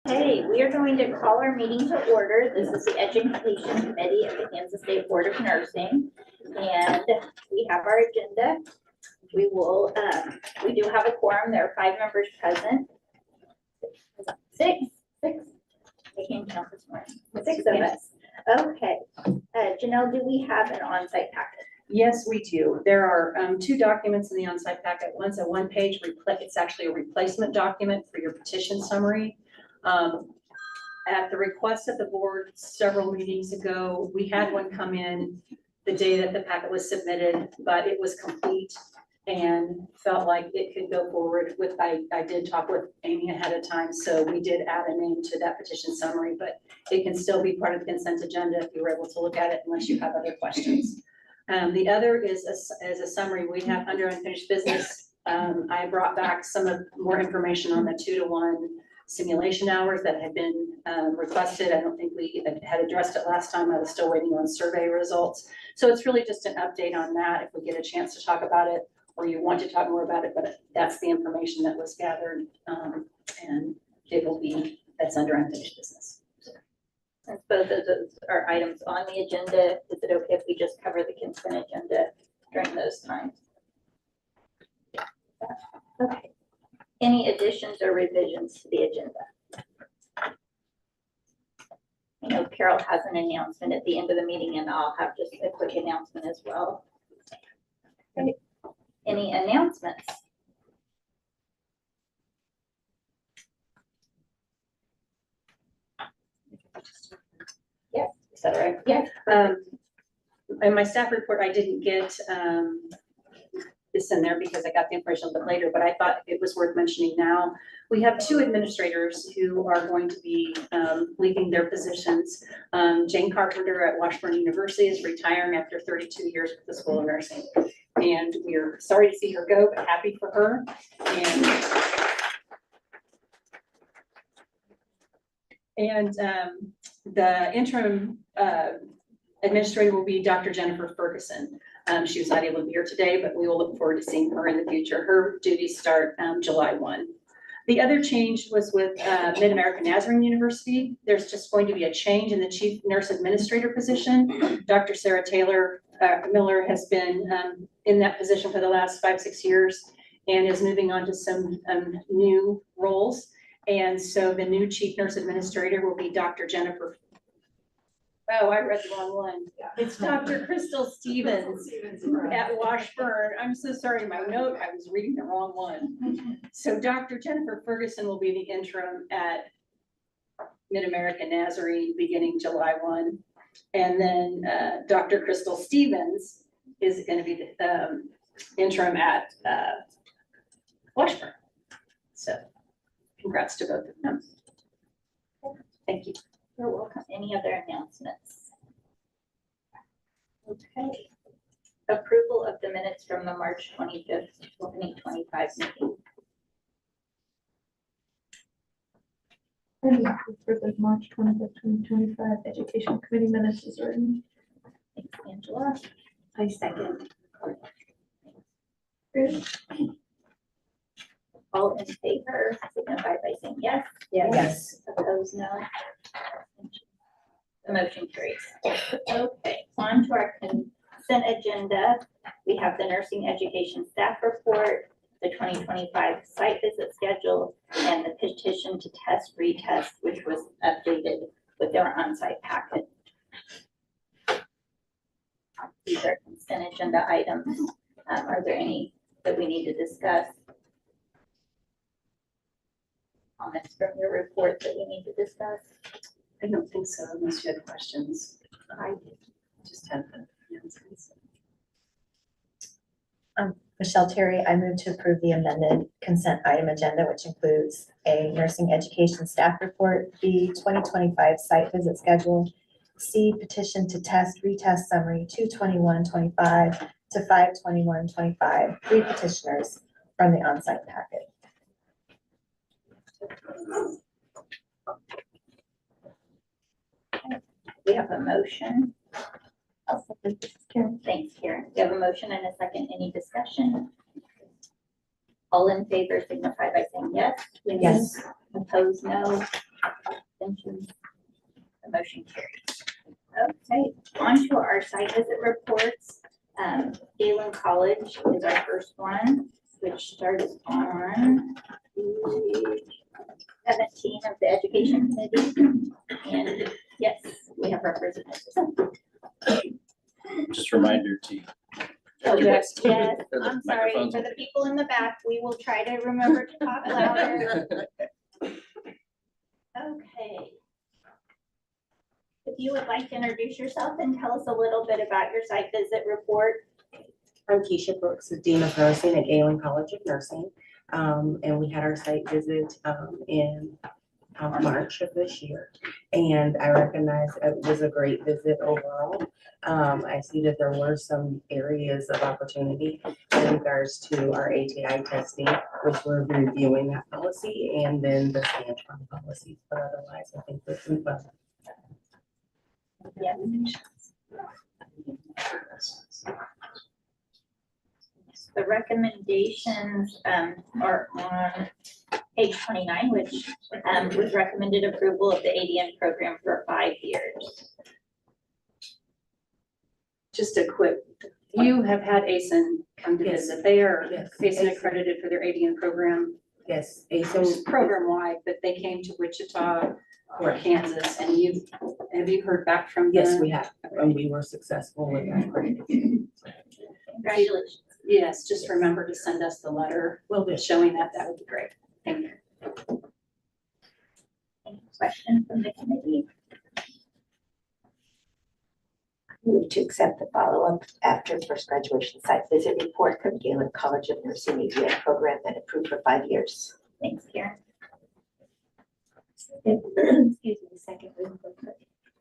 Okay, we are going to call our meeting to order. This is the Education Committee of the Kansas State Board of Nursing. And we have our agenda. We do have a quorum. There are 5 members present. Six. I can't count this morning. 6 of us. Okay. Janelle, do we have an on-site packet? Yes, we do. There are 2 documents in the on-site packet. One's a 1-page, it's actually a replacement document for your petition summary. At the request of the board several meetings ago, we had one come in the day that the packet was submitted, but it was complete and felt like it could go forward with, I did talk with Amy ahead of time, so we did add a name to that petition summary, but it can still be part of the consent agenda if you were able to look at it unless you have other questions. The other is a summary we have under unfinished business. I brought back some more information on the 2-to-1 simulation hours that had been requested. I don't think we had addressed it last time. I was still waiting on survey results. So it's really just an update on that if we get a chance to talk about it or you want to talk more about it, but that's the information that was gathered and that's under unfinished business. Since both of those are items on the agenda, is it okay if we just cover the consent agenda during those times? Okay. Any additions or revisions to the agenda? I know Carol has an announcement at the end of the meeting, and I'll have just a quick announcement as well. Okay. Any announcements? Yes, is that right? Yes. In my staff report, I didn't get this in there because I got the information a little bit later, but I thought it was worth mentioning now. We have 2 administrators who are going to be leaving their positions. Jane Carpenter at Washburn University is retiring after 32 years with the School of Nursing. And we're sorry to see her go, but happy for her. And the interim administrator will be Dr. Jennifer Ferguson. She was not able to be here today, but we will look forward to seeing her in the future. Her duties start July 1. The other change was with Mid-American Nazarene University. There's just going to be a change in the chief nurse administrator position. Dr. Sarah Taylor Miller has been in that position for the last 5-6 years and is moving on to some new roles. And so the new chief nurse administrator will be Dr. Jennifer. Oh, I read the wrong one. It's Dr. Crystal Stevens at Washburn. I'm so sorry, my note, I was reading the wrong one. So Dr. Jennifer Ferguson will be the interim at Mid-American Nazarene beginning July 1. And then Dr. Crystal Stevens is going to be the interim at Washburn. So congrats to both of them. Thank you. You're welcome. Any other announcements? Okay. Approval of the minutes from the March 25th, 2025 meeting. For the March 25th, 2025 Education Committee minutes is written. Thanks, Angela. I second. All in favor, signify by saying yes. Yes. Opposed, no. The motion carries. Okay, on to our consent agenda. We have the nursing education staff report, the 2025 site visit schedule, and the petition to test retest, which was updated with our on-site packet. These are consent agenda items. Are there any that we need to discuss? Comments from your report that we need to discuss? I don't think so, unless you had questions. I Just had the announcements. Michelle Terry, I move to approve the amended consent item agenda, which includes a nursing education staff report, B 2025 site visit schedule, C petition to test retest summary 2/21/25 to 5/21/25, 3 petitioners from the on-site packet. We have a motion. I'll second this, Karen. Thanks, Karen. We have a motion and a second. Any discussion? All in favor signify by saying yes. Yes. Opposed, no. Abstentions? The motion carries. Okay, on to our site visit reports. Galen College is our first one, which starts on page 17 of the Education Committee. And yes, we have representatives. Just a reminder to. Oh, yes, The I'm sorry, microphone's for the people in the back, we will try to remember to talk louder. Okay. If you would like to introduce yourself and tell us a little bit about your site visit report. I'm Keisha Brooks, the Dean of Nursing at Galen College of Nursing. And we had our site visit in March of this year. And I recognize it was a great visit overall. I see that there were some areas of opportunity in regards to our ATI testing, which we're reviewing that policy, and then the Scantron policies, but otherwise I think this is well. Yes. The recommendations are on page 29, which was recommended approval of the ADN program for 5 years. Just a quick, you have had ASIN come to Yes. visit. They are Yes. ASIN accredited for their ADN program. Yes, It was ASIN, program wide, but they came to Wichita or Correct. Kansas, and have you heard back from them? yes, we have, and we were successful with that. Congratulations. Yes, just remember to send us the letter Will do. showing that. That would be great. Thank you. Any questions from the committee? Move to accept the follow-up after first graduation site visit report from Galen College of Nursing ADN program that approved for 5 years. Thanks, Karen. Excuse me, second.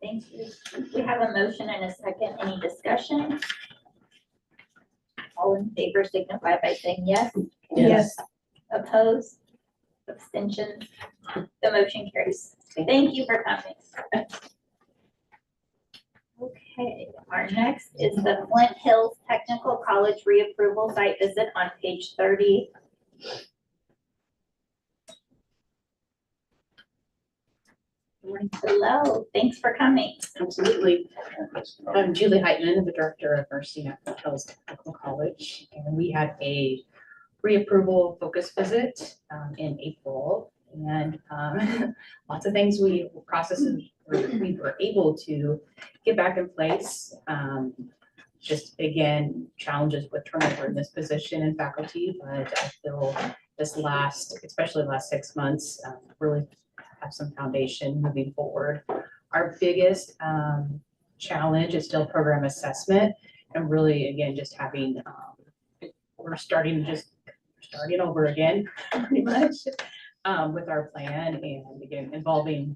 Thank you. We have a motion and a second. Any discussion? All in favor signify by saying yes. Yes. Opposed? Abstentions? The motion carries. Thank you for coming. Okay, our next is the Flint Hills Technical College reapproval site visit on page 30. Hello, thanks for coming. Absolutely. I'm Julie Heitman, the Director of Nursing at Flint Hills Technical College, and we had a reapproval focus visit in April. And lots of things processes we were able to get back in place. Just again, challenges with turnover in this position and faculty, but I feel especially last 6 months, really have some foundation moving forward. Our biggest challenge is still program assessment, and really, again, just having, we're starting over again, pretty much, with our plan, and again, involving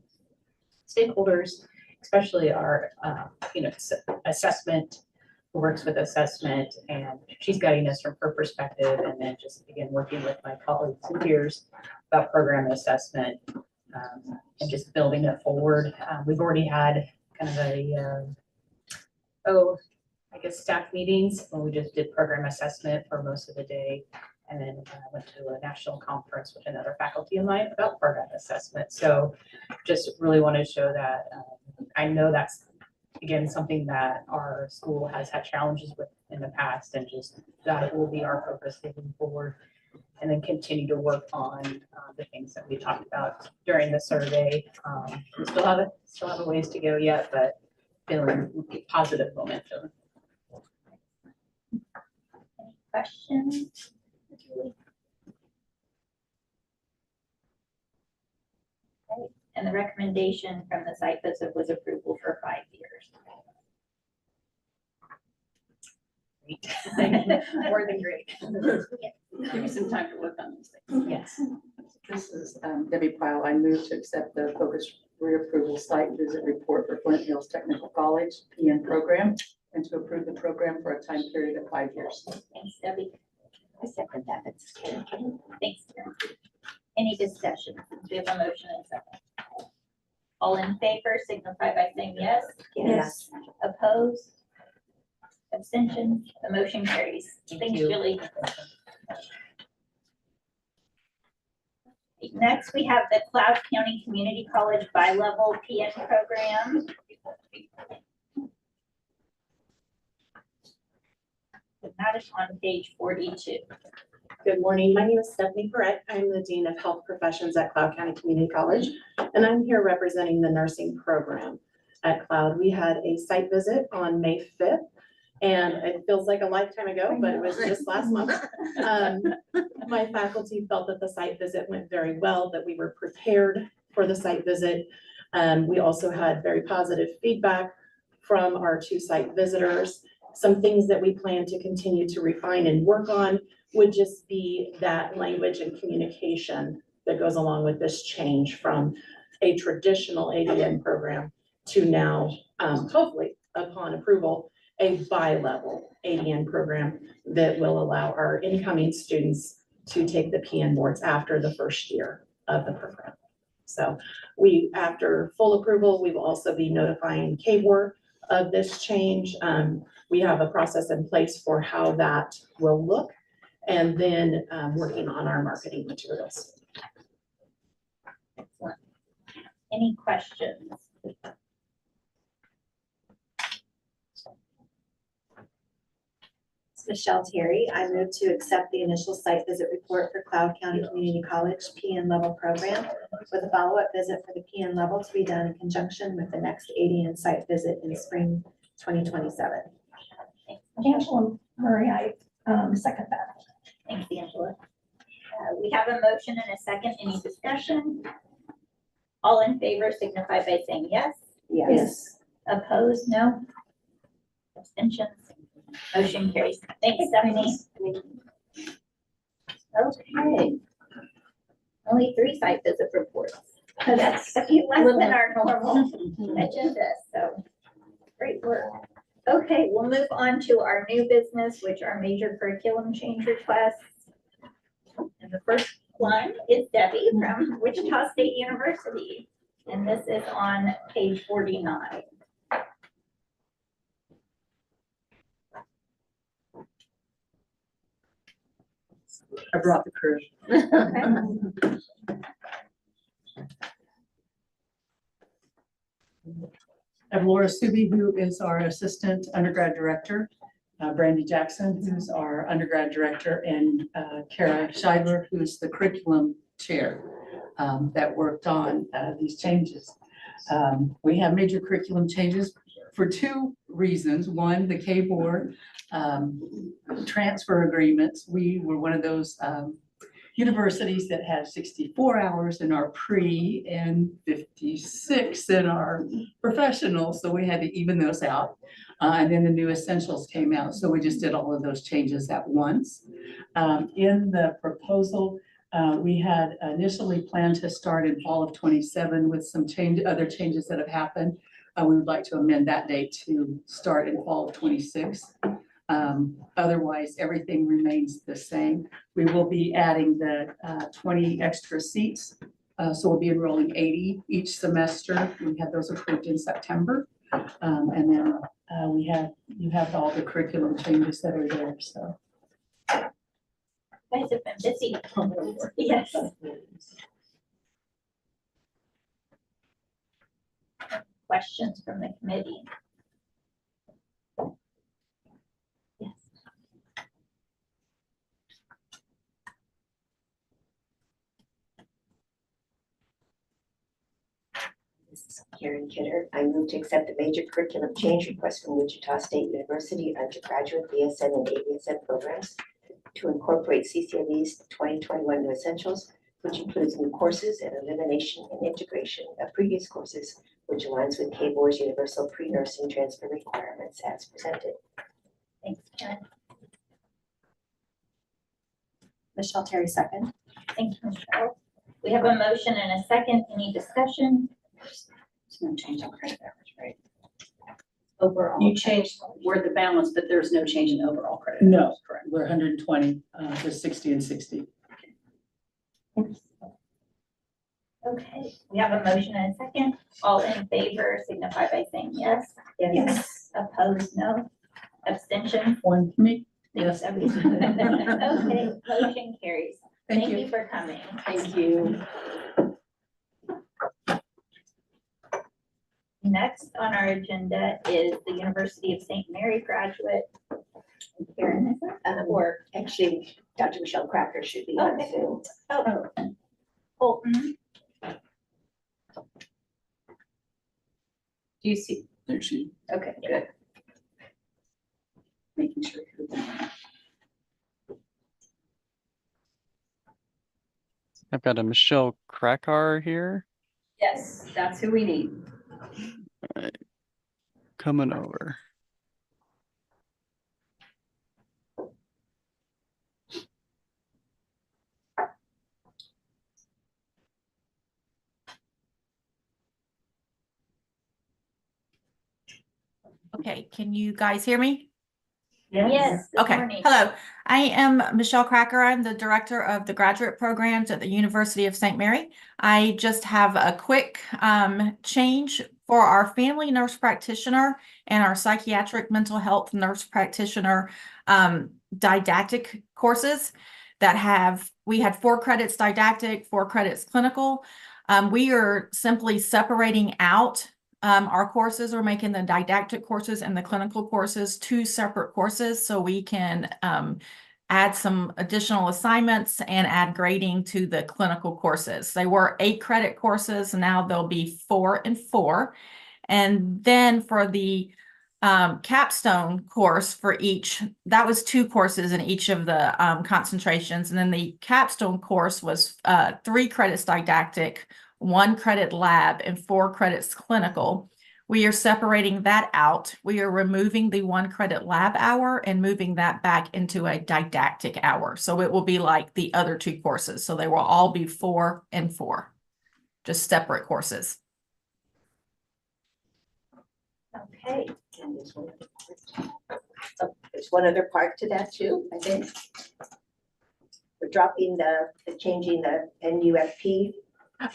stakeholders, especially our, assessment, who works with assessment, and she's guiding us from her perspective, and then just, again, working with my colleagues and peers about program assessment. And just building it forward. We've already had kind of staff meetings when we just did program assessment for most of the day. And then went to a national conference with another faculty of mine about program assessment. So just really want to show that I know that's, again, something that our school has had challenges with in the past, and just that it will be our focus moving forward. And then continue to work on the things that we talked about during the survey. We still have a ways to go yet, but feeling positive momentum. Any questions? Okay, and the recommendation from the site visit was approval for 5 years. More than great. Give me some time to work on these things. Yes. This is Debbie Pyle. I move to accept the focus reapproval site visit report for Flint Hills Technical College PN program, and to approve the program for a time period of 5 years. Thanks, Debbie. I second that. That's Karen. Thanks, Karen. Any discussion? We have a motion and a second. All in favor signify by saying yes. Yes. Opposed? Abstention? The motion carries. Thank Thanks, you. Julie. Next, we have the Cloud County Community College Bi-Level PN Program. And that is on page 42. Good morning. My name is Stephanie Perrette. I'm the Dean of Health Professions at Cloud County Community College, and I'm here representing the nursing program at Cloud. We had a site visit on May 5th, and it feels like a lifetime ago, but it was just last month. My faculty felt that the site visit went very well, that we were prepared for the site visit. We also had very positive feedback from our 2 site visitors. Some things that we plan to continue to refine and work on would just be that language and communication that goes along with this change from a traditional ADN program to now, hopefully upon approval, a bi-level ADN program that will allow our incoming students to take the PN boards after the first year of the program. So after full approval, we will also be notifying KBOR of this change. We have a process in place for how that will look, and then working on our marketing materials. Excellent. Any questions? Michelle Terry, I move to accept the initial site visit report for Cloud County Community College PN level program with a follow-up visit for the PN level to be done in conjunction with the next ADN site visit in spring 2027. Angela Murray, I second that. Thanks, Angela. We have a motion and a second. Any discussion? All in favor signify by saying yes. Yes. Opposed, no. Abstentions. Motion carries. Thanks, Stephanie. Okay. Only 3 site visit reports. That's a few less than our normal agenda, so great work. Okay, we'll move on to our new business, which are major curriculum change requests. And the first one is Debbie from Wichita State University, and this is on page 49. I brought the crew. Okay. I have Laura Subi, who is our assistant undergrad director, Brandy Jackson, who's our undergrad director, and Kara Scheidler, who's the curriculum chair that worked on these changes. We have major curriculum changes for 2 reasons. One, the KBOR transfer agreements. We were one of those universities that had 64 hours in our pre and 56 in our professional, so we had to even those out. And then the new essentials came out, so we just did all of those changes at once. In the proposal, we had initially planned to start in fall of 27 with some other changes that have happened. We would like to amend that date to start in fall of 26. Otherwise, everything remains the same. We will be adding the 20 extra seats. So we'll be enrolling 80 each semester. We had those approved in September. And then you have all the curriculum changes that are there, so. You guys have been busy. Yes. Questions from the committee? Yes. This is Karen Kidder. I move to accept the major curriculum change request from Wichita State University undergraduate BSN and ABSN programs to incorporate CCME's 2021 New Essentials, which includes new courses and elimination and integration of previous courses, which aligns with KBOR's universal pre-nursing transfer requirements as presented. Thanks, Karen. Michelle Terry, second. Thank you, Michelle. We have a motion and a second. Any discussion? There's no change on credit average, right? Overall. You changed where the balance, but there's no change in overall credit. No. average, correct? We're 120 to 60 and 60. Okay, we have a motion and a second. All in favor signify by saying yes. Yes. Opposed, no. Abstention. One for me. Thanks, everyone. Okay, motion carries. Thank Thank you. you for coming. Thank you. Next on our agenda is the University of St. Mary graduate. Karen, is it? Or Actually, Dr. Michelle Cracker should be on Okay. Zoom. Colton. Do you see? There she. Okay, good. Making sure. I've got a Michelle Krakar here. Yes, that's who we need. Coming over. Okay, can you guys hear me? Yes, good Okay, morning. hello. I am Michelle Cracker. I'm the director of the graduate programs at the University of St. Mary. I just have a quick change for our family nurse practitioner and our psychiatric mental health nurse practitioner didactic courses that we had 4 credits didactic, 4 credits clinical. We are simply separating out our courses. We're making the didactic courses and the clinical courses 2 separate courses so we can add some additional assignments and add grading to the clinical courses. They were 8 credit courses, now they'll be 4 and 4. And then for the capstone course for each, that was 2 courses in each of the concentrations. And then the capstone course was 3 credits didactic, 1 credit lab, and 4 credits clinical. We are separating that out. We are removing the 1 credit lab hour and moving that back into a didactic hour. So it will be like the other 2 courses. So they will all be 4 and 4, just separate courses. Okay, And there's one other part to that too, I think. We're dropping changing the NUFP.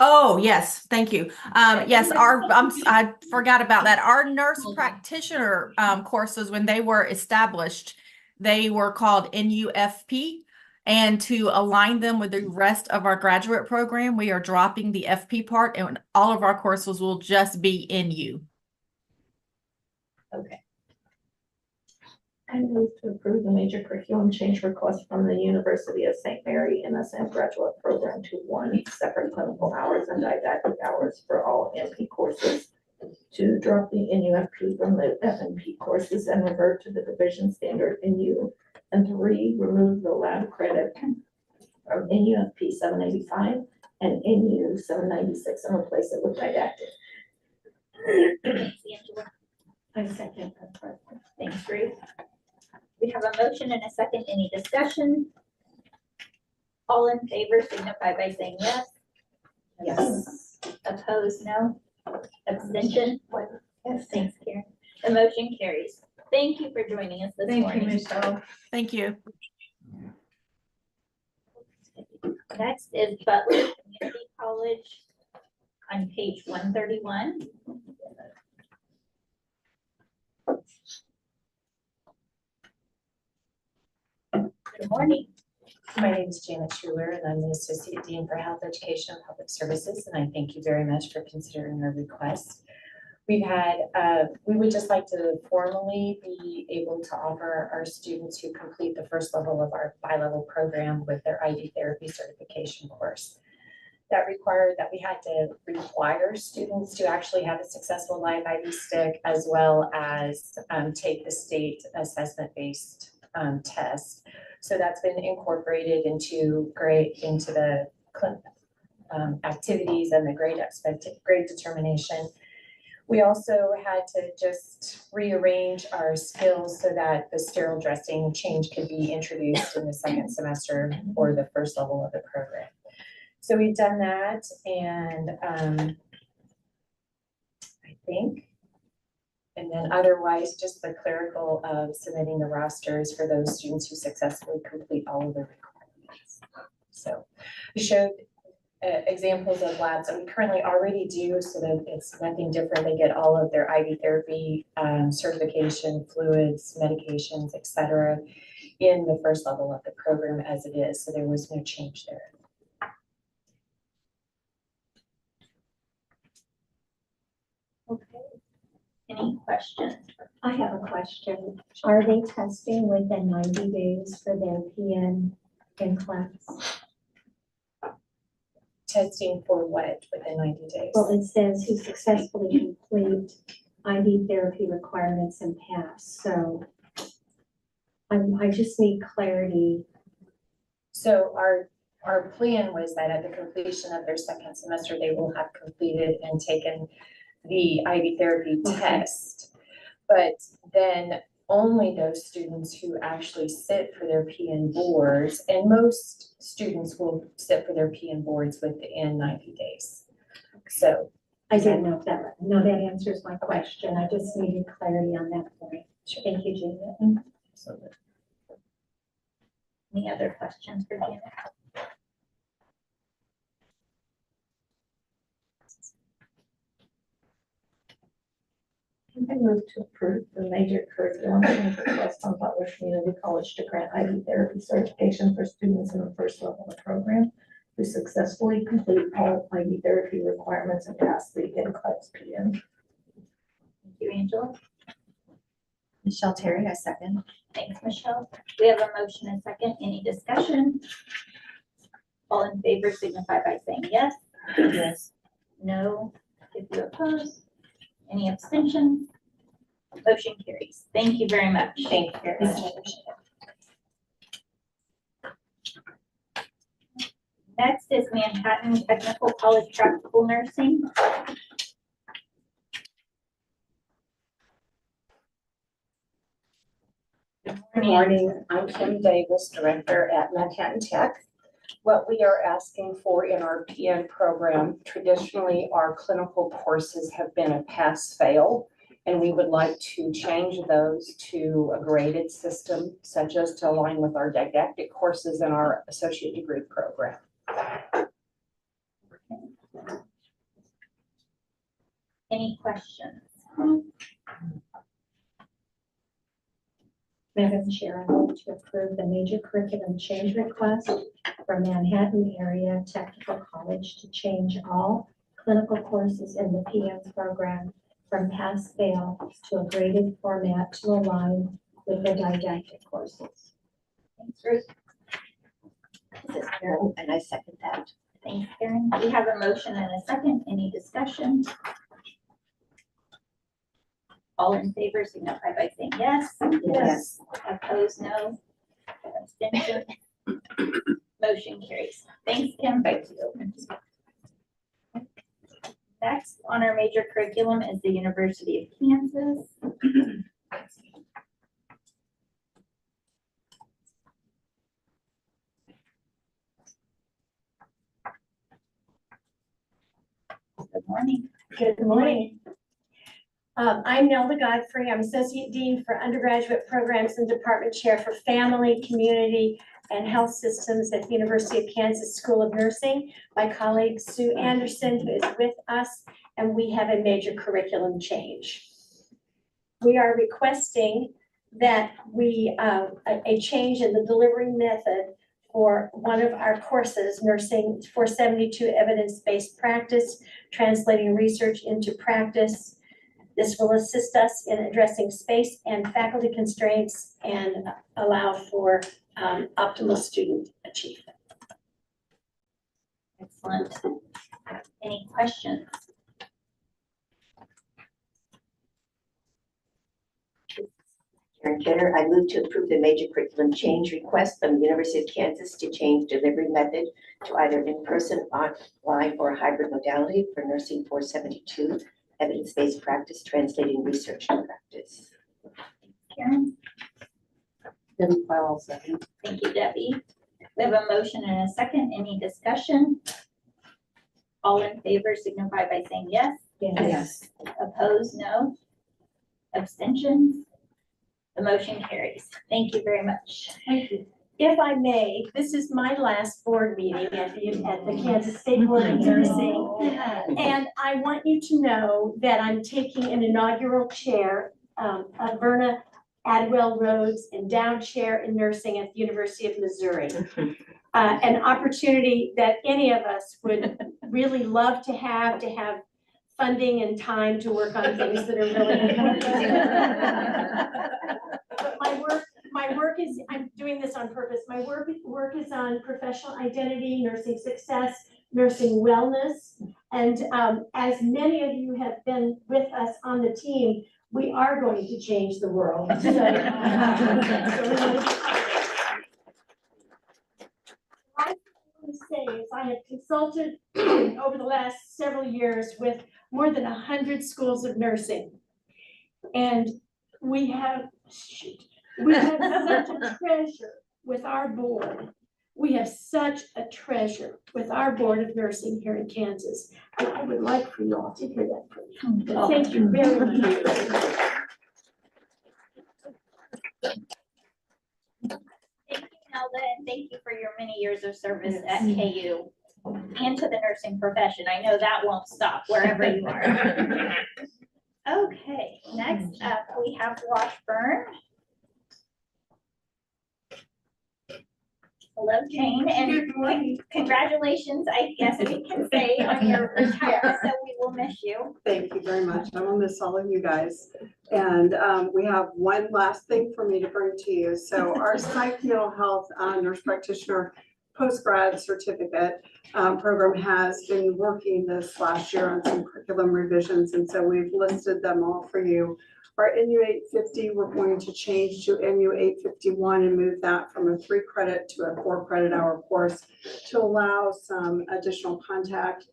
Oh, yes, thank you. Yes, I forgot about that. Our nurse practitioner courses, when they were established, they were called NUFP. And to align them with the rest of our graduate program, we are dropping the FP part, and all of our courses will just be NU. okay. I move to approve the major curriculum change request from the University of St. Mary MSN graduate program to 1 separate clinical hours and didactic hours for all NP courses. 2, drop the NUFP from the FNP courses and revert to the division standard NU. And 3, remove the lab credit from NUFP 785 and NU 796 and replace it with didactic. Thanks, Angela. I second that part. Thanks, Ruth. We have a motion and a second. Any discussion? All in favor signify by saying yes. Yes. Opposed, no. Abstention? Yes, thanks, Karen. The motion carries. Thank you for joining us this morning. Michelle. Thank you. Next is Butler Community College on page 131. Good morning. My name is Janet Schuler, and I'm the Associate Dean for Health Education and Public Services, and I thank you very much for considering our request. We would just like to formally be able to offer our students who complete the first level of our bi-level program with their IV therapy certification course. That required that we had to require students to actually have a successful live IV stick, as well as take the state assessment-based test. So that's been incorporated into the activities and the grade determination. We also had to just rearrange our skills so that the sterile dressing change could be introduced in the second semester or the first level of the program. So we've done that, and and then otherwise just the clerical of submitting the rosters for those students who successfully complete all of the requirements. So we showed examples of labs that we currently already do, so that it's nothing different. They get all of their IV therapy certification, fluids, medications, etc. in the first level of the program as it is, so there was no change there. Okay. Any questions? I have a question. Are they testing within 90 days for their PN in class? Testing for what within 90 days? Well, it says who successfully complete IV therapy requirements and pass, so I just need clarity. So our plan was that at the completion of their second semester, they will have completed and taken the IV therapy test. But then only those students who actually sit for their PN boards, and most students will sit for their PN boards within 90 days. So I didn't know if that, no, that answers my question. I just needed clarity on that point. Thank you, Janet. Any other questions for Janet? I move to approve the major curriculum change request on Butler Community College to grant IV therapy certification for students in the first level of the program who successfully complete all IV therapy requirements and pass the in-class PN. Thank you, Angela. Michelle Terry, I second. Thanks, Michelle. We have a motion and second. Any discussion? All in favor signify by saying yes. Yes. No. If you oppose. Any abstentions? Motion carries. Thank you very much. thank you very much. Next is Manhattan Technical College Practical Nursing. Good morning, I'm Kim Davis, Director at Manhattan Tech. What we are asking for in our PN program, traditionally, our clinical courses have been a pass-fail, and we would like to change those to a graded system, such as to align with our didactic courses in our associate degree program. Any questions? Madam Chair, I move to approve the major curriculum change request for Manhattan Area Technical College to change all clinical courses in the PN program from pass-fail to a graded format to align with the didactic courses. Thanks, Ruth. This is Karen, and I second that. Thanks, Karen. We have a motion and a second. Any discussion? All in favor signify by saying yes. Yes. Opposed, no. Abstention. Motion carries. Thanks, Kim. Thank you. Next on our major curriculum is the University of Kansas. Good morning. Good morning. I'm Nelda Godfrey. I'm Associate Dean for Undergraduate Programs and Department Chair for Family, Community, and Health Systems at the University of Kansas School of Nursing. My colleague Sue Anderson, who is with us, and we have a major curriculum change. We are requesting that a change in the delivery method for one of our courses, Nursing 472 Evidence-Based Practice, Translating Research into Practice. This will assist us in addressing space and faculty constraints and allow for optimal student achievement. Excellent. Any questions? Karen Kidder, I move to approve the major curriculum change request from the University of Kansas to change delivery method to either in-person, online, or hybrid modality for Nursing 472. Evidence-based practice, translating research and practice. Karen? Debbie Powell, second. Thank you, Debbie. We have a motion and a second. Any discussion? All in favor signify by saying yes. Yes. Opposed, no. Abstentions? The motion carries. Thank you very much. Thank you. If I may, this is my last board meeting at the Kansas State Board of Nursing. And I want you to know that I'm taking an inaugural chair. Verna Adwell Rhodes, and Down Chair in Nursing at the University of Missouri. An opportunity that any of us would really love to have funding and time to work on things that are really important. But my work is, I'm doing this on purpose. My work is on professional identity, nursing success, nursing wellness. And as many of you have been with us on the team, we are going to change the world. So, so we want to say is I have consulted over the last several years with more than 100 schools of nursing. And we have such a treasure with our board. We have such a treasure with our Board of Nursing here in Kansas. And I would like for you all to hear that from me. Thank you very much. Nelda, and thank you for your many years of service at KU and to the nursing profession. I know that won't stop wherever you are. Okay, next up we have Washburn. Hello, Jane, and congratulations, I guess we can say, on your retirement, so we will miss you. Thank you very much. I will miss all of you guys. And we have one last thing for me to bring to you. So our psych mental health nurse practitioner post-grad certificate program has been working this last year on some curriculum revisions. And so we've listed them all for you. Our NU 850, we're going to change to NU 851 and move that from a 3 credit to a 4 credit hour course to allow some additional content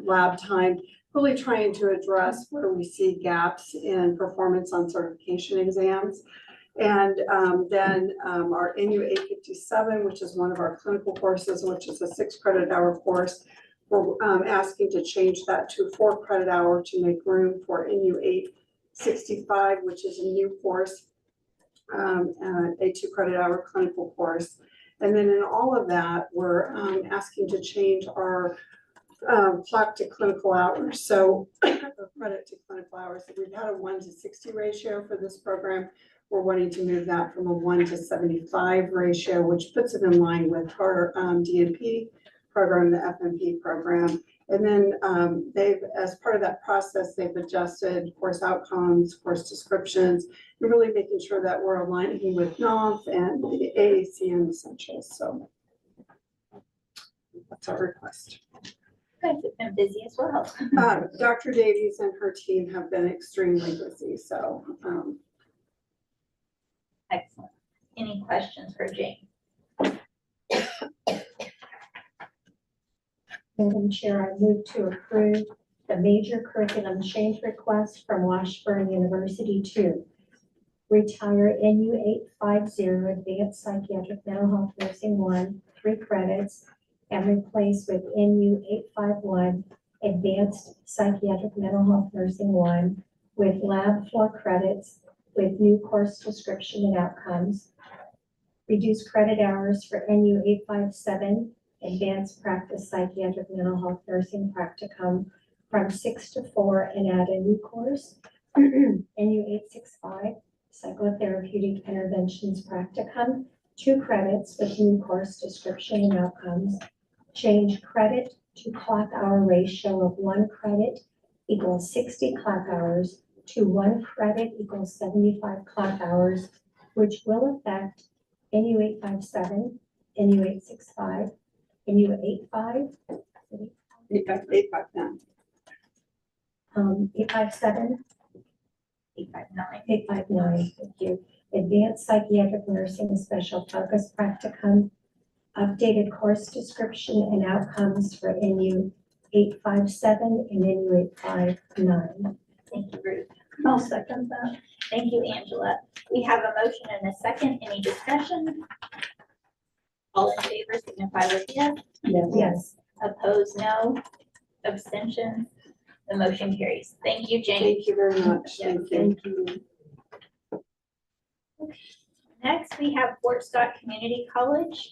lab time, really trying to address where we see gaps in performance on certification exams. And then our NU 857, which is one of our clinical courses, which is a 6 credit hour course, we're asking to change that to 4 credit hour to make room for NU 865, which is a new course, a 2 credit hour clinical course. And then in all of that, we're asking to change our clock to clinical hours. So credit to clinical hours. So we've had a 1:60 ratio for this program. We're wanting to move that from a 1:75 ratio, which puts it in line with our DNP program, the FNP program. And then they've, as part of that process, they've adjusted course outcomes, course descriptions, and really making sure that we're aligning with NOF and the AACM essentials. So that's our request. You guys have been busy as well. Dr. Davies and her team have been extremely busy, so. Excellent. Any questions for Jane? Madam Chair, I move to approve the major curriculum change request from Washburn University to retire NU 850 Advanced Psychiatric Mental Health Nursing 1, 3 credits, and replace with NU 851 Advanced Psychiatric Mental Health Nursing 1 with lab 4 credits with new course description and outcomes. Reduce credit hours for NU 857 Advanced Practice Psychiatric Mental Health Nursing Practicum from 6 to 4 and add a new course. NU 865 Psychotherapeutic Interventions Practicum, 2 credits with new course description and outcomes. Change credit to clock hour ratio of 1 credit equals 60 clock hours to 1 credit equals 75 clock hours, which will affect NU 857, NU 865, NU 85, 859. 857, 859, thank you. Advanced Psychiatric Nursing Special Focus Practicum, updated course description and outcomes for NU 857 and NU 859. Thank you, Ruth. I'll second that. Thank you, Angela. We have a motion and a second. Any discussion? All in favor signify with yes. Yes. Opposed, no. Abstentions. The motion carries. Thank you, Jane. Thank you very much. Yeah, Thank you. Next, we have Fort Scott Community College.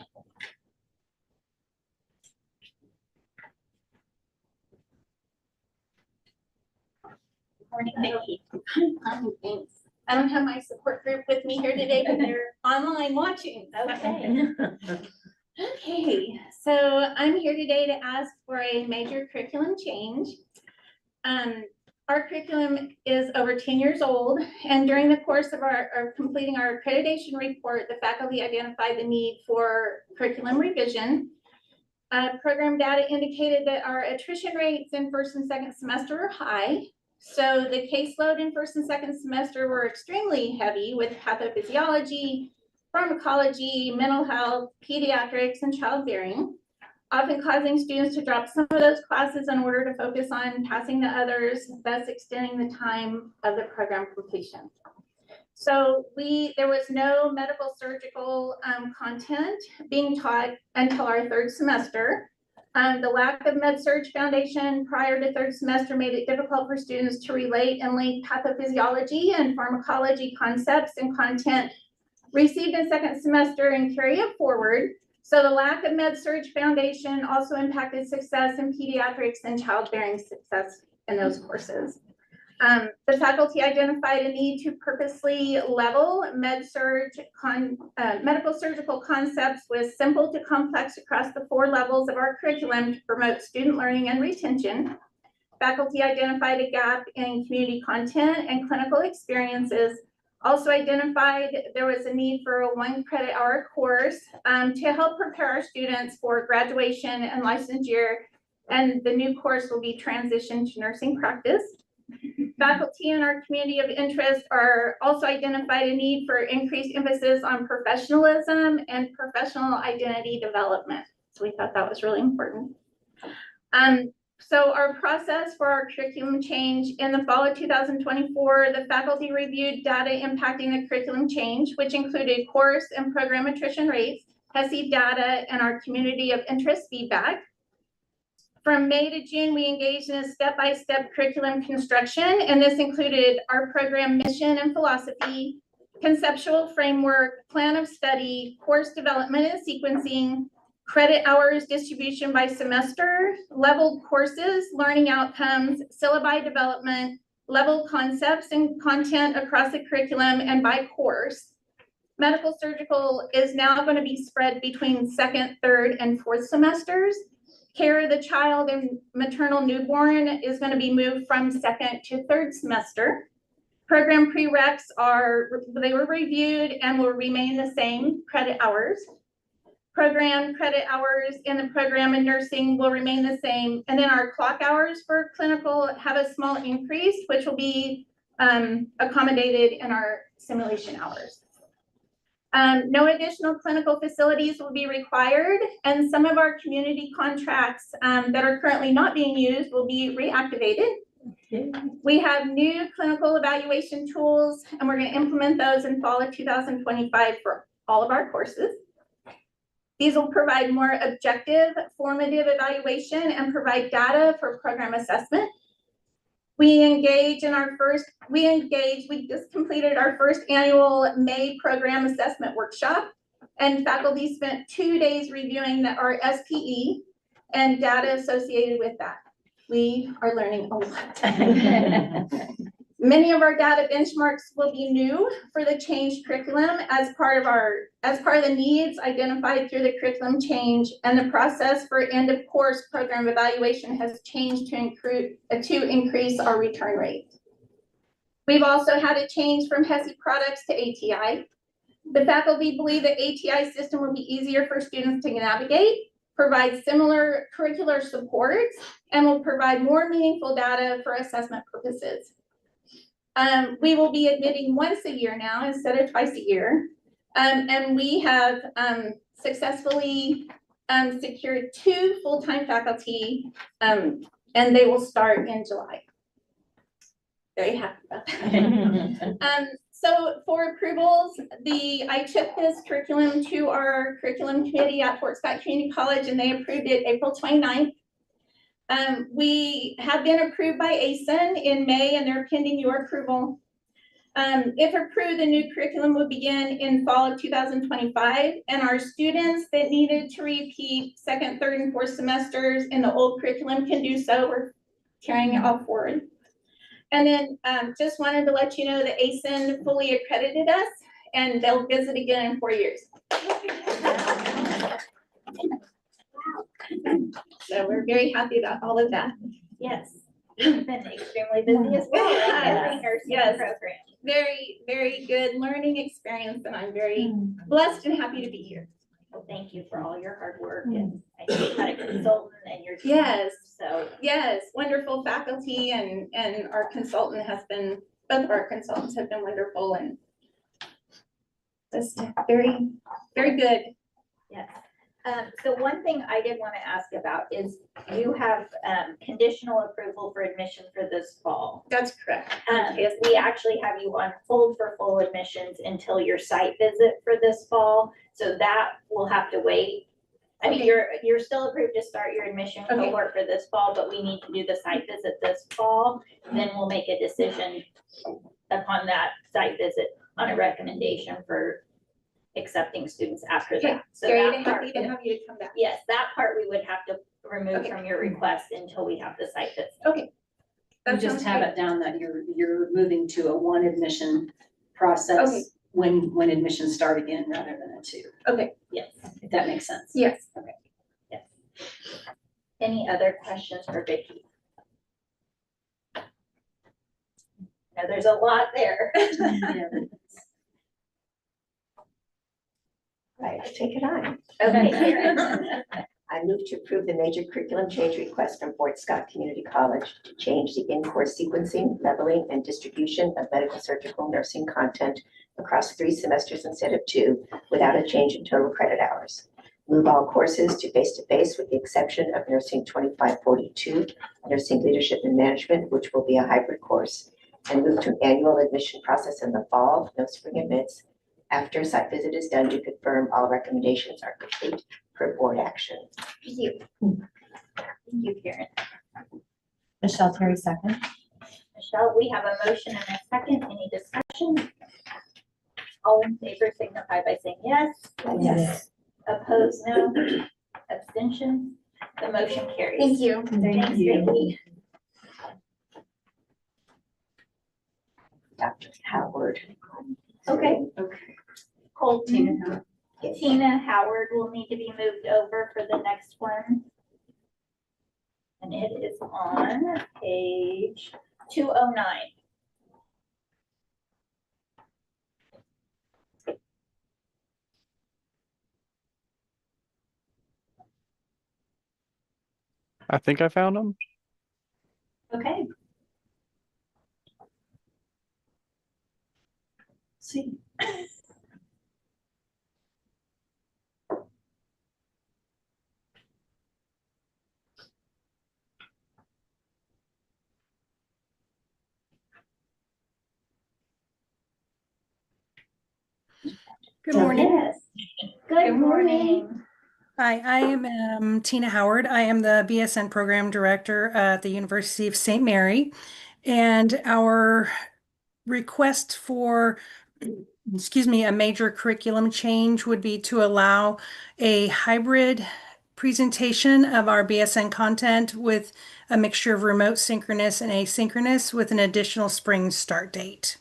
Morning, Vicki. Thanks. I don't have my support group with me here today, but they're online watching. Okay. Okay, so I'm here today to ask for a major curriculum change. Our curriculum is over 10 years old, and during the course of completing our accreditation report, the faculty identified the need for curriculum revision. Program data indicated that our attrition rates in first and second semester are high. So the caseload in first and second semester were extremely heavy with pathophysiology, pharmacology, mental health, pediatrics, and childbearing, often causing students to drop some of those classes in order to focus on passing the others, thus extending the time of the program completion. So there was no medical surgical content being taught until our third semester. The lack of med-surg foundation prior to third semester made it difficult for students to relate and link pathophysiology and pharmacology concepts and content received in second semester and carry it forward. So the lack of med-surg foundation also impacted success in pediatrics and childbearing success in those courses. The faculty identified a need to purposely level medical surgical concepts with simple to complex across the 4 levels of our curriculum to promote student learning and retention. Faculty identified a gap in community content and clinical experiences. Also identified there was a need for a 1 credit hour course to help prepare our students for graduation and licensure, and the new course will be transition to nursing practice. Faculty in our community of interest are also identified a need for increased emphasis on professionalism and professional identity development. So we thought that was really important. So our process for our curriculum change in the fall of 2024, the faculty reviewed data impacting the curriculum change, which included course and program attrition rates, HESI data, and our community of interest feedback. From May to June, we engaged in a step-by-step curriculum construction, and this included our program mission and philosophy, conceptual framework, plan of study, course development and sequencing, credit hours distribution by semester, leveled courses, learning outcomes, syllabi development, leveled concepts and content across the curriculum and by course. Medical surgical is now going to be spread between second, third, and fourth semesters. Care of the child and maternal newborn is going to be moved from second to third semester. Program prereqs they were reviewed and will remain the same credit hours. Program credit hours in the program in nursing will remain the same. And then our clock hours for clinical have a small increase, which will be accommodated in our simulation hours. No additional clinical facilities will be required, and some of our community contracts that are currently not being used will be reactivated. We have new clinical evaluation tools, and we're going to implement those in fall of 2025 for all of our courses. These will provide more objective, formative evaluation and provide data for program assessment. We just completed our first annual May program assessment workshop, and faculty spent 2 days reviewing our SPE and data associated with that. We are learning a lot. Many of our data benchmarks will be new for the changed curriculum as part of the needs identified through the curriculum change, and the process for end of course program evaluation has changed to increase our return rate. We've also had a change from HESI products to ATI. The faculty believe the ATI system will be easier for students to navigate, provide similar curricular supports, and will provide more meaningful data for assessment purposes. We will be admitting once a year now instead of twice a year. And we have successfully secured 2 full-time faculty, and they will start in July. Very happy about that. So for approvals, I took this curriculum to our curriculum committee at Fort Scott Community College, and they approved it April 29th. We have been approved by ASIN in May, and they're pending your approval. If approved, the new curriculum will begin in fall of 2025, and our students that needed to repeat second, third, and fourth semesters in the old curriculum can do so. We're carrying it all forward. And then, just wanted to let you know that ASIN fully accredited us and they'll visit again in 4 years. So we're very happy about all of that. Yes, you've been extremely busy as well. Yes, Nursing yes. program. Very, very good learning experience and I'm very blessed and happy to be here. Well, thank you for all your hard work and I know you had a consultant and your team. Yes. So, Yes, wonderful faculty and our consultant has been, both of our consultants have been wonderful and just very, very good. yes. So one thing I did want to ask about is you have, conditional approval for admission for this fall. That's correct. If we actually have you on hold for full admissions until your site visit for this fall, so that will have to wait. I mean, you're still approved to start your admission Okay. cohort for this fall, but we need to do the site visit this fall. Then we'll make a decision upon that site visit on a recommendation for accepting students after Okay, that. So very that part, happy to have you to come back. yes, that part we would have to remove Okay. from your request until we have the site visit. Okay. You That just sounds have good. it down that you're moving to a one admission Okay. process when admissions start again rather than a two, Okay, Yes, if that makes sense. yes. yes. Any other questions for Vicky? Now, there's a lot there. Yeah. Right, I'll take it on. Okay, Karen. I move to approve the major curriculum change request from Fort Scott Community College to change the in-course sequencing, leveling, and distribution of medical surgical nursing content across 3 semesters instead of 2, without a change in total credit hours. Move all courses to face-to-face with the exception of Nursing 2542, Nursing Leadership and Management, which will be a hybrid course. And move to an annual admission process in the fall, no spring admits. After a site visit is done to confirm all recommendations are complete per board action. Thank you. Thank you, Karen. Michelle Terry, second. Michelle, we have a motion and a second. Any discussion? All in favor signify by saying yes. Yes. Opposed, no. Abstention. The motion carries. Thank you. Thanks, Vicky. Dr. Howard. Okay. Colton, Yes. Tina Howard will need to be moved over for the next one. And it is on page 209. I think I found them. Okay. See. Good morning. Yes. Good morning. Hi, I am Tina Howard. I am the BSN Program Director at the University of St. Mary. And our request for, a major curriculum change would be to allow a hybrid presentation of our BSN content with a mixture of remote synchronous and asynchronous with an additional spring start date.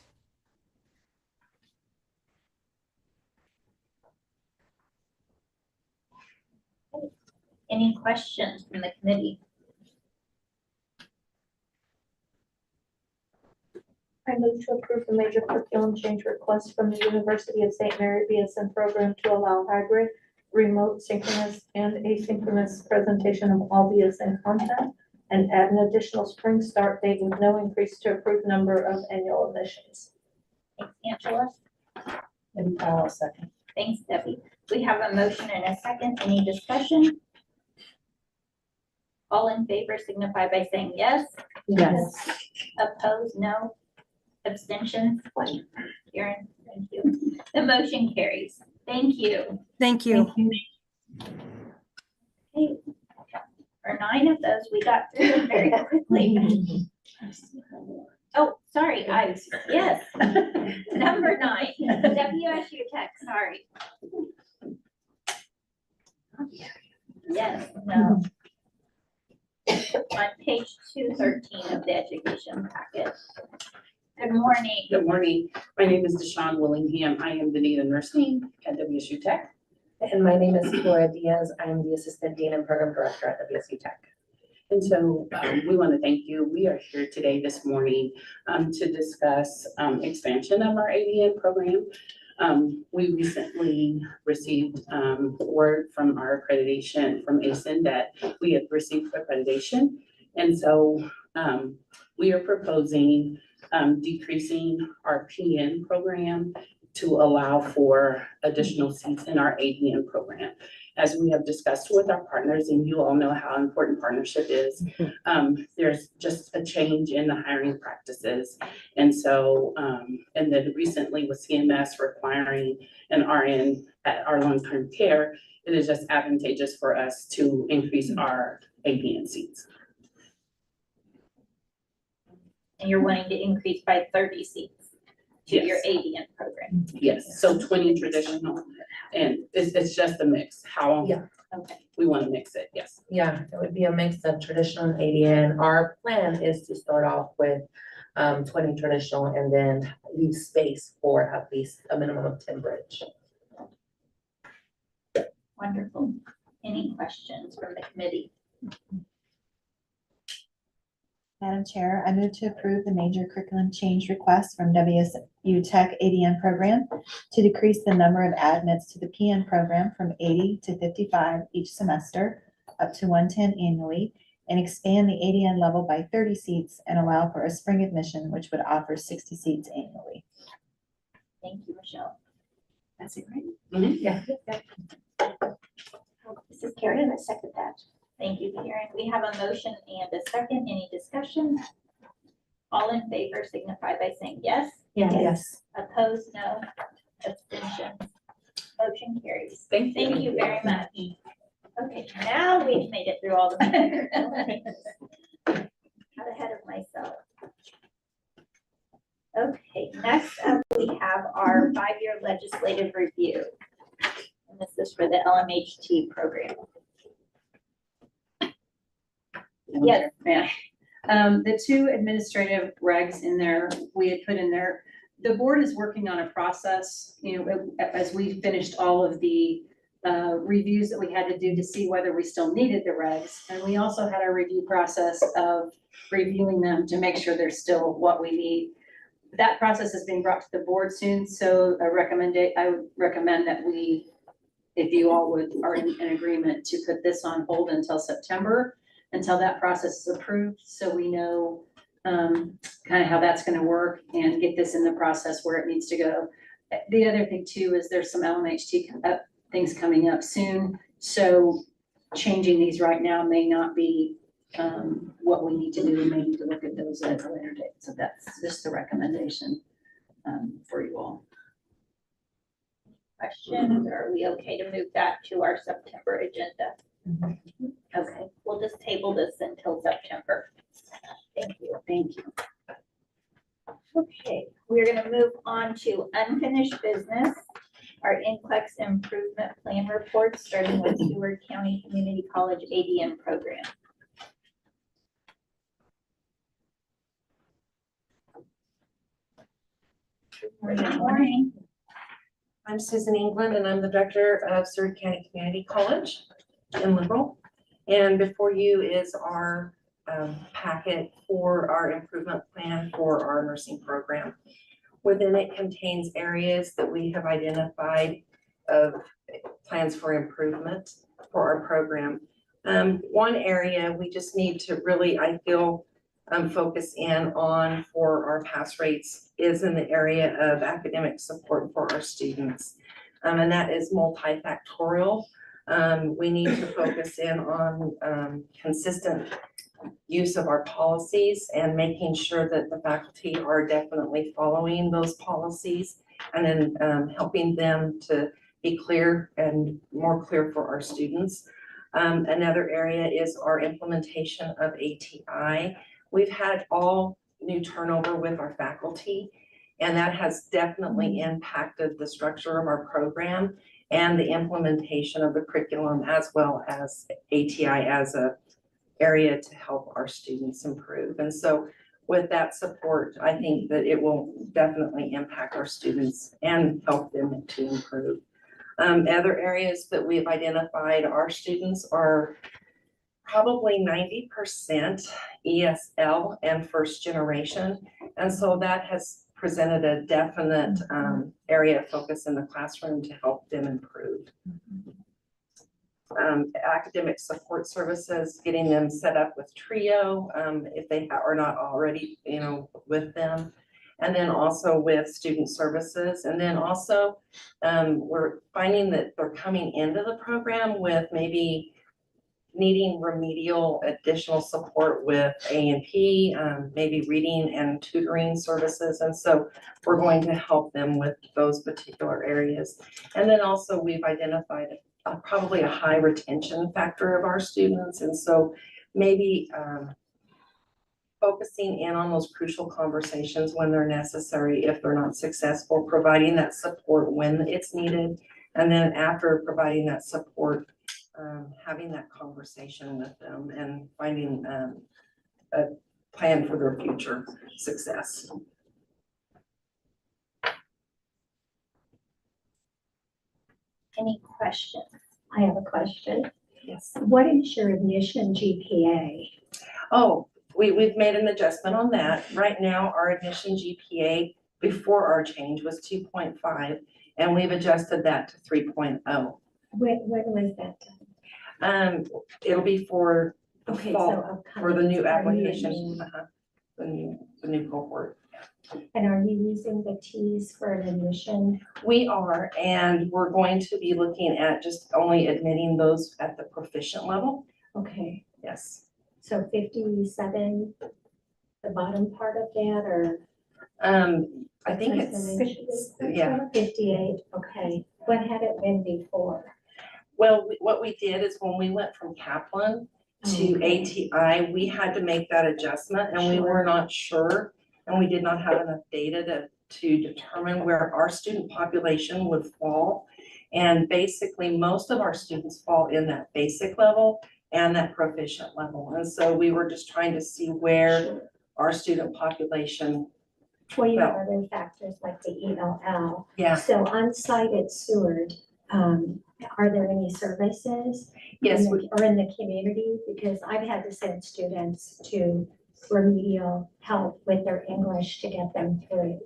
Any questions from the committee? I move to approve the major curriculum change request from the University of St. Mary BSN program to allow hybrid, remote, synchronous, and asynchronous presentation of all BSN content and add an additional spring start date with no increase to approved number of annual admissions. Thanks, Angela. And I'll second. Thanks, Debbie. We have a motion and a second. Any discussion? All in favor signify by saying yes. Yes. Opposed, no. Abstentions? Karen, thank you. The motion carries. Thank you. Thank you. Okay. For 9 of those, we got through them very quickly. Oh, sorry, yes. Number 9, WSU Tech, sorry. Yes, no. on page 213 of the education packet. Good morning. Good morning. My name is Deshawn Willingham. I am the Dean of Nursing at WSU Tech. And my name is Laura Diaz. I am the Assistant Dean and Program Director at WSU Tech. And so we want to thank you. We are here today, this morning, to discuss expansion of our ADN program. We recently received word from our accreditation from ASIN that we have received accreditation. And so we are proposing decreasing our PN program to allow for additional seats in our ADN program. As we have discussed with our partners, and you all know how important partnership is, there's just a change in the hiring practices. And so, and then recently with CMS requiring an RN at our long-term care, it is just advantageous for us to increase our ADN seats. And you're wanting to increase by 30 seats to Yes. your ADN program. Yes, so 20 traditional, and it's just a mix, how Yeah. Okay. we want to mix it, yes. Yeah, it would be a mix of traditional and ADN. Our plan is to start off with 20 traditional and then leave space for at least a minimum of 10 bridge. Wonderful. Any questions from the committee? Madam Chair, I move to approve the major curriculum change request from WSU Tech ADN program to decrease the number of admits to the PN program from 80 to 55 each semester, up to 110 annually, and expand the ADN level by 30 seats and allow for a spring admission, which would offer 60 seats annually. Thank you, Michelle. That's it, right? Yeah. This is Karen, and I second that. Thank you, Karen. We have a motion and a second. Any discussion? All in favor signify by saying yes. Yes. Opposed, no. Abstentions. Motion carries. Thank you. Thank you very much. Okay, now we've made it through all the. Got ahead of myself. Okay, next up, we have our 5-year legislative review. And this is for the LMHT program. Yes. Yeah. The two administrative regs in there, we had put in there, the board is working on a process, as we finished all of the reviews that we had to do to see whether we still needed the regs. And we also had a review process of reviewing them to make sure they're still what we need. That process is being brought to the board soon, so I would recommend that we, if you all are in agreement, to put this on hold until September, until that process is approved, so we know kind of how that's going to work and get this in the process where it needs to go. The other thing too is there's some LMHT things coming up soon, so changing these right now may not be what we need to do. We may need to look at those at a later date. So that's just the recommendation for you all. Questions, or are we okay to move that to our September agenda? Okay, we'll just table this until September. Thank you. Thank you. Okay, we're gonna move on to unfinished business. Our NCLEX improvement plan report, starting with Seward County Community College ADN program. Good morning. I'm Susan England, and I'm the Director of Seward County Community College in Liberal. And before you is our packet for our improvement plan for our nursing program. Within it contains areas that we have identified of plans for improvement for our program. One area we just need to really, I feel, focus in on for our pass rates is in the area of academic support for our students. And that is multifactorial. We need to focus in on consistent use of our policies and making sure that the faculty are definitely following those policies, and then helping them to be clear and more clear for our students. Another area is our implementation of ATI. We've had all new turnover with our faculty, and that has definitely impacted the structure of our program and the implementation of the curriculum, as well as ATI as a area to help our students improve. And so with that support, I think that it will definitely impact our students and help them to improve. Other areas that we've identified, our students are probably 90% ESL and first generation. And so that has presented a definite area of focus in the classroom to help them improve. Academic support services, getting them set up with TRIO if they are not already, with them. And then also with student services. And then also we're finding that they're coming into the program with maybe needing remedial additional support with A&P, maybe reading and tutoring services. And so we're going to help them with those particular areas. And then also we've identified probably a high retention factor of our students. And so maybe focusing in on those crucial conversations when they're necessary, if they're not successful, providing that support when it's needed. And then after providing that support, having that conversation with them and finding a plan for their future success. Any questions? I have a question. Yes. What is your admission GPA? Oh, we've made an adjustment on that. Right now, our admission GPA before our change was 2.5, and we've adjusted that to 3.0. When was that done? It'll be for the Okay, fall, so for the new upcoming, application, the new cohort. And are you using the T's for an admission? We are, and we're going to be looking at just only admitting those at the proficient level. Okay, Yes. so 57, the bottom part of that, or? I think it's, yeah. 58, okay. What had it been before? Well, what we did is when we went from Kaplan to ATI, we had to make that adjustment and we were not sure. And we did not have enough data to determine where our student population would fall. And basically, most of our students fall in that basic level and that proficient level. And so we were just trying to see where our student population Well, you have other factors like the ELL. Yeah. So on site at Seward, are there any services? Yes, Or in the community? Because I've had to send students to remedial help with their English to get them through.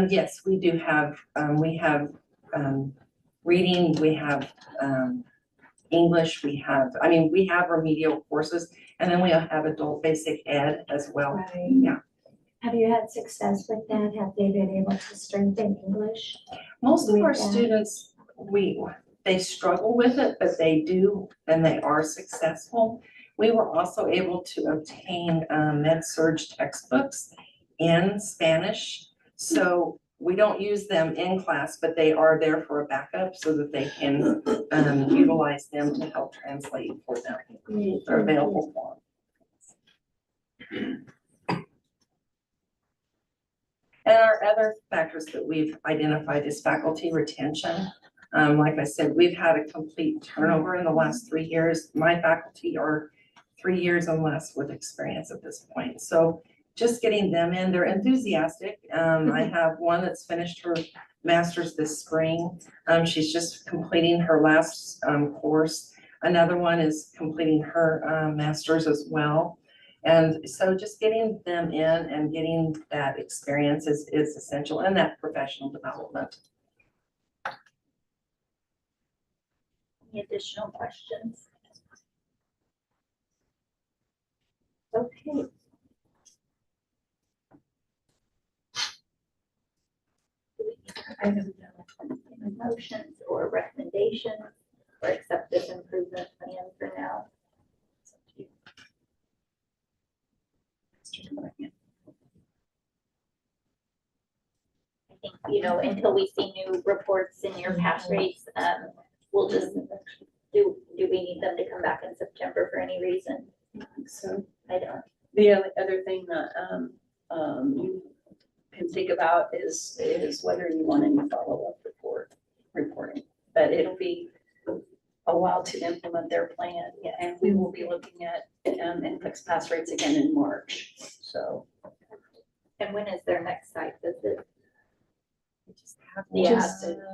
Yes, we do have, we have reading, we have English, we have remedial courses, and then we have adult basic ed as well. Right. Yeah. Have you had success with that? Have they been able to strengthen English? Most of with our that? students, they struggle with it, but they do, and they are successful. We were also able to obtain Med-Surg textbooks in Spanish. So we don't use them in class, but they are there for a backup so that they can utilize them to help translate for them. They're available for them. And our other factors that we've identified is faculty retention. Like I said, we've had a complete turnover in the last 3 years. My faculty are 3 years and less with experience at this point. So just getting them in, they're enthusiastic. I have one that's finished her master's this spring. She's just completing her last course. Another one is completing her master's as well. And so just getting them in and getting that experience is essential, and that professional development. Any additional questions? Okay. I don't know, motions or recommendations or accept this improvement plan for now. I think, until we see new reports in your pass rates, we'll just, do we need them to come back in September for any reason? So I don't. the other thing that you can think about is whether you want any follow-up reporting. But it'll be a while to implement their plan, and we will be looking at and fix pass rates again in March, so. And when is their next site visit? Just, yeah,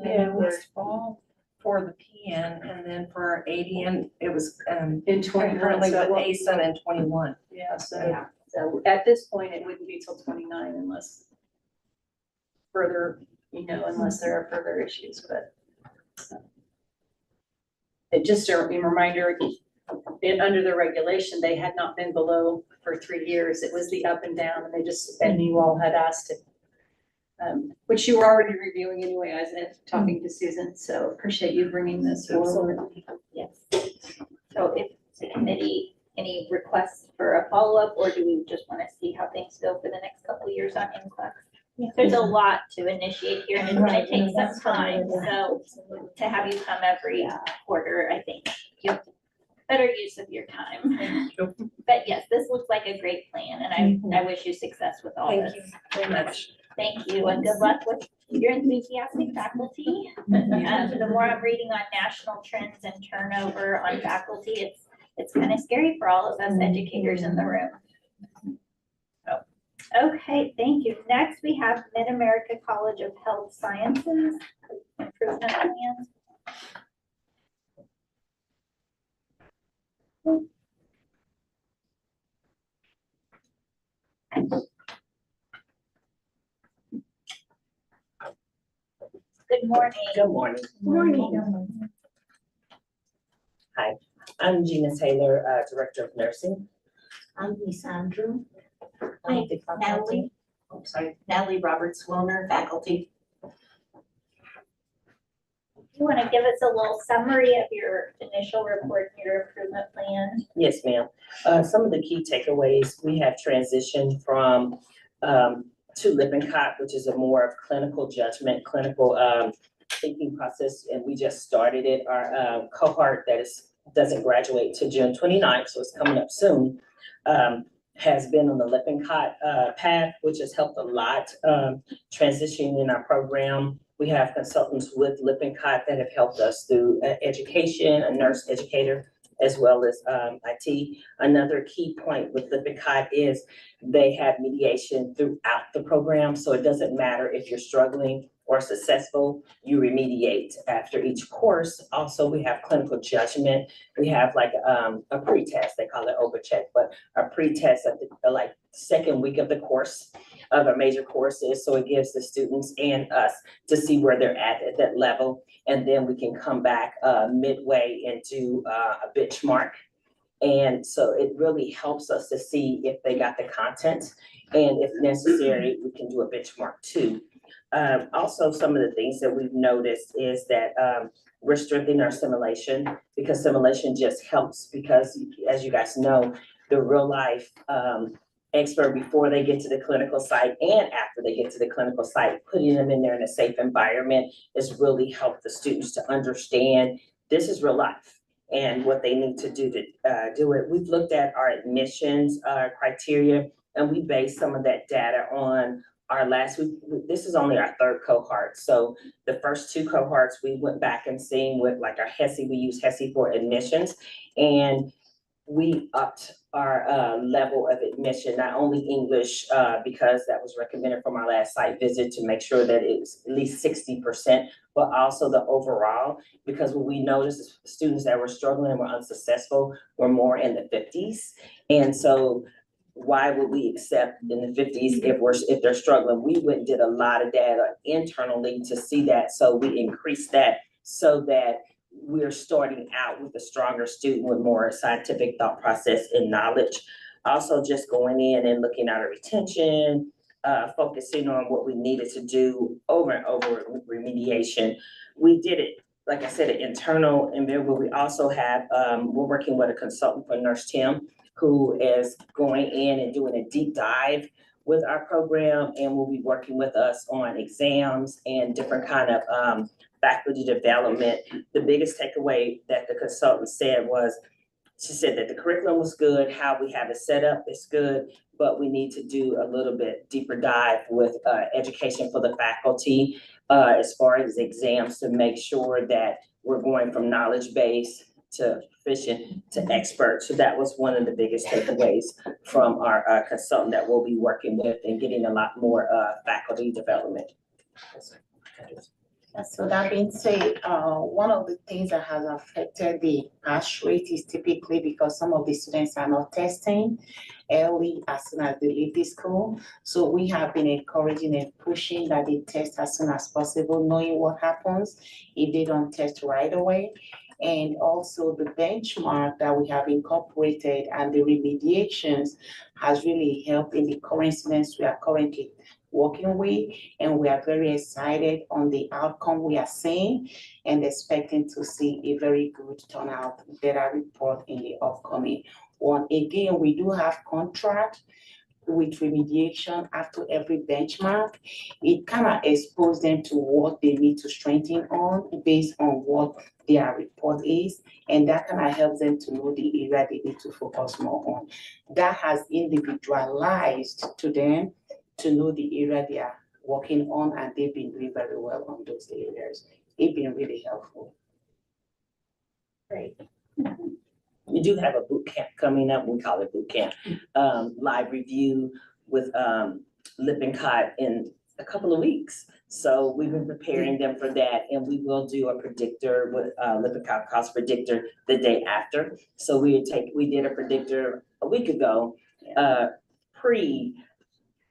it was fall for the PN and then for our ADN, it was, In 21, currently so with it won't be ASUN in 21. Yeah, so, Yeah. so at this point, it wouldn't be till 29 unless further, unless there are further issues, but it just a reminder, under the regulation, they had not been below for 3 years. It was the up and down, and and you all had asked it. Which you were already reviewing anyway, as talking to Susan, so appreciate you bringing this forward. Yes. So if the committee, any requests for a follow-up, or do we just want to see how things go for the next couple of years on NCLEX? There's a lot to initiate here, and it's gonna take some time, so to have you come every quarter, I think you have better use of your time. But yes, this looks like a great plan, and I wish you success with all this. Thank you very much. Thank you, and good luck with your enthusiastic faculty. The more I'm reading on national trends and turnover on faculty, it's kind of scary for all of us educators in the room. Okay, thank you. Next, we have Mid-America College of Health Sciences improvement plan. Good morning. Good morning. Morning. Hi, I'm Gina Taylor, Director of Nursing. I'm Lisandro. Hi, Natalie. I'm sorry, Natalie Roberts-Wilner, faculty. You want to give us a little summary of your initial report, your improvement plan? Yes, ma'am. Some of the key takeaways, we have transitioned from to Lippincott, which is a more of clinical judgment, clinical thinking process, and we just started it. Our cohort that doesn't graduate to June 29th, so it's coming up soon, has been on the Lippincott path, which has helped a lot transitioning in our program. We have consultants with Lippincott that have helped us through education, a nurse educator, as well as IT. Another key point with Lippincott is they have mediation throughout the program, so it doesn't matter if you're struggling or successful, you remediate after each course. Also, we have clinical judgment. We have like a pre-test, they call it OpenCheck, but a pre-test at the like second week of the course of our major courses. So it gives the students and us to see where they're at that level. And then we can come back midway and do a benchmark. And so it really helps us to see if they got the content, and if necessary, we can do a benchmark too. Also, some of the things that we've noticed is that we're strengthening our simulation, because simulation just helps, because as you guys know, the real life expert, before they get to the clinical site and after they get to the clinical site, putting them in there in a safe environment has really helped the students to understand this is real life and what they need to do to do it. We've looked at our admissions criteria, and we based some of that data on our last week. This is only our third cohort. So the first two cohorts, we went back and seen with like our HESI, we use HESI for admissions, and we upped our level of admission, not only English, because that was recommended from our last site visit to make sure that it was at least 60%, but also the overall, because what we noticed is students that were struggling and were unsuccessful were more in the 50s. And so why would we accept in the 50s if they're struggling? We went and did a lot of data internally to see that. So we increased that so that we're starting out with a stronger student with more scientific thought process and knowledge. Also just going in and looking at our retention, focusing on what we needed to do over and over with remediation. We did it, like I said, an internal, and then we also have, we're working with a consultant for Nurse Tim, who is going in and doing a deep dive with our program, and will be working with us on exams and different kind of faculty development. The biggest takeaway that the consultant said was, she said that the curriculum was good, how we have it set up is good, but we need to do a little bit deeper dive with education for the faculty as far as exams, to make sure that we're going from knowledge base to proficient to expert. So that was one of the biggest takeaways from our consultant that we'll be working with and getting a lot more faculty development. So that being said, one of the things that has affected the pass rate is typically because some of the students are not testing early as soon as they leave the school. So we have been encouraging and pushing that they test as soon as possible, knowing what happens if they don't test right away. And also the benchmark that we have incorporated and the remediations has really helped in the current students we are currently working with, and we are very excited on the outcome we are seeing and expecting to see a very good turnout data report in the upcoming one. Again, we do have contract with remediation after every benchmark. It kind of exposes them to what they need to strengthen on based on what their report is, and that kind of helps them to know the area they need to focus more on. That has individualized to them to know the area they are working on, and they've been doing very well on those areas. It's been really helpful. Great. We do have a boot camp coming up. We call it boot camp, live review with Lippincott in a couple of weeks. So we've been preparing them for that, and we will do a predictor with Lippincott cost predictor the day after. So we did a predictor a week ago,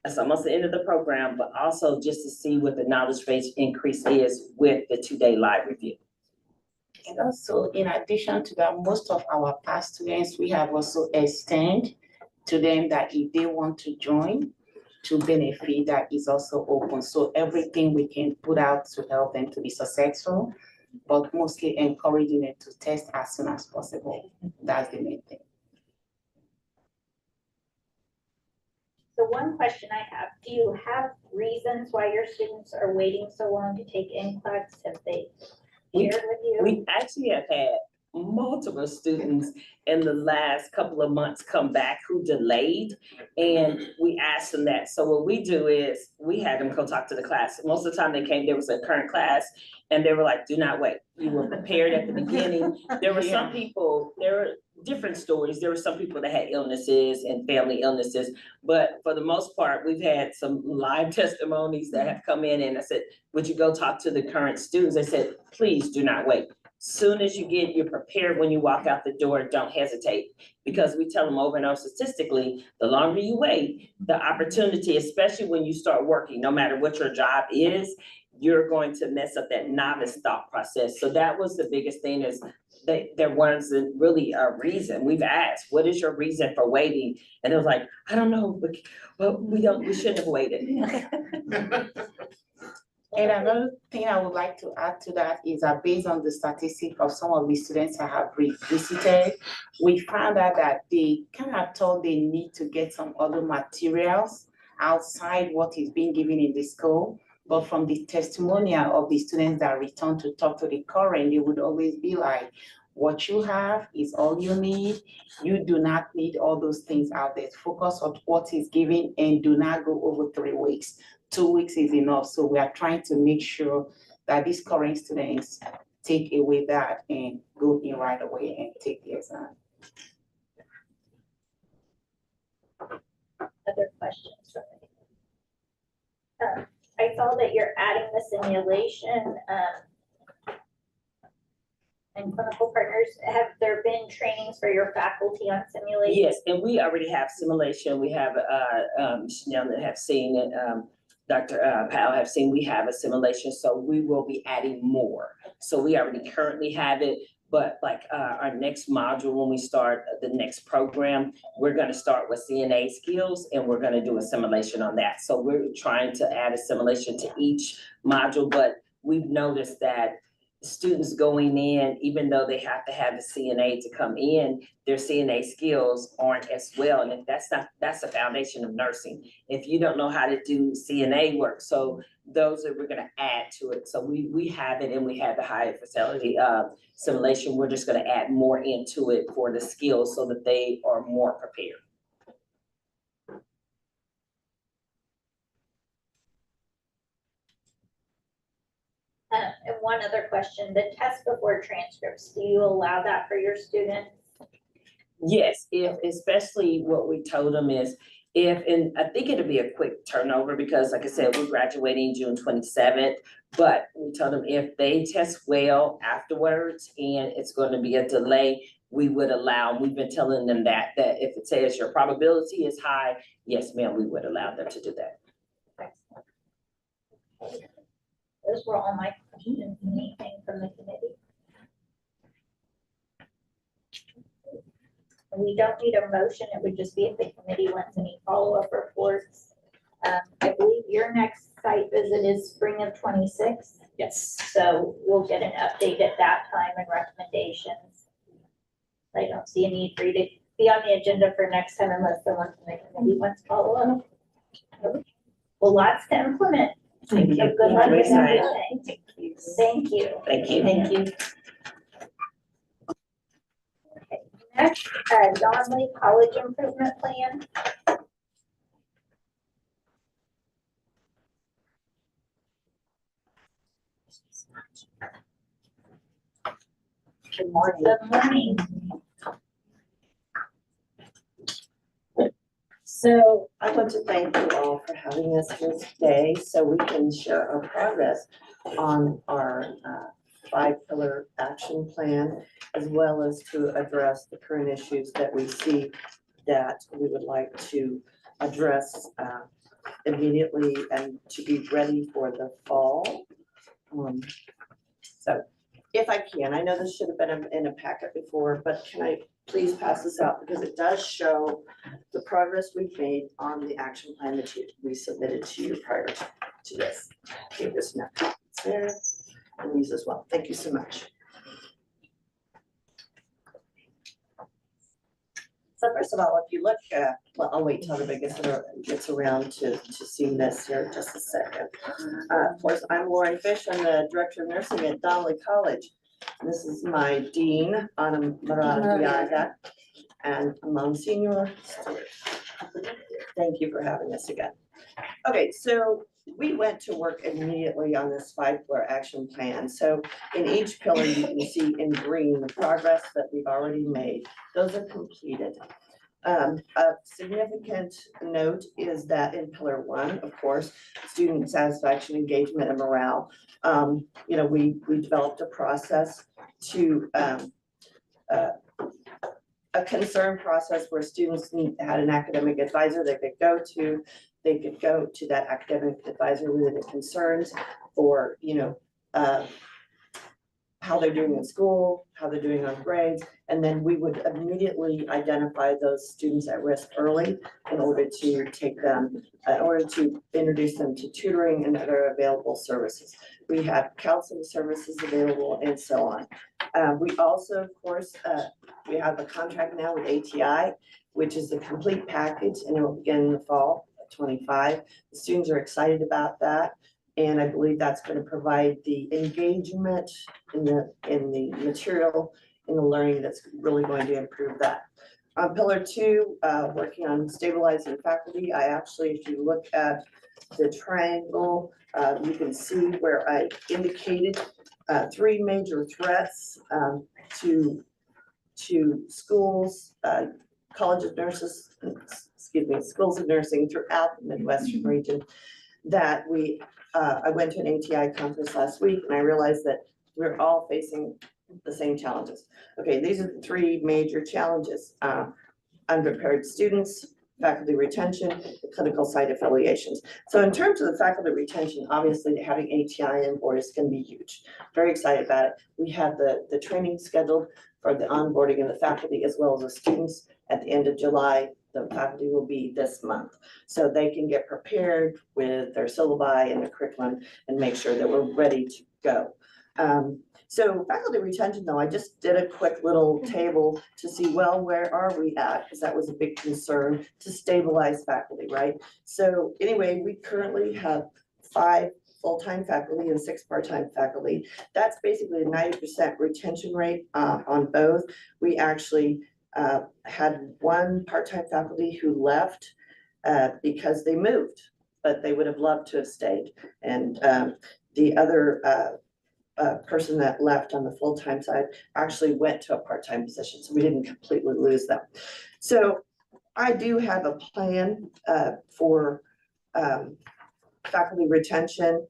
it's almost the end of the program, but also just to see what the knowledge base increase is with the 2-day live review. And also, in addition to that, most of our past students, we have also extended to them that if they want to join to benefit, that is also open. So everything we can put out to help them to be successful, but mostly encouraging them to test as soon as possible. That's the main thing. So one question I have, do you have reasons why your students are waiting so long to take NCLEX? Have they shared with you? We actually have had multiple students in the last couple of months come back who delayed, and we asked them that. So what we do is we had them go talk to the class. Most of the time they came, there was a current class, and they were like, do not wait. You were prepared at the beginning. There were some people, there were different stories. There were some people that had illnesses and family illnesses, but for the most part, we've had some live testimonies that have come in, and I said, would you go talk to the current students? I said, please do not wait. Soon as you're prepared when you walk out the door, don't hesitate. Because we tell them over and over statistically, the longer you wait, the opportunity, especially when you start working, no matter what your job is, you're going to mess up that novice thought process. So that was the biggest thing, is there wasn't really a reason. We've asked, what is your reason for waiting? And it was like, I don't know, but we shouldn't have waited. And another thing I would like to add to that is that based on the statistics of some of the students I have visited, we found out that they kind of thought they need to get some other materials outside what is being given in the school. But from the testimonial of the students that return to talk to the current, they would always be like, what you have is all you need. You do not need all those things out there. Focus on what is given and do not go over 3 weeks. 2 weeks is enough. So we are trying to make sure that these current students take away that and go in right away and take the exam. Other questions? I saw that you're adding the simulation and clinical partners. Have there been trainings for your faculty on simulation? Yes, and we already have simulation. We have Chanel that have seen it, Dr. Powell have seen, we have a simulation, so we will be adding more. So we already currently have it, but like our next module, when we start the next program, we're gonna start with CNA skills, and we're gonna do a simulation on that. So we're trying to add a simulation to each module, but we've noticed that students going in, even though they have to have the CNA to come in, their CNA skills aren't as well. And if that's the foundation of nursing. If you don't know how to do CNA work, so those are, we're gonna add to it. So we have it, and we have the higher facility simulation. We're just gonna add more into it for the skills so that they are more prepared. And one other question, the test before transcripts, do you allow that for your students? Yes, if, especially what we told them is, if, and I think it'll be a quick turnover because like I said, we're graduating June 27th. But we told them if they test well afterwards and it's going to be a delay, we would allow, we've been telling them that if it says your probability is high, yes, ma'am, we would allow them to do that. Those were all my questions. Anything from the committee? We don't need a motion. It would just be if the committee wants any follow-up reports. I believe your next site visit is spring of 26. Yes. So we'll get an update at that time and recommendations. I don't see a need for you to be on the agenda for next time unless someone from the committee wants to follow up. Well, lots to implement. Thank you. So good luck We're with excited. everything. Thank you. Thank you. Thank you. Okay, next, Don Lee College Improvement Plan. Good morning. Good morning. So I want to thank you all for having us here today so we can share our progress on our 5-pillar action plan, as well as to address the current issues that we see that we would like to address immediately and to be ready for the fall. So if I can, I know this should have been in a packet before, but can I please pass this out because it does show the progress we've made on the action plan that we submitted to you prior to this. Okay, this now, it's there, and these as well. Thank you so much. So first of all, if you look at, well, I'll wait till everybody gets around to seeing this here in just a second. Of course, I'm Lauren Fish. I'm the Director of Nursing at Don Lee College. This is my dean, Ana Maradiaga, and Monsignor Stewart. Thank you for having us again. Okay, so we went to work immediately on this 5-pillar action plan. So in each pillar, you can see in green the progress that we've already made. Those are completed. A significant note is that in pillar 1, of course, student satisfaction, engagement, and morale. You know, we developed a process to a concern process where students had an academic advisor they could go to. They could go to that academic advisor with their concerns for, you know, how they're doing in school, how they're doing on grades, and then we would immediately identify those students at risk early in order to take them, in order to introduce them to tutoring and other available services. We have counseling services available and so on. We also, of course, we have a contract now with ATI, which is a complete package, and it will begin in the fall of 25. The students are excited about that. And I believe that's going to provide the engagement in the material, in the learning that's really going to improve that. On pillar 2, working on stabilizing faculty, I actually, if you look at the triangle, you can see where I indicated 3 major threats to schools, College of Nurses, excuse me, schools of nursing throughout the Midwestern region that I went to an ATI conference last week and I realized that we're all facing the same challenges. Okay, these are the 3 major challenges. Unprepared students, faculty retention, clinical site affiliations. So in terms of the faculty retention, obviously having ATI on board is going to be huge. Very excited about it. We have the training scheduled for the onboarding of the faculty as well as the students at the end of July. The faculty will be this month, so they can get prepared with their syllabi and their curriculum and make sure that we're ready to go. So faculty retention, though, I just did a quick little table to see, well, where are we at? Because that was a big concern to stabilize faculty, right? So anyway, we currently have 5 full-time faculty and 6 part-time faculty. That's basically a 90% retention rate on both. We actually had 1 part-time faculty who left because they moved, but they would have loved to have stayed. And the other person that left on the full-time side actually went to a part-time position, so we didn't completely lose them. So I do have a plan for faculty retention.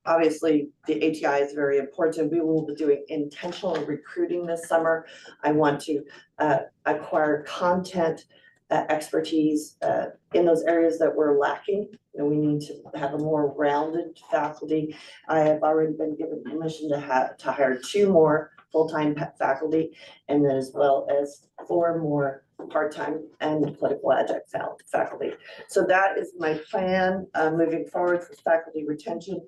Obviously, the ATI is very important. We will be doing intentional recruiting this summer. I want to acquire content expertise in those areas that we're lacking. You know, we need to have a more rounded faculty. I have already been given permission to hire 2 more full-time faculty, and then as well as 4 more part-time and political adjunct faculty. So that is my plan moving forward for faculty retention.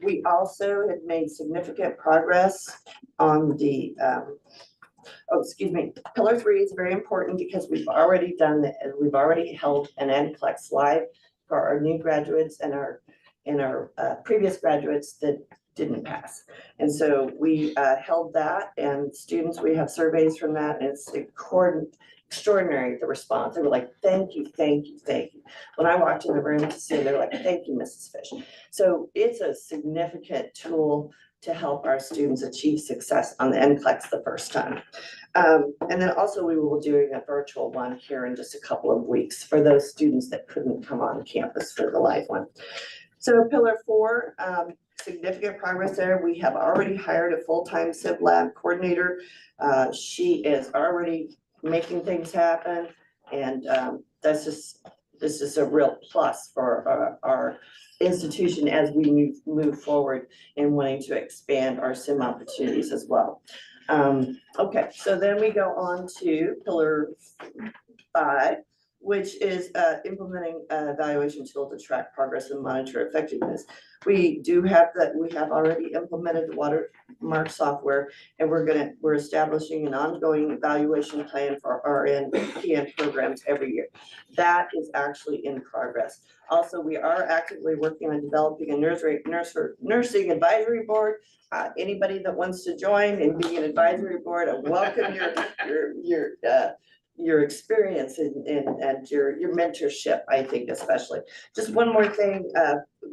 We also had made significant progress on the Pillar 3 is very important because we've already held an NCLEX live for our new graduates and our previous graduates that didn't pass. And so we held that, and students, we have surveys from that, and it's extraordinary, the response. They were like, thank you, thank you, thank you. When I walked in the room to see them, they're like, thank you, Mrs. Fish. So it's a significant tool to help our students achieve success on the NCLEX the first time. And then also we will be doing a virtual one here in just a couple of weeks for those students that couldn't come on campus for the live one. So Pillar 4, significant progress there. We have already hired a full-time Civ Lab coordinator. She is already making things happen, and this is a real plus for our institution as we move forward in wanting to expand our SIM opportunities as well. Okay, so then we go on to Pillar 5, which is implementing an evaluation tool to track progress and monitor effectiveness. We do have that. We have already implemented the Watermark software, and we're establishing an ongoing evaluation plan for RN and PN programs every year. That is actually in progress. Also, we are actively working on developing a nursing advisory board. Anybody that wants to join and be an advisory board, I welcome your experience and your mentorship, I think, especially. Just one more thing,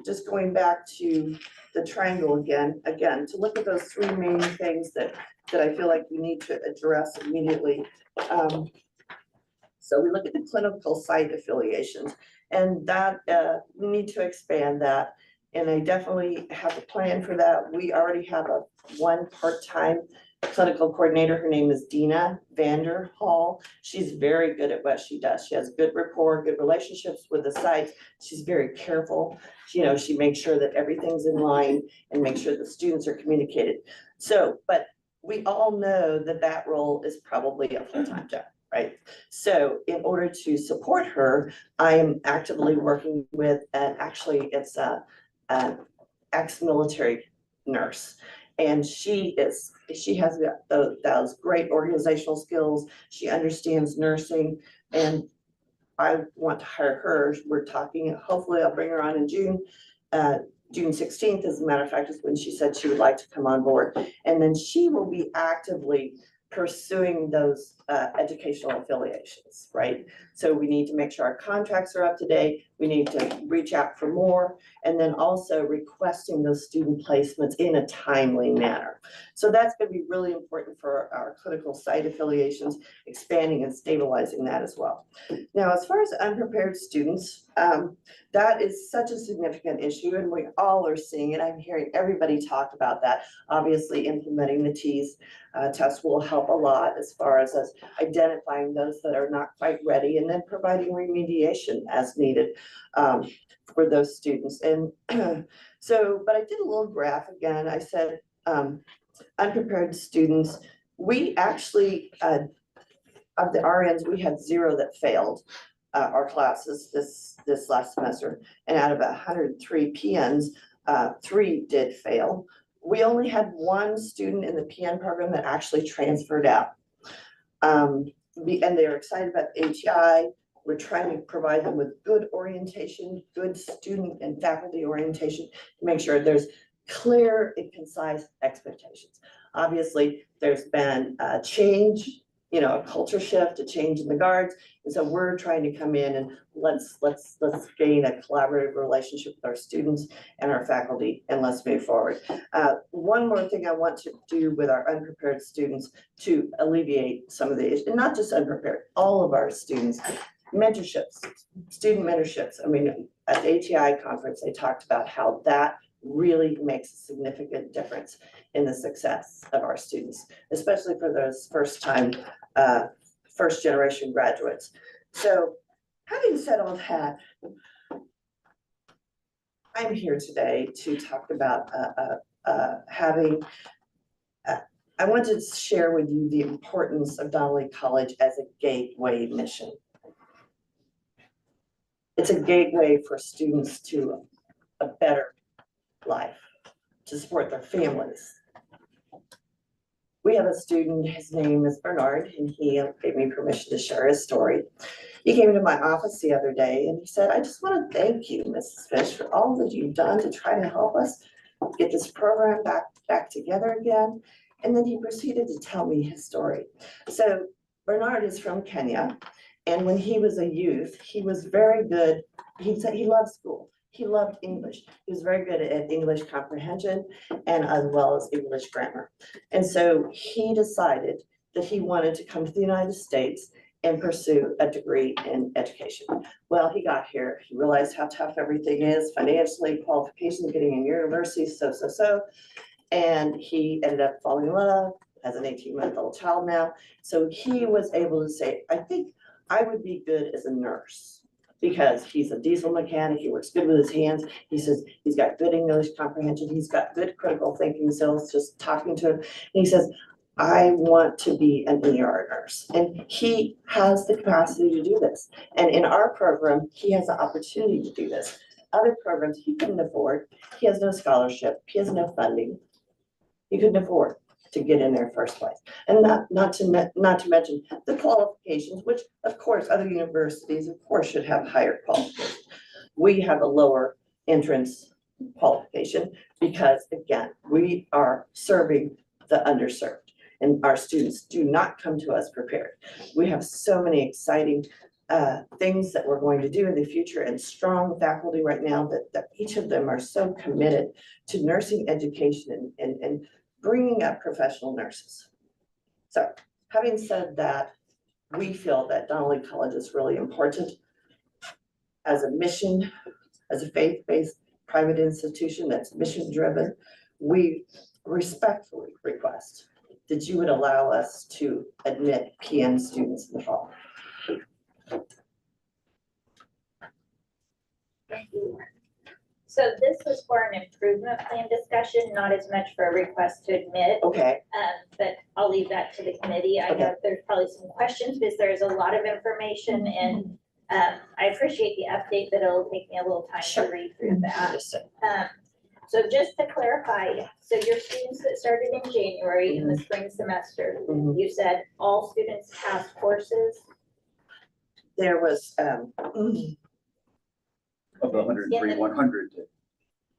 just going back to the triangle again, to look at those 3 main things that I feel like we need to address immediately. So we look at the clinical site affiliations, and that we need to expand that. And I definitely have a plan for that. We already have one part-time clinical coordinator. Her name is Dina Vanderhall. She's very good at what she does. She has good rapport, good relationships with the sites. She's very careful. She makes sure that everything's in line and makes sure the students are communicated. So, but we all know that role is probably a full-time job, right? So in order to support her, I am actively working with, actually it's an ex-military nurse. And she has those great organizational skills. She understands nursing, and I want to hire her. We're talking, hopefully I'll bring her on in June. June 16th, as a matter of fact, is when she said she would like to come on board. And then she will be actively pursuing those educational affiliations, right? So we need to make sure our contracts are up to date. We need to reach out for more, and then also requesting those student placements in a timely manner. So that's going to be really important for our clinical site affiliations, expanding and stabilizing that as well. Now, as far as unprepared students, that is such a significant issue, and we all are seeing it. I'm hearing everybody talk about that. Obviously, implementing the TEAS test will help a lot as far as us identifying those that are not quite ready, and then providing remediation as needed for those students. And so, but I did a little graph again. I said unprepared students, we actually, of the RNs, we had 0 that failed our classes this last semester. And out of 103 PNs, 3 did fail. We only had 1 student in the PN program that actually transferred out. And they're excited about the ATI. We're trying to provide them with good orientation, good student and faculty orientation to make sure there's clear and concise expectations. Obviously, there's been a change a culture shift, a change in the guards. And so we're trying to come in and let's gain a collaborative relationship with our students and our faculty, and let's move forward. One more thing I want to do with our unprepared students to alleviate some of the issues, and not just unprepared, all of our students, mentorships, student mentorships. I mean, at the ATI conference, they talked about how that really makes a significant difference in the success of our students, especially for those first generation graduates. So having said all that, I'm here today to talk about I want to share with you the importance of Donnelly College as a gateway mission. It's a gateway for students to a better life, to support their families. We have a student, his name is Bernard, and he gave me permission to share his story. He came into my office the other day and he said, I just want to thank you, Mrs. Fish, for all that you've done to try to help us get this program back together again. And then he proceeded to tell me his story. So Bernard is from Kenya. And when he was a youth, he was very good. He said he loved school. He loved English. He was very good at English comprehension and as well as English grammar. And so he decided that he wanted to come to the United States and pursue a degree in education. Well, he got here, he realized how tough everything is, financially, qualifications, getting in university, so. And he ended up falling in love, has an 18-month-old child now. So he was able to say, I think I would be good as a nurse, because he's a diesel mechanic, he works good with his hands. He says he's got good English comprehension, he's got good critical thinking skills, just talking to him. And he says, I want to be an ER nurse. And he has the capacity to do this. And in our program, he has the opportunity to do this. Other programs he couldn't afford. He has no scholarship, he has no funding. He couldn't afford to get in there first place. And not to mention the qualifications, which of course other universities of course should have higher qualifications. We have a lower entrance qualification because again, we are serving the underserved and our students do not come to us prepared. We have so many exciting things that we're going to do in the future and strong faculty right now that each of them are so committed to nursing education and bringing up professional nurses. So having said that, we feel that Donnelly College is really important as a mission, as a faith-based private institution that's mission-driven. We respectfully request that you would allow us to admit PN students in the fall. So this was for an improvement plan discussion, not as much for a request to admit. Okay. But I'll leave that to the committee. I know there's probably some questions because there's a lot of information and I appreciate the update, but it'll take me a little time to read through that. So just to clarify, so your students that started in January in the spring semester, you said all students passed courses? There was Of the 103, 100 did.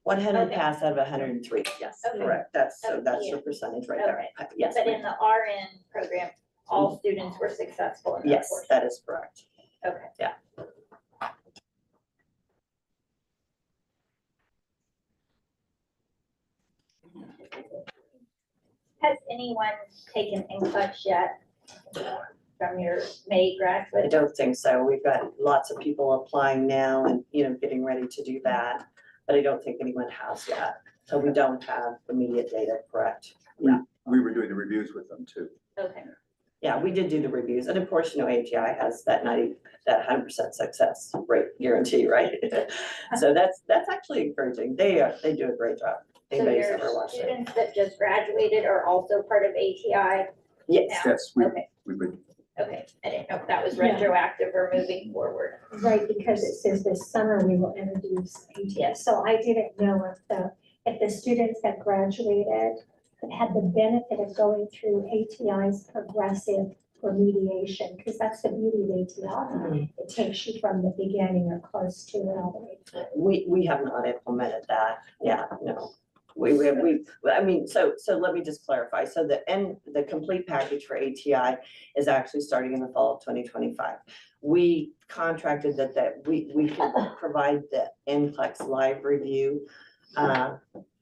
100 passed out of 103. Yes, correct. That's your percentage right there. Yes. But in the RN program, all students were successful in that Yes, portion? that is correct. Okay. Yeah. Has anyone taken NCLEX yet from your May graduate? I don't think so. We've got lots of people applying now and, getting ready to do that. But I don't think anyone has yet. So we don't have immediate data, correct? Yeah. We were doing the reviews with them too. Okay. Yeah, we did do the reviews. And of course, ATI has that 100% success rate guarantee, right? So that's actually encouraging. They do a great job. So Anybody's your ever watched it. students that just graduated are also part of ATI? Yes. now? Yes, Okay, we've been. okay. I didn't know if that was Yeah. retroactive or moving forward. Right, because it says this summer we will introduce ATS. So I didn't know if the students that graduated had the benefit of going through ATI's progressive remediation, because that's the beauty of ATI. It takes you from the beginning or close to it all the way through. We have not implemented that. Yeah, no. I mean, so let me just clarify. So the complete package for ATI is actually starting in the fall of 2025. We contracted that we could provide the NCLEX live review,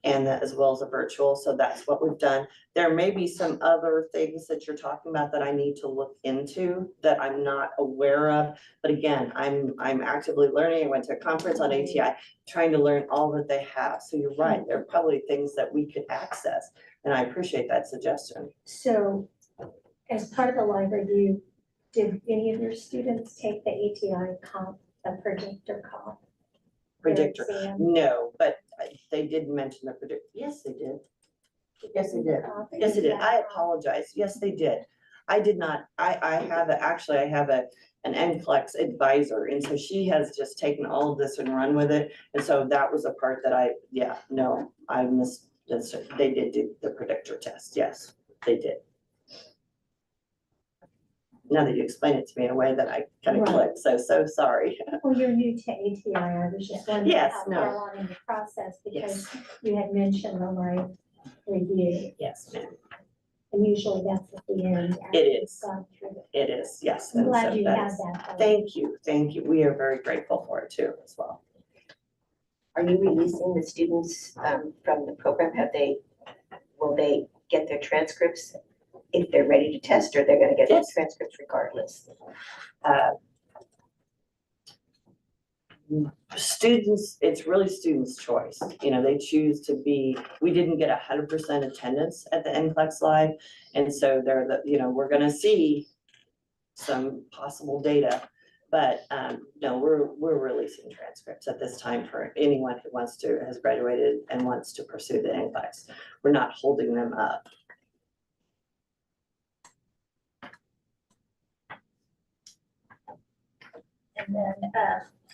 and as well as a virtual, so that's what we've done. There may be some other things that you're talking about that I need to look into that I'm not aware of. But again, I'm actively learning. I went to a conference on ATI, trying to learn all that they have. So you're right, there are probably things that we could access, and I appreciate that suggestion. So as part of the live review, did any of your students take the ATI comp, the predictor comp? Predictor, exam? no, but they did mention the predictor. Yes, they did. Yes, they did. Yes, they did. I apologize. Yes, they did. I did not, I have an NCLEX advisor, and so she has just taken all of this and run with it. And so that was a part that I missed. They did do the predictor test. Yes, they did. Now that you explain it to me in a way that I kind of clicked, so sorry. Well, you're new to ATI, I was just wondering Yes, how no. far along in the process, because you had mentioned the live review. Yes, ma'am. And usually that's at the end. after It you've is. gone through it. It is, yes. I'm and glad so you had that's- that. Thank you, thank you. We are very grateful for it too, as well. Are you releasing the students from the program? Will they get their transcripts if they're ready to test, or they're gonna get their transcripts regardless? Students, it's really students' choice. You know, they choose to be, we didn't get 100% attendance at the NCLEX Live. And so we're gonna see some possible data, but no, we're releasing transcripts at this time for anyone who has graduated and wants to pursue the NCLEX. We're not holding them up. And then,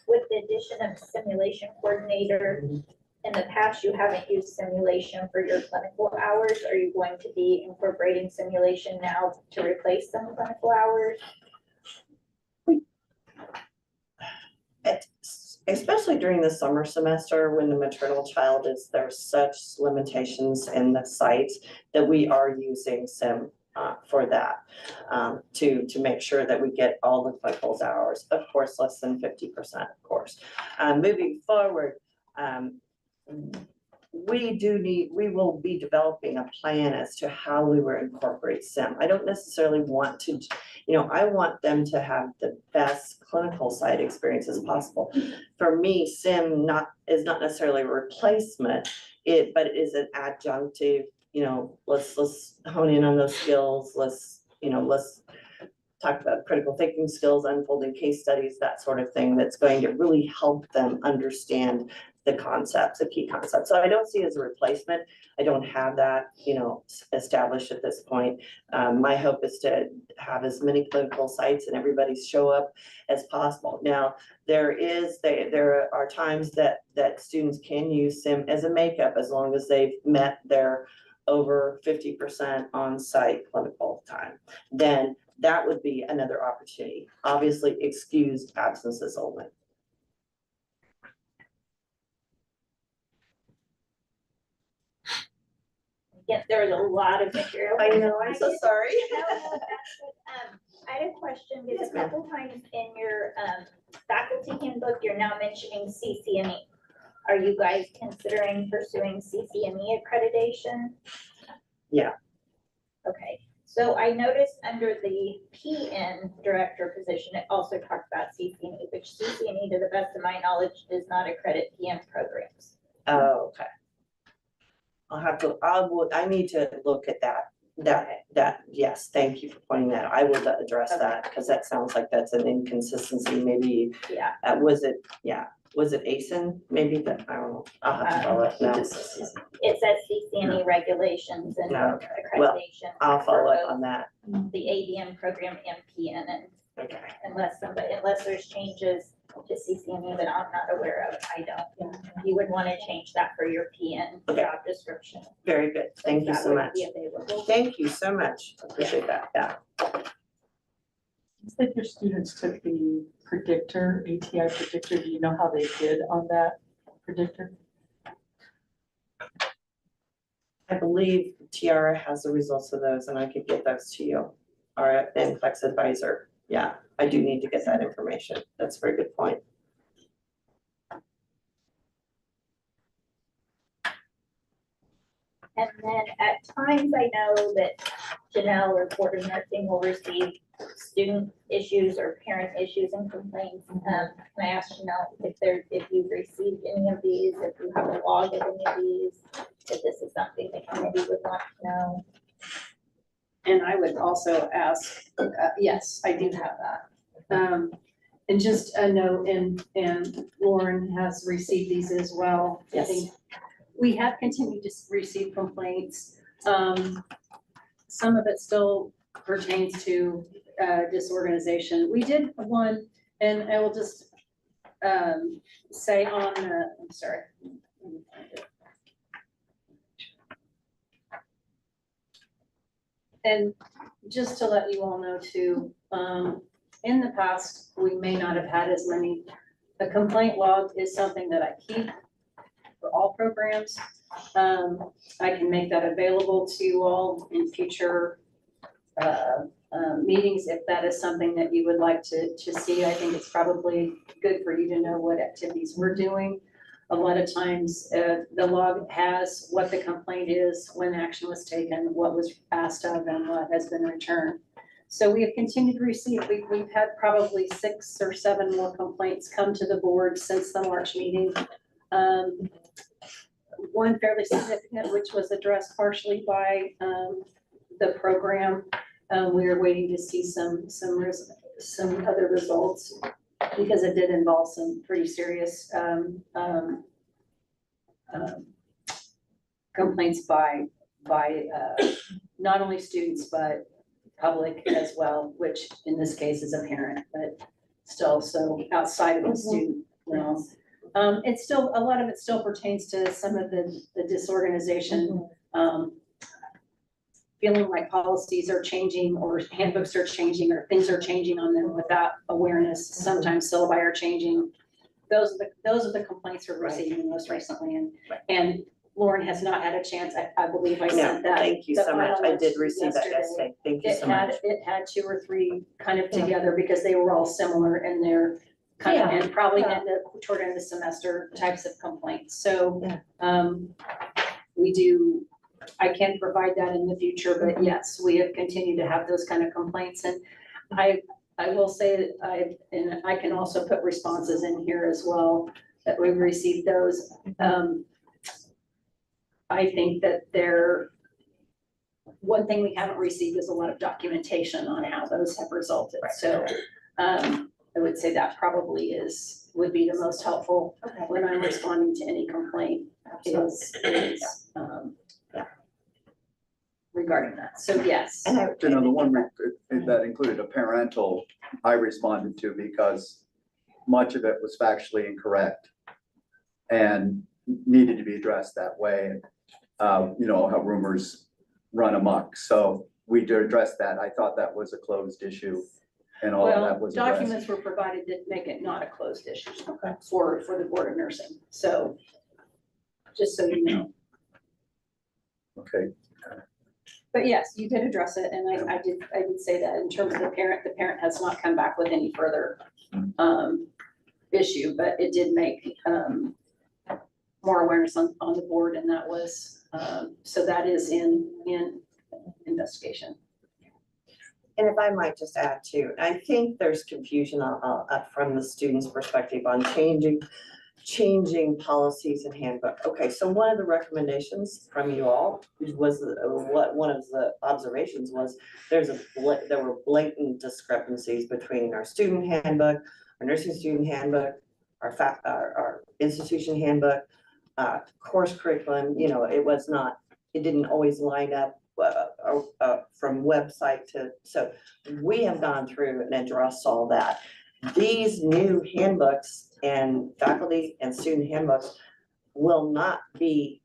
with the addition of simulation coordinator, in the past, you haven't used simulation for your clinical hours. Are you going to be incorporating simulation now to replace some clinical hours? Especially during the summer semester, when the maternal child there's such limitations in the sites that we are using sim for that, to make sure that we get all the clinical hours, of course, less than 50%, of course. Moving forward, we will be developing a plan as to how we will incorporate sim. I don't necessarily want to, I want them to have the best clinical site experience as possible. For me, sim is not necessarily a replacement, but it is an adjunctive, let's hone in on those skills. Let's talk about critical thinking skills, unfolding case studies, that sort of thing that's going to really help them understand the concepts, the key concepts. So I don't see it as a replacement. I don't have that, established at this point. My hope is to have as many clinical sites and everybody show up as possible. Now, there are times that students can use sim as a makeup as long as they've met their over 50% on-site clinical time. Then that would be another opportunity. Obviously, excused absences only. Yes, there was a lot of material. I know, I'm so sorry. No, that's good. I had a question, because a couple times in your faculty handbook, you're now mentioning CCNE. Are you guys considering pursuing CCNE accreditation? Yeah. Okay, so I noticed under the PN director position, it also talked about CCNE, which CCNE, to the best of my knowledge, does not accredit PN programs. Oh, okay. I need to look at that, yes, thank you for pointing that out. I will address that, because that sounds like that's an inconsistency, maybe. Yeah. Was it ASIN, maybe, that, I don't know, I'll have to follow up now. It says CCNE regulations and No, okay. Well, accreditation. I'll follow for up both on that. the ADM program and PN, and Okay. unless there's changes to CCNE that I'm not aware of, I don't. You would want to change that for your PN job description. Very good, thank you That so would much. be available. Thank you so much, appreciate that, yeah. Looks like your students took the predictor, ATI predictor. Do you know how they did on that predictor? I believe Tiara has the results of those and I could get those to you. Our NCLEX advisor. Yeah, I do need to get that information. That's a very good point. And then at times, I know that Janelle or Board of Nursing will receive student issues or parent issues and complaints. Can I ask Janelle if you've received any of these, if you have a log of any of these, if this is something the committee would want to know? And I would also ask, yes, I do have that. And just a note, and Lauren has received these as well. I Yes. think we have continued to receive complaints. Some of it still pertains to disorganization. We did one, and I will just say on the, I'm sorry. Let me find it. And just to let you all know too, in the past, we may not have had as many. A complaint log is something that I keep for all programs. I can make that available to you all in future meetings if that is something that you would like to see. I think it's probably good for you to know what activities we're doing. A lot of times, the log has what the complaint is, when action was taken, what was asked of, and what has been returned. So we have continued to receive, we've had probably 6 or 7 more complaints come to the board since the March meeting. One fairly significant, which was addressed partially by the program. We are waiting to see some other results, because it did involve some pretty serious complaints by not only students, but public as well, which in this case is a parent, but still, so outside of the student realm. It's still, a lot of it still pertains to some of the disorganization, feeling like policies are changing or handbooks are changing or things are changing on them without awareness. Sometimes syllabi are changing. Those are the complaints we're receiving most recently, and Lauren has not had a chance. I believe I sent that. Thank you the so much. final I did one receive that yesterday. Thank you so much. It had 2 or 3 kind of together because they were all similar in their kind of, and probably toward end of the semester types of complaints. So, we do, I can provide that in the future, but yes, we have continued to have those kind of complaints. And I will say that I can also put responses in here as well, that we've received those. I think that one thing we haven't received is a lot of documentation on how those have resulted. So I would say that probably would be the most helpful when I'm responding to any complaint is regarding that. So yes. You know, the one that included a parental, I responded to because much of it was factually incorrect and needed to be addressed that way. You know, how rumors run amok. So we did address that. I thought that was a closed issue and all of that was addressed. Documents were provided that make it not a closed issue for the Board of Nursing. So just so you know. Okay. But yes, you did address it, and I did say that in terms of the parent has not come back with any further issue, but it did make more awareness on the board, and that was so that is in investigation. And if I might just add too, I think there's confusion from the students' perspective on changing policies and handbook. Okay, so one of the recommendations from you all was one of the observations was there were blatant discrepancies between our student handbook, our nursing student handbook, our institution handbook, course curriculum. You know, it didn't always line up from website to, so we have gone through and addressed all that. These new handbooks and faculty and student handbooks will not be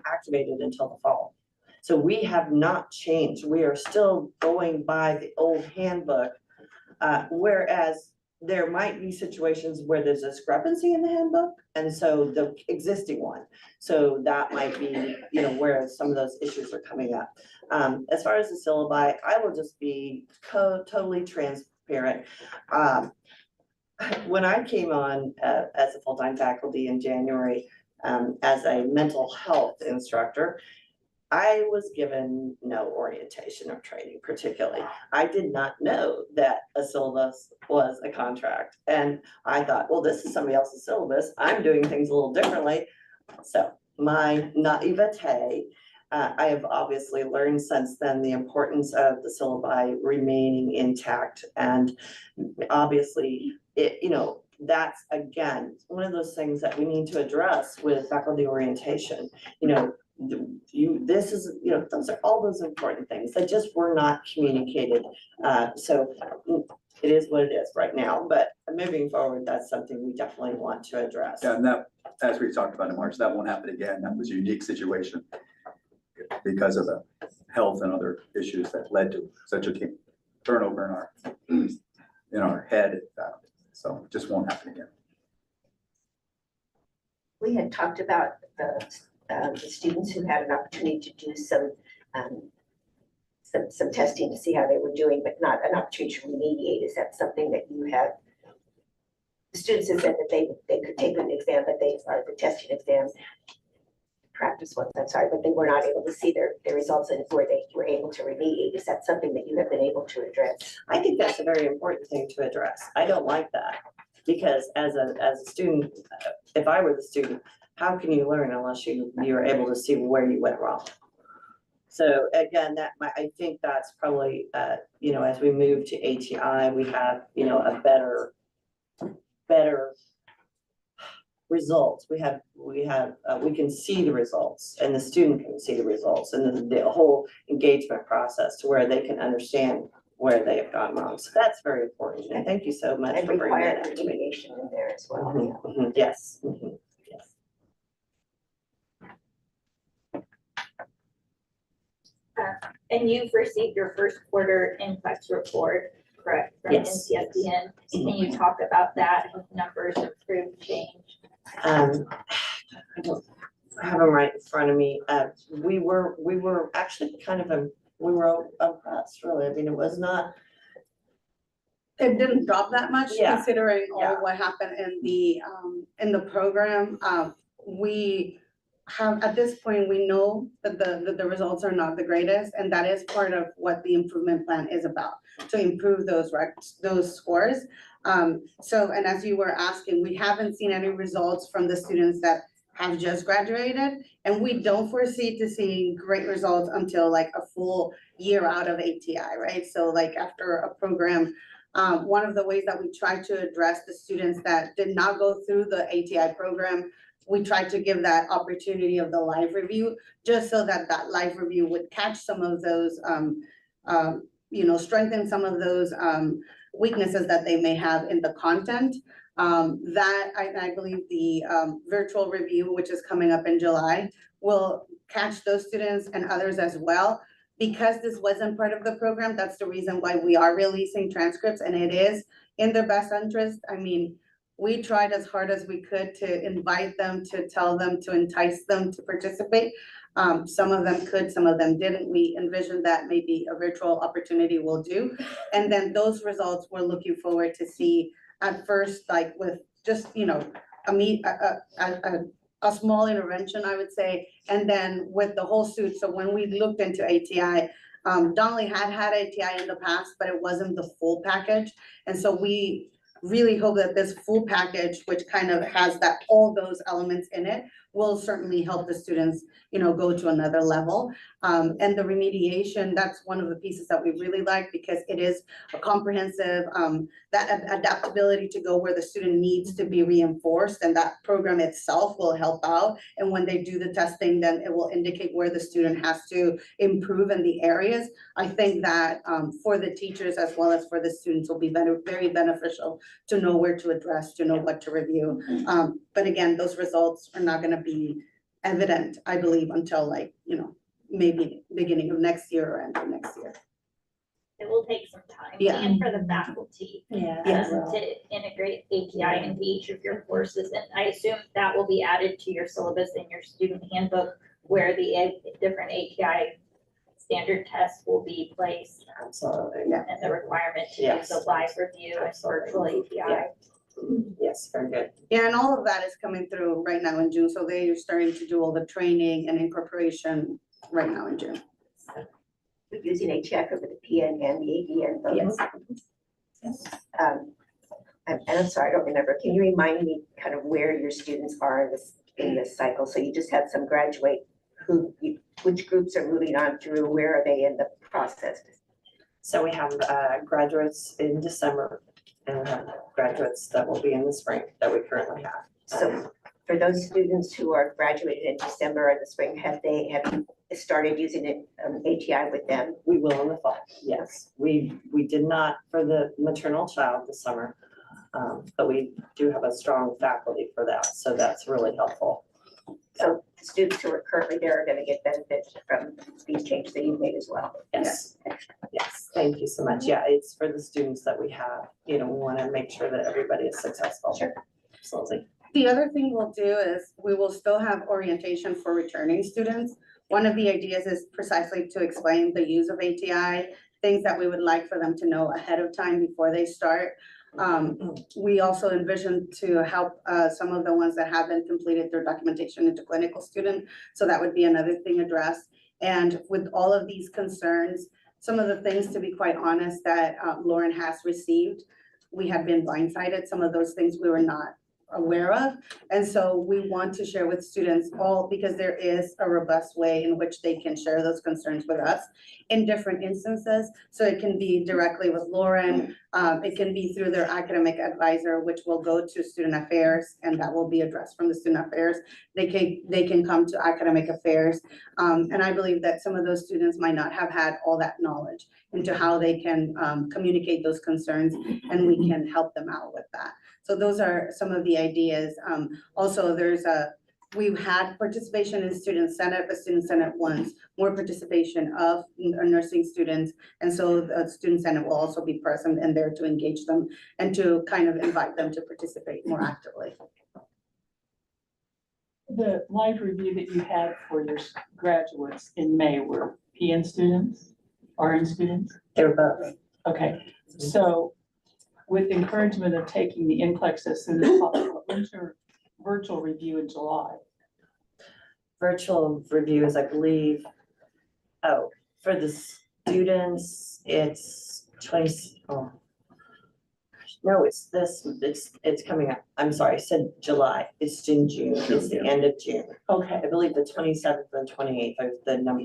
activated until the fall. So we have not changed. We are still going by the old handbook, whereas there might be situations where there's a discrepancy in the handbook, and so the existing one. So that might be, you know, where some of those issues are coming up. As far as the syllabi, I will just be totally transparent. When I came on as a full-time faculty in January, as a mental health instructor, I was given no orientation or training particularly. I did not know that a syllabus was a contract. And I thought, well, this is somebody else's syllabus. I'm doing things a little differently. So my naivete, I have obviously learned since then the importance of the syllabi remaining intact. And obviously, you know, that's again, one of those things that we need to address with faculty orientation. You know, this is, you know, those are all those important things that just were not communicated. So it is what it is right now, but moving forward, that's something we definitely want to address. Yeah, and that, as we talked about in March, that won't happen again. That was a unique situation because of the health and other issues that led to such a turnover in our head. So it just won't happen again. We had talked about the students who had an opportunity to do some testing to see how they were doing, but not an opportunity to remediate. Is that something that you have? The students have said that they could take an exam, but or the testing exam, practice ones, I'm sorry, but they were not able to see their results and where they were able to remediate. Is that something that you have been able to address? I think that's a very important thing to address. I don't like that because as a student, if I were the student, how can you learn unless you're able to see where you went wrong? So again, I think that's probably, you know, as we move to ATI, we have, you know, a better results. We can see the results and the student can see the results and the whole engagement process to where they can understand where they have gone wrong. So that's very important. And thank you so much And for bringing require that up to me. remediation in there as well. Yes. And you've received your first quarter NCLEX report, correct? From Yes. NCSDN. Can you talk about that? Have numbers improved, changed? I have them right in front of me. We were actually kind of we were impressed, really. I mean, it was not. It didn't drop that much Yeah. considering Yeah. all what happened in the program. We have, at this point, we know that the results are not the greatest, and that is part of what the improvement plan is about, to improve those scores. So, and as you were asking, we haven't seen any results from the students that have just graduated, and we don't foresee to see great results until like a full year out of ATI, right? So like after a program, one of the ways that we try to address the students that did not go through the ATI program, we tried to give that opportunity of the live review, just so that that live review would catch some of those, you know, strengthen some of those weaknesses that they may have in the content. That I believe the virtual review, which is coming up in July, will catch those students and others as well. Because this wasn't part of the program, that's the reason why we are releasing transcripts, and it is in their best interest. I mean, we tried as hard as we could to invite them, to tell them, to entice them to participate. Some of them could, some of them didn't. We envisioned that maybe a virtual opportunity will do. And then those results we're looking forward to see at first, like with just, you know, a small intervention, I would say, and then with the whole suit. So when we looked into ATI, Donnelly had ATI in the past, but it wasn't the full package. And so we really hope that this full package, which kind of has all those elements in it, will certainly help the students, you know, go to another level. And the remediation, that's one of the pieces that we really like, because it is a comprehensive, that adaptability to go where the student needs to be reinforced, and that program itself will help out. And when they do the testing, then it will indicate where the student has to improve in the areas. I think that for the teachers as well as for the students will be very beneficial to know where to address, to know what to review. But again, those results are not gonna be evident, I believe, until like, you know, maybe beginning of next year or end of next year. It will take some time. faculty and for the faculty. Yes. To integrate ATI into each of your courses, and I assume that will be added to your syllabus in your student handbook where the different ATI standard tests will be placed. Absolutely, yeah. And the requirement to Yes. use a live review and virtual ATI. Yes, very good. Yeah, and all of that is coming through right now in June, so they are starting to do all the training and incorporation right now in June. We're using ATI for the PN and the ADN programs. Yes. And I'm sorry, I don't remember. Can you remind me kind of where your students are in this cycle? So you just had some graduate, which groups are moving on through, where are they in the process? So we have graduates in December and we have graduates that will be in the spring that we currently have. So for those students who are graduated in December or the spring, have you started using it, ATI with them? We will in the fall, yes. We did not for the maternal child this summer, but we do have a strong faculty for that, so that's really helpful. So the students who are currently there are gonna get benefits from these changes that you've made as well? Yes, yes, thank you so much. Yeah, it's for the students that we have, we wanna make sure that everybody is successful. Sure. Absolutely. The other thing we'll do is we will still have orientation for returning students. One of the ideas is precisely to explain the use of ATI, things that we would like for them to know ahead of time before they start. We also envision to help some of the ones that haven't completed their documentation into clinical student. So that would be another thing addressed. And with all of these concerns, some of the things, to be quite honest, that Lauren has received, we have been blindsided. Some of those things we were not aware of. And so we want to share with students all, because there is a robust way in which they can share those concerns with us in different instances. So it can be directly with Lauren, it can be through their academic advisor, which will go to student affairs, and that will be addressed from the student affairs. They can come to academic affairs. And I believe that some of those students might not have had all that knowledge into how they can communicate those concerns, and we can help them out with that. So those are some of the ideas. Also, we've had participation in Student Senate, but Student Senate wants more participation of nursing students. And so the Student Senate will also be present and there to engage them and to kind of invite them to participate more actively. The live review that you had for your graduates in May were PN students, RN students? They were both. Okay, so with encouragement of taking the NCLEX as soon as possible, when's your virtual review in July? Virtual review is, I believe, for the students, it's it's coming up. I'm sorry, I said July. It's in June. It's the end of June. Okay. I believe the 27th and 28th are the number.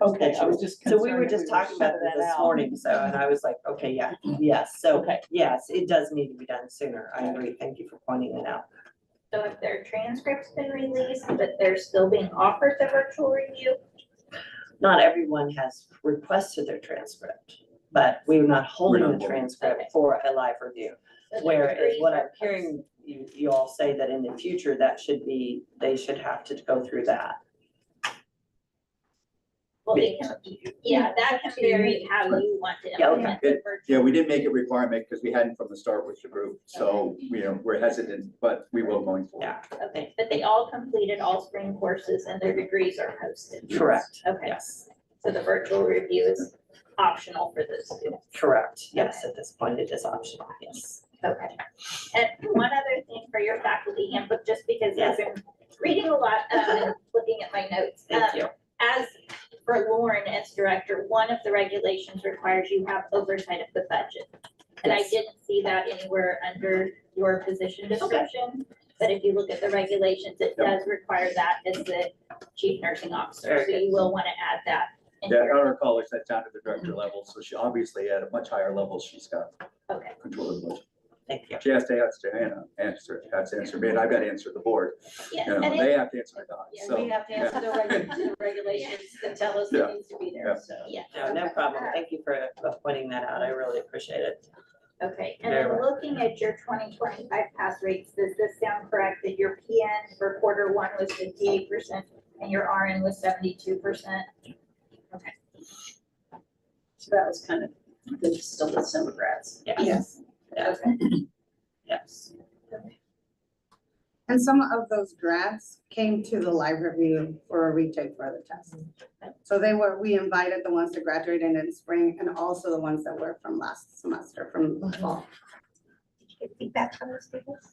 Okay, I was just So we were concerned just if we were talking about shutting this that this out. morning, so, and I was like, okay, yeah, yes. So, Okay. yes, it does need to be done sooner. I agree. Thank you for pointing it out. So if their transcript's been released, but they're still being offered the virtual review, Not everyone has requested their transcript, but we're not holding We're not the holding. transcript for a live review. so the Whereas degrees what are I'm hearing you all say that in the future, they should have to go through that. Well, they can, yeah, that can vary how you want to Yeah, okay. implement the virtual. Yeah, we didn't make it requirement because we hadn't from the start with the group, so, we're hesitant, but we will going forward. Yeah, Okay, but they all completed all spring courses and their degrees are posted. correct. Okay, Yes, so the virtual review is optional for those students. correct. Yes, at this point, it is optional. Yes. Okay. And one other thing for your faculty handbook, just because I've been reading a lot, and looking at my notes. Thank you. As for Lauren as director, one of the regulations requires you have oversight of the budget. And I Yes. didn't see that anywhere under your position description. But if you look at the regulations, it does require that as the chief nursing officer. Very So good. you will want to add that. in Yeah, your- at our college, that's down to the director level, so she obviously at a much higher level, she's got Okay. control of the budget. Thank you. She has to answer me, and I've got to answer the board. Yes, You know, and they it, have to answer God, Yeah, so. we have to answer the regulations that tell us Yeah. it needs to be Yeah. there, so. yeah. No problem. Thank you for pointing that out. I really appreciate it. Okay, and Very then well. looking at your 2025 pass rates, does this sound correct that your PN for quarter one was 58% and your RN was 72%? Okay. So that was kind of the still December grads. Yes. Yes. Yes. And some of those grads came to the live review for a retake for the test. So we invited the ones that graduated in spring and also the ones that were from last semester, from the fall. Get feedback from the students?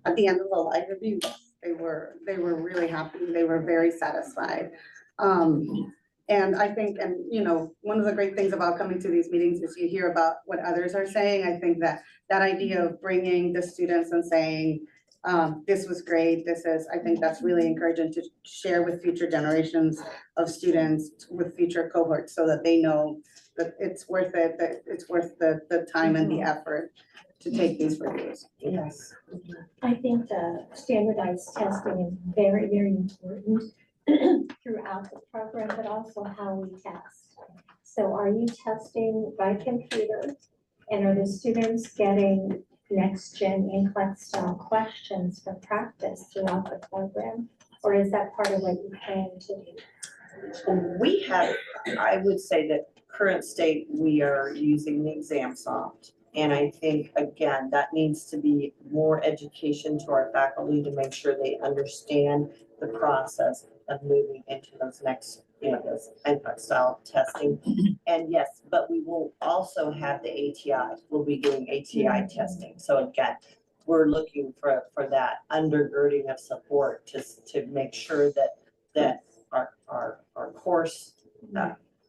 At the end of the live review, they were really happy. They were very satisfied. And I think, and you know, one of the great things about coming to these meetings is you hear about what others are saying. I think that idea of bringing the students and saying, this was great, I think that's really encouraging to share with future generations of students, with future cohorts, so that they know that it's worth it, that it's worth the time and the effort to take these reviews. Yes. I think the standardized testing is very, very important throughout the program, but also how we test. So are you testing by computer? And are the students getting next gen NCLEX style questions for practice throughout the program? Or is that part of what you plan to do? We have, I would say that current state, we are using the ExamSoft. And I think, again, that needs to be more education to our faculty to make sure they understand the process of moving into those next, you know, those NCLEX style testing. And yes, but we will also have the ATI. We'll be doing ATI testing. So again, we're looking for that undergirding of support to make sure that our course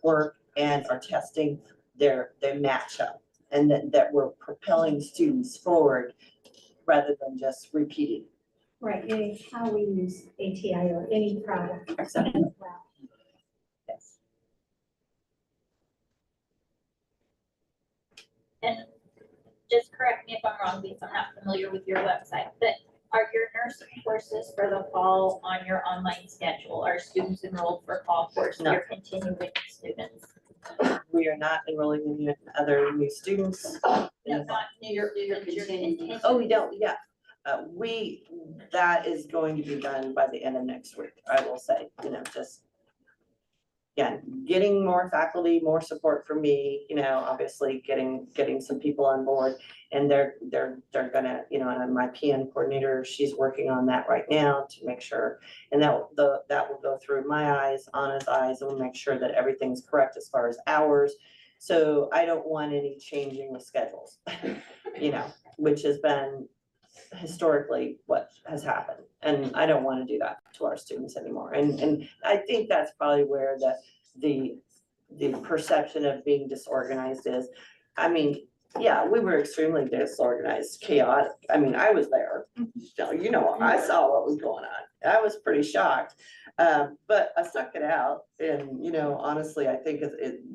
work and our testing, they match up, and that we're propelling students forward rather than just repeating. Right, it is how we use ATI or any product as Exactly. well. Yes. And just correct me if I'm wrong, because I'm not familiar with your website, but are your nursing courses for the fall on your online schedule? Are students enrolled for fall courses? No. You're continuing students? We are not enrolling any other new students. No, not new students, you're continuing. Oh, we don't, yeah. That is going to be done by the end of next week, I will say, you know, just. Again, getting more faculty, more support from me, you know, obviously getting some people on board. And they're gonna, you know, and my PN coordinator, she's working on that right now to make sure. And that will go through my eyes, Anna's eyes, and we'll make sure that everything's correct as far as hours. So I don't want any changing of schedules, you know, which has been historically what has happened. And I don't want to do that to our students anymore. And I think that's probably where the perception of being disorganized is. I mean, yeah, we were extremely disorganized, chaotic. I mean, I was there. You know, I saw what was going on. I was pretty shocked. But I stuck it out, and you know, honestly, I think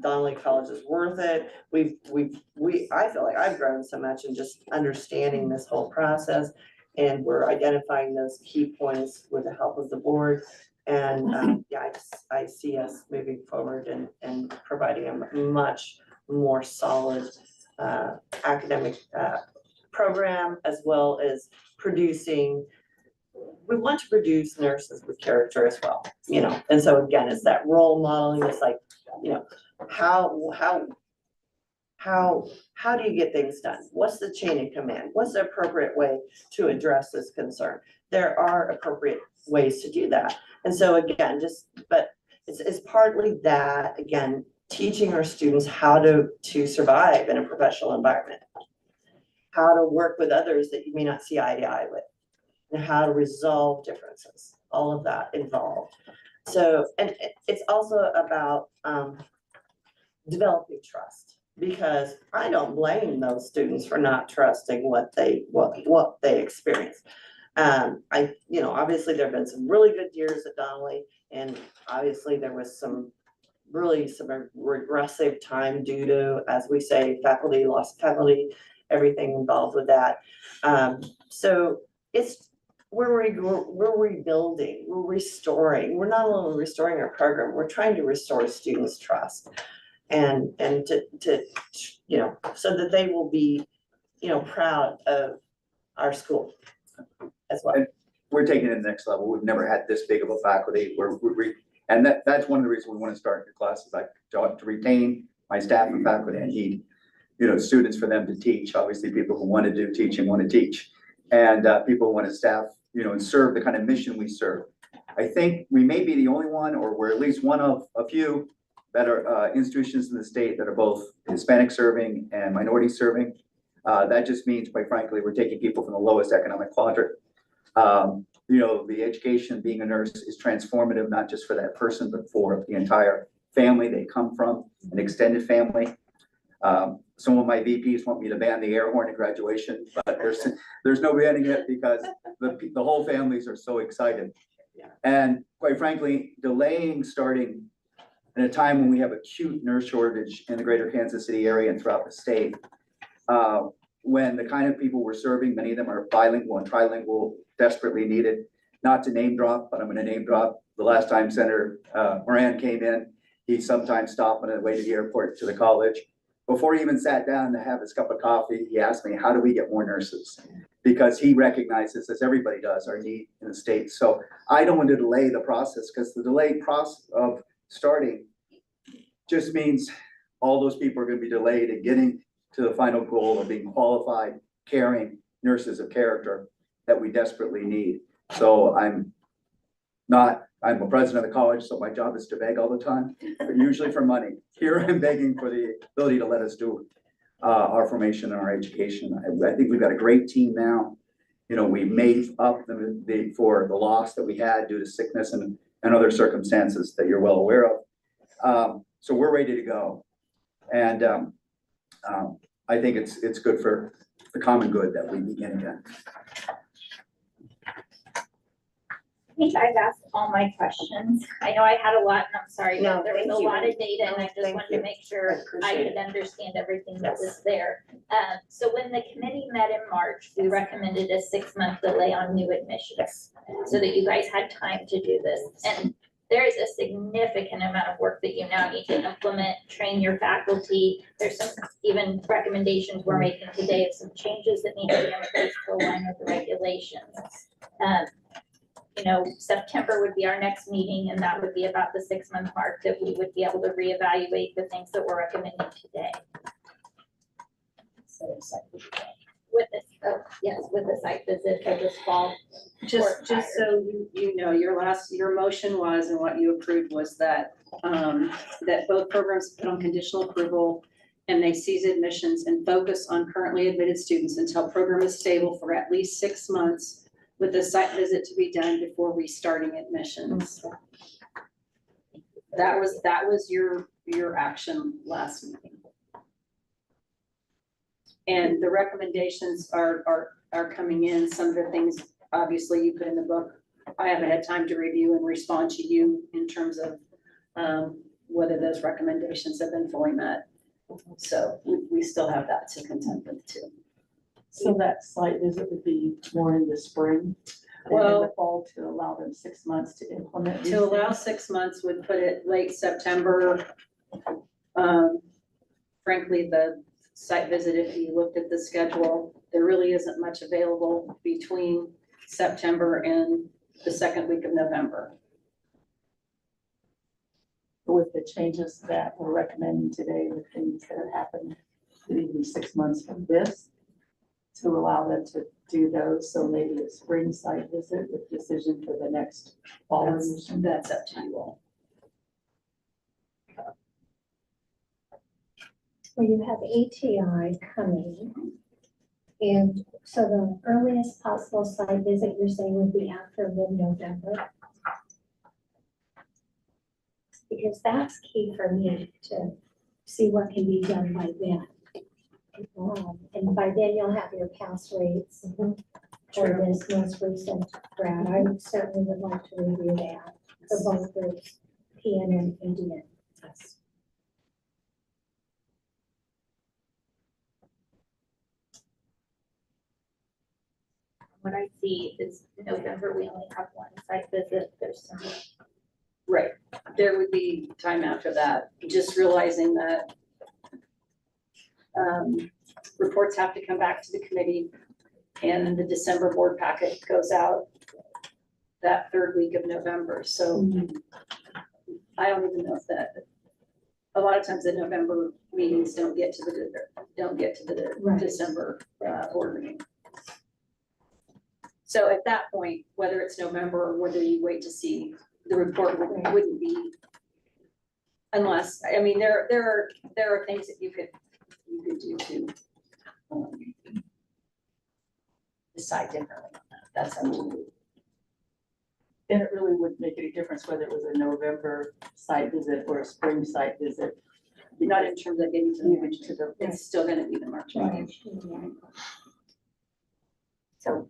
Donnelly College is worth it. I feel like I've grown so much in just understanding this whole process, and we're identifying those key points with the help of the board. And yeah, I see us moving forward and providing a much more solid academic program, as well as producing. We want to produce nurses with character as well, you know, and so again, it's that role modeling. It's like, you know, how do you get things done? What's the chain of command? What's the appropriate way to address this concern? There are appropriate ways to do that. And so again, but it's partly that, again, teaching our students how to survive in a professional environment, how to work with others that you may not see eye to eye with, and how to resolve differences, all of that involved. So, and it's also about developing trust, because I don't blame those students for not trusting what they experience. You know, obviously there have been some really good years at Donnelly, and obviously there was some regressive time due to, as we say, lost faculty, everything involved with that. So we're rebuilding, we're restoring. We're not only restoring our program, we're trying to restore students' trust, and to you know, so that they will be, you know, proud of our school as well. And we're taking it to the next level. We've never had this big of a faculty. And that's one of the reasons we want to start the classes, like to retain my staff and faculty. I need students for them to teach, obviously people who want to do teaching want to teach. And people who want to staff, and serve the kind of mission we serve. I think we may be the only one, or we're at least one of a few that are institutions in the state that are both Hispanic serving and minority serving. That just means, quite frankly, we're taking people from the lowest economic quadrant. The education, being a nurse is transformative, not just for that person, but for the entire family they come from, an extended family. Some of my VPs want me to ban the air horn at graduation, but there's no banning it because the whole families are so excited. And quite frankly, delaying starting in a time when we have acute nurse shortage in the greater Kansas City area and throughout the state, when the kind of people we're serving, many of them are bilingual and trilingual, desperately needed. Not to name drop, but I'm going to name drop. The last time Senator Moran came in, he sometimes stopped on the way to the airport to the college. Before he even sat down to have his cup of coffee, he asked me, how do we get more nurses? Because he recognizes, as everybody does, our need in the state. So I don't want to delay the process, because the delayed process of starting just means all those people are going to be delayed in getting to the final goal of being qualified, caring nurses of character that we desperately need. So I'm a president of the college, so my job is to beg all the time, but usually for money. Here I'm begging for the ability to let us do our formation and our education. I think we've got a great team now. We made up for the loss that we had due to sickness and other circumstances that you're well aware of. So we're ready to go. And I think it's good for the common good that we begin again. I think I've asked all my questions. I know I had a lot, and I'm sorry, No, but there was thank a you. lot of data, and I just Thank wanted you. to make sure I appreciate could understand everything that was there. So when the committee met in March, we recommended a 6-month delay on new admissions, so that you guys had time to do this. And there is a significant amount of work that you now need to implement, train your faculty. There's some even recommendations we're making today of some changes that need to be in place to align with the regulations. September would be our next meeting, and that would be about the 6-month mark that we would be able to reevaluate the things that we're recommending today. With this, with the site visit for this fall. Just so your motion was, and what you approved was that, that both programs put on conditional approval and they cease admissions and focus on currently admitted students until program is stable for at least 6 months, with the site visit to be done before restarting admissions. That was your action last meeting. And the recommendations are coming in. Some of the things, obviously, you put in the book. I haven't had time to review and respond to you in terms of whether those recommendations have been fully met. So we still have that to contend with too. So that site visit would be more in the spring and in the fall to allow them 6 months to implement. To allow 6 months would put it late September. Frankly, the site visit, if you looked at the schedule, there really isn't much available between September and the second week of November. With the changes that we're recommending today, the things that have happened, it would be 6 months from this to allow them to do those. So maybe a spring site visit with decision for the next fall admission. That's up to you all. Well, you have ATI coming. And so the earliest possible site visit you're saying would be after mid-November? Because that's key for me to see what can be done by then. And by then you'll have your pass rates for this most recent grad. I certainly would like to review that for both groups, PN and Indian. Yes. What I see is November, we only have one site visit. There's some. Right. There would be time after that, just realizing that reports have to come back to the committee, and the December board packet goes out that third week of November. So I don't even know if that a lot of times the November meetings don't get to the Right. December, board meeting. So at that point, whether it's November or whether you wait to see the report wouldn't be. Unless, I mean, there are things that you could do to decide differently on that. That's up to you. Then it really wouldn't make any difference whether it was a November site visit or a spring site visit. Not in terms of getting to Moving the, to the. it's still gonna be the March meeting. So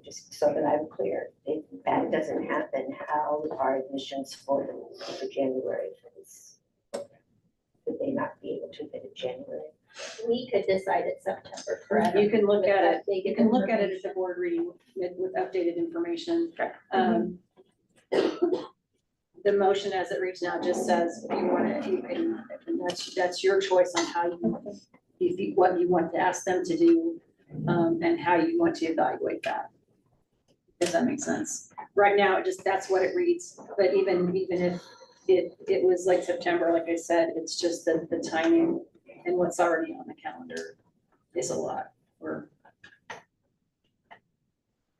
just so that I'm clear, if that doesn't happen, how are admissions for January for this? Would they not be able to get in January? We could decide it's September, correct? You can look With at it, updated you can look at it at the information. board reading with updated information. The motion as it reads now just says, if you want to, you can, and that's your choice on how what you want to ask them to do, and how you want to evaluate that. Does that make sense? Right now, that's what it reads, but even if it was like September, like I said, it's just the timing and what's already on the calendar is a lot. What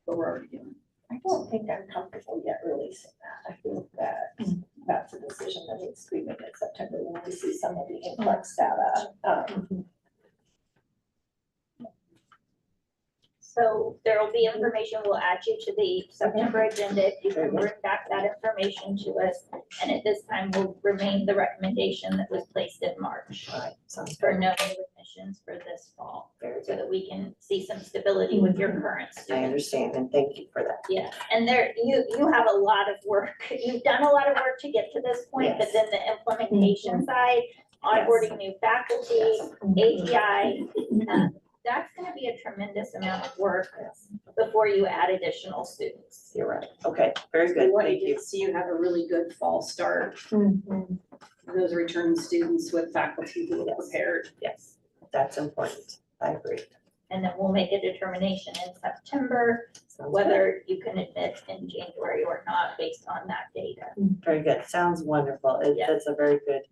we're already doing. I don't think I'm comfortable yet releasing that. I think that that's a decision that needs to be made in September when we see some of the influx data. So there will be information, we'll add you to the September agenda, if you can bring back that information to us. And at this time, will remain the recommendation that was placed in March. For no new admissions for this fall, so that we can see some stability with your current students. I understand, and thank you for that. Yeah, and you have a lot of work, you've done a lot of work to get to this point, but then the implementation side, onboarding new faculty, ATI, that's gonna be a tremendous amount of work before you add additional students. You're right. Okay, very We good. want Thank you you. to see you have a really good fall start. Those returning students with faculty who are prepared. Yes, that's important. I agree. And then we'll make a determination in September, whether you can admit in January or not based on that data. Very good. Sounds wonderful. That's a very good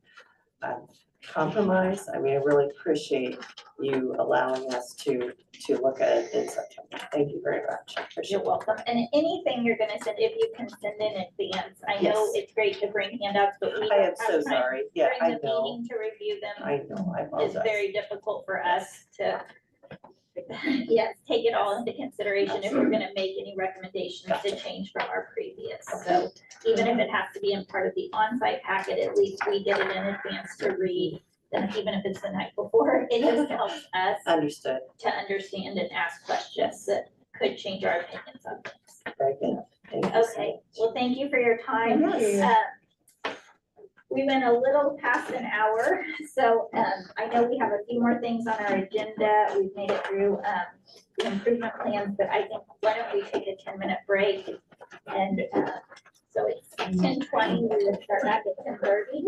compromise. I mean, I really appreciate you allowing us to look at it in September. Thank you very much. I appreciate You're it. welcome. And anything you're gonna send, if you can send in advance, I know Yes. it's great to bring handouts, but we I don't am have so time sorry. Yeah, I during the know. meeting to review them. I know. I It's apologize. very difficult for us to, yes, take it all into consideration if we're gonna make any recommendations to change from our previous. So even if it has to be in part of the on-site packet, at least we get it in advance to read. Then even if it's the night before, it just helps us Understood. to understand and ask questions that could change our opinions on things. Very good. Thank you so Okay, well, thank you for your time. Yes. We went a little past an hour, so I know we have a few more things on our agenda. We've made it through the improvement plans, but I think, why don't we take a 10-minute break? And so it's 10:20, we will start back at 10:30.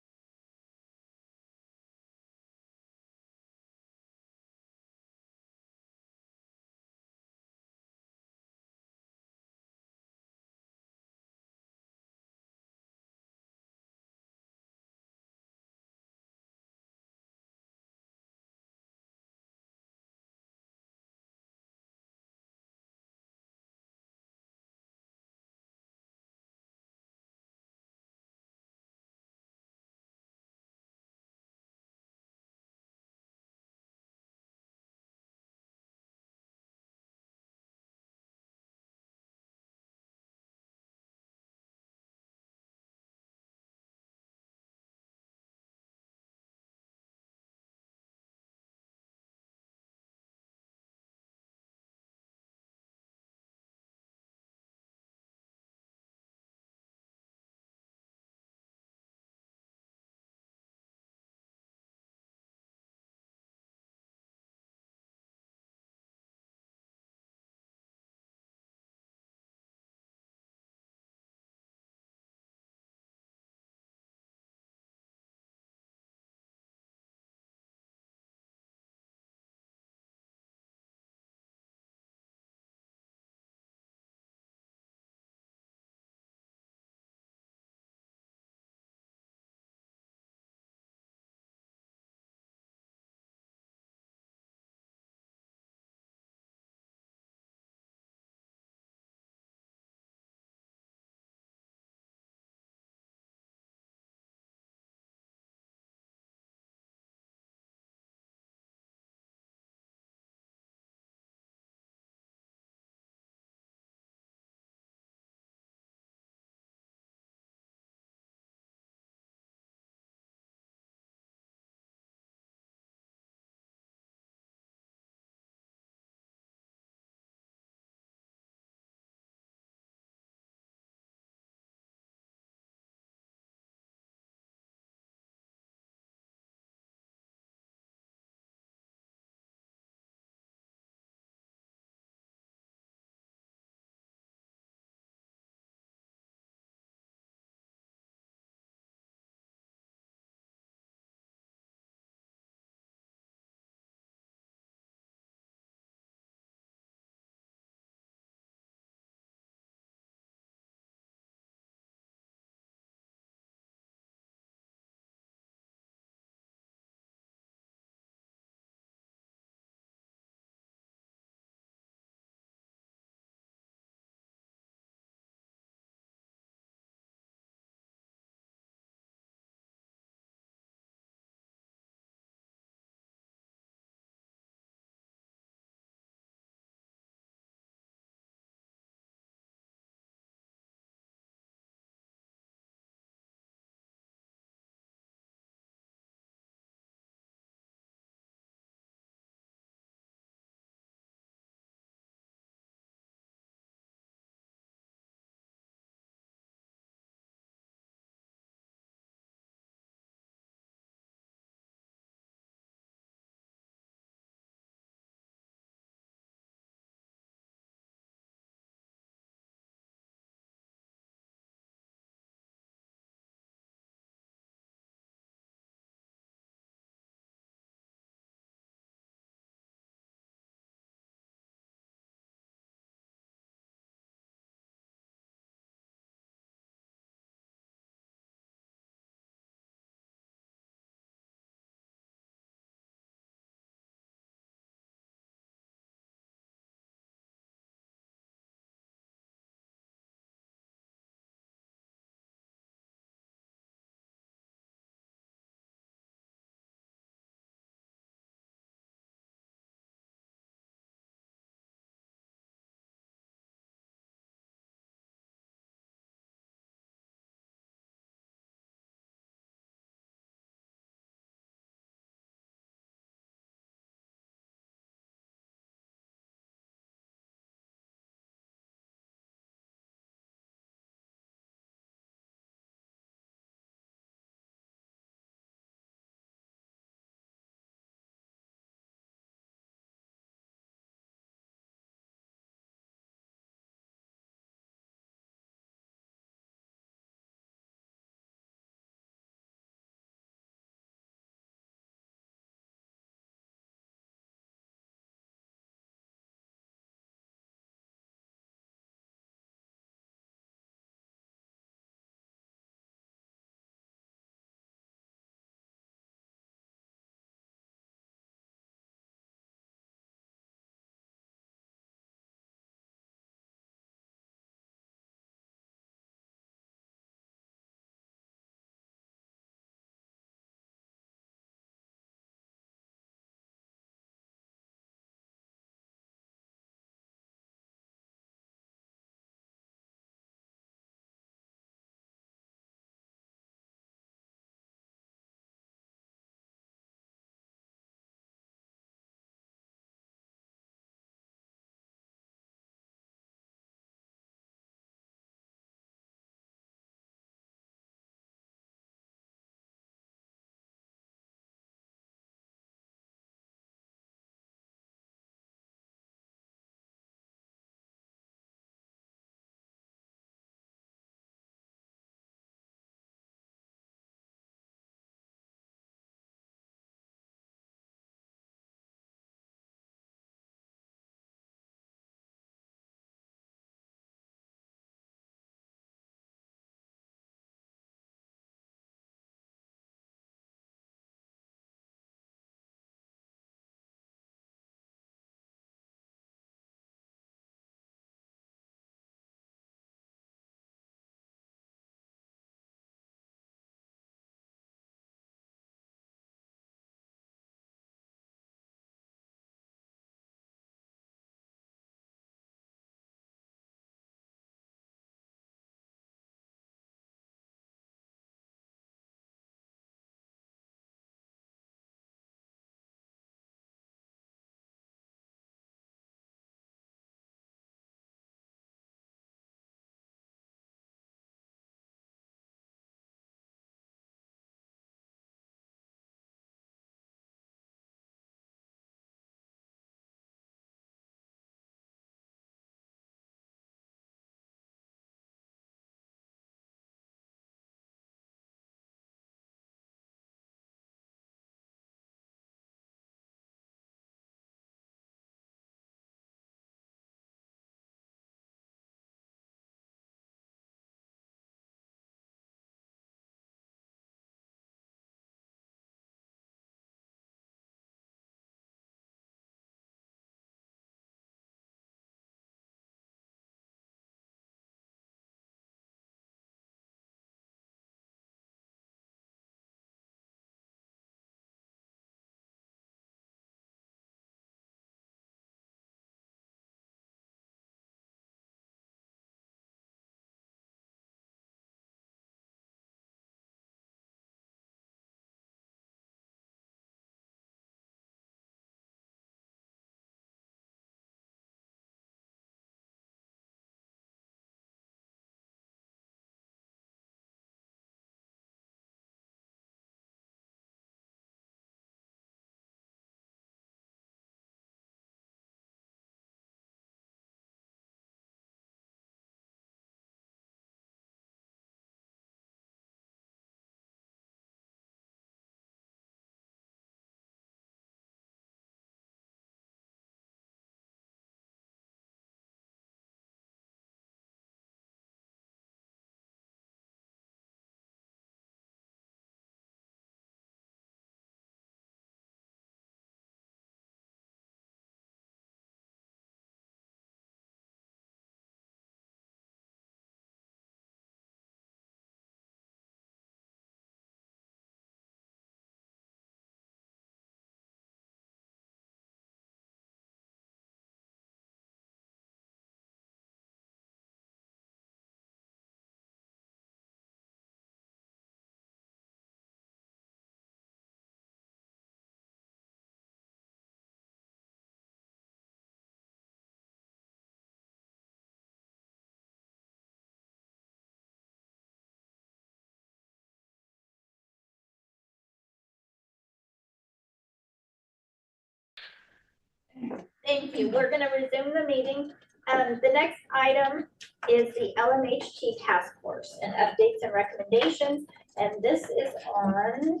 Thank you. We're gonna resume the meeting. The next item is the LMHT task force and updates and recommendations. And this is on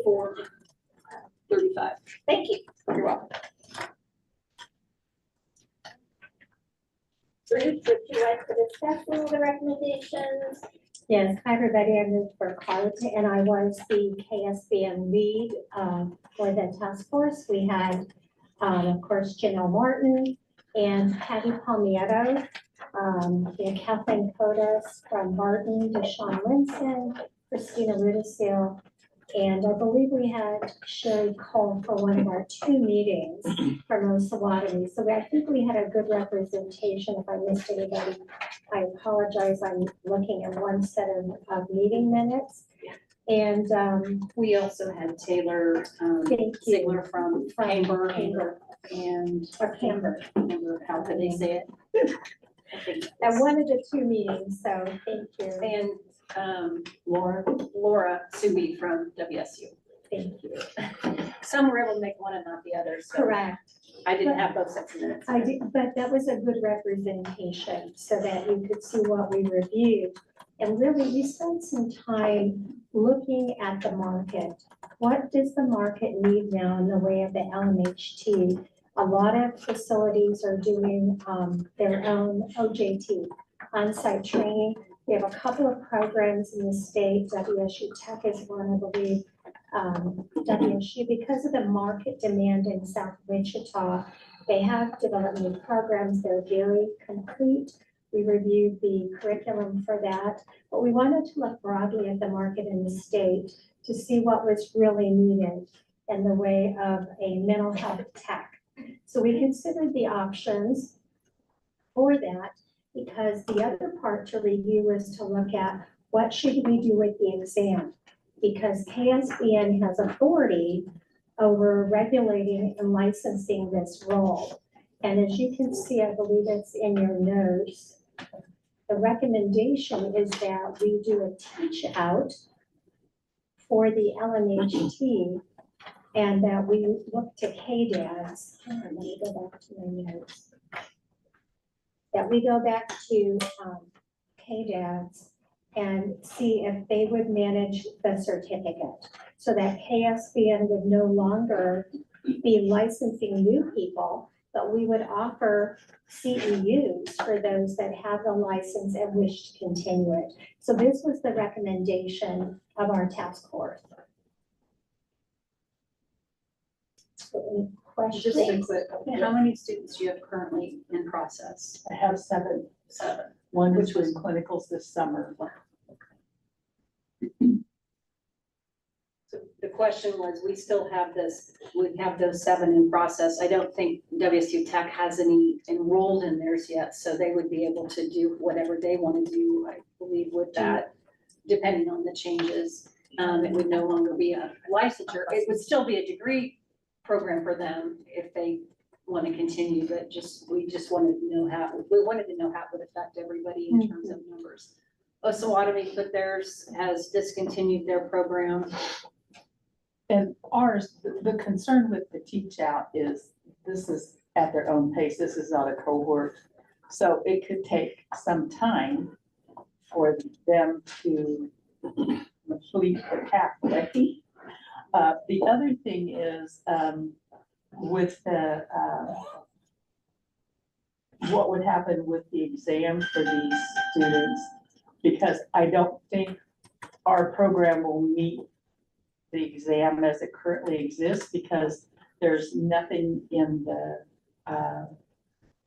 4:35. Thank you. You're welcome. Bruce, would you like to discuss some of the recommendations? Yes, hi everybody, I moved for Carlton and I was the KSBN lead for the task force. We had, of course, Janelle Martin and Patty Palmiero, we had Kathleen Codas from Martin, Deshaun Linson, Christina Rudisil, and I believe we had Sherry Cole for one of our 2 meetings for Osawatomie. So I think we had a good representation. If I missed anybody, I apologize. I'm looking at one set of meeting minutes. And we also had Taylor Ziegler from Camber and Camber. How could they say it? At one of the 2 meetings, so thank you. And Laura Subi from WSU. Thank you. Some were able to make one and not the other. So Correct. I didn't have both sets of minutes. I did, but that was a good representation so that you could see what we reviewed. And really, we spent some time looking at the market. What does the market need now in the way of the LMHT? A lot of facilities are doing their own OJT, on-site training. We have a couple of programs in the state. WSU Tech is one, I believe. WSU, because of the market demand in South Wichita, they have developed new programs. They're very complete. We reviewed the curriculum for that, but we wanted to look broadly at the market in the state to see what was really needed in the way of a mental health tech. So we considered the options for that, because the other part to review was to look at what should we do with the exam, because KSBN has authority over regulating and licensing this role. And as you can see, I believe it's in your notes, the recommendation is that we do a teach out for the LMHT and that we look to KDADS. Let me go back to my notes. That we go back to KDADS and see if they would manage the certificate so that KSBN would no longer be licensing new people, but we would offer CEUs for those that have the license and wish to continue it. So this was the recommendation of our task force. Any questions? Just a quick, how many students do you have currently in process? I have 7. 7. One which was clinicals this summer. So the question was, we still have this, we have those 7 in process. I don't think WSU Tech has any enrolled in theirs yet, so they would be able to do whatever they want to do, I believe, with that, depending on the changes. It would no longer be a licensure. It would still be a degree program for them if they want to continue, but we just wanted to know how it would affect everybody in terms of numbers. Osawatomie has discontinued their program. And ours, the concern with the teach out is this is at their own pace. This is not a cohort. So it could take some time for them to complete the pathway. The other thing is with the what would happen with the exam for these students, because I don't think our program will meet the exam as it currently exists, because there's nothing in the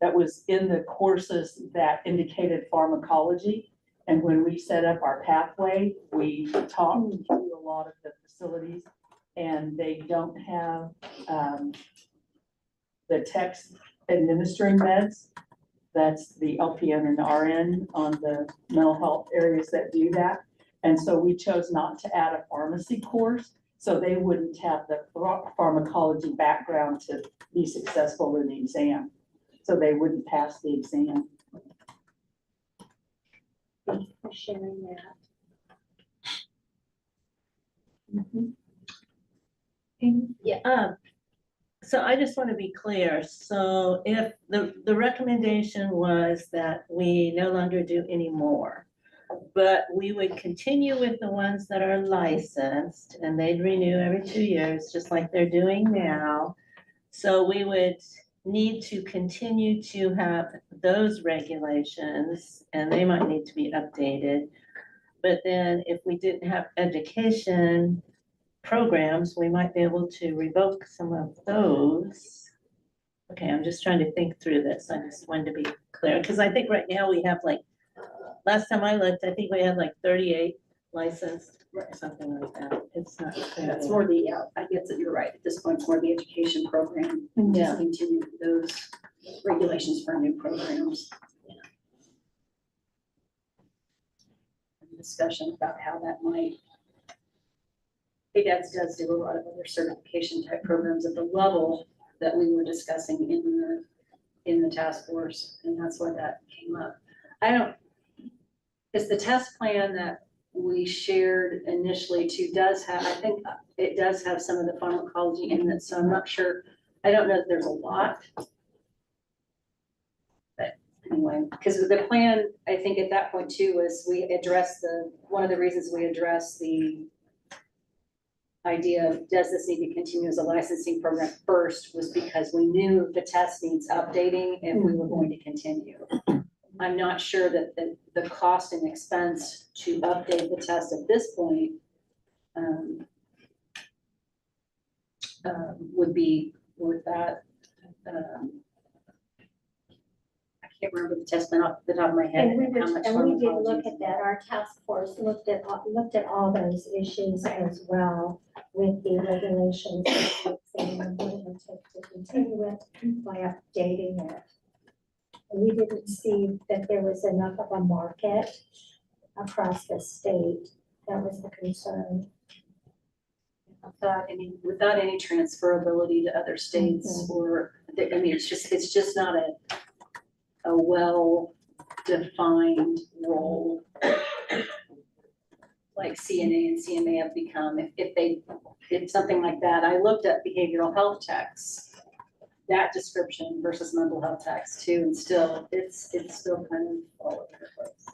that was in the courses that indicated pharmacology. And when we set up our pathway, we talked to a lot of the facilities, and they don't have the text administering meds. That's the LPN and RN on the mental health areas that do that. And so we chose not to add a pharmacy course, so they wouldn't have the pharmacology background to be successful in the exam. So they wouldn't pass the exam. Thank you for sharing that. Yeah. So I just want to be clear. So if the recommendation was that we no longer do any more, but we would continue with the ones that are licensed and they'd renew every 2 years, just like they're doing now. So we would need to continue to have those regulations and they might need to be updated. But then if we didn't have education programs, we might be able to revoke some of those. Okay, I'm just trying to think through this. I just wanted to be clear, because I think right now we have like, last time I looked, I think we had like 38 licensed, or something like that. It's not clear. That's more the, I guess that you're right, at this point, it's more the education program. Just Yeah. continue those regulations for new programs. Discussion about how that might. ADAS does do a lot of other certification type programs at the level that we were discussing in the task force, and that's why that came up. Is the test plan that we shared initially too does have, I think it does have some of the pharmacology in it, so I'm not sure, I don't know if there's a lot. But anyway, because the plan, I think at that point too, was we addressed one of the reasons we addressed the idea of, does this need to continue as a licensing program first, was because we knew the test needs updating if we were going to continue. I'm not sure that the cost and expense to update the test at this point would be worth that. I can't remember the test plan off the top of my head. And we how much did pharmacology look is at that. Our task force looked at all those issues as well with the regulations. And what it would take to continue it by updating it. And we didn't see that there was enough of a market across the state. That was the concern. Without any transferability to other states or, I mean, it's just not a well-defined role like CNA and CMA have become. If they did something like that, I looked at behavioral health techs, that description versus mental health techs too, and still, it's still kind of all over the place.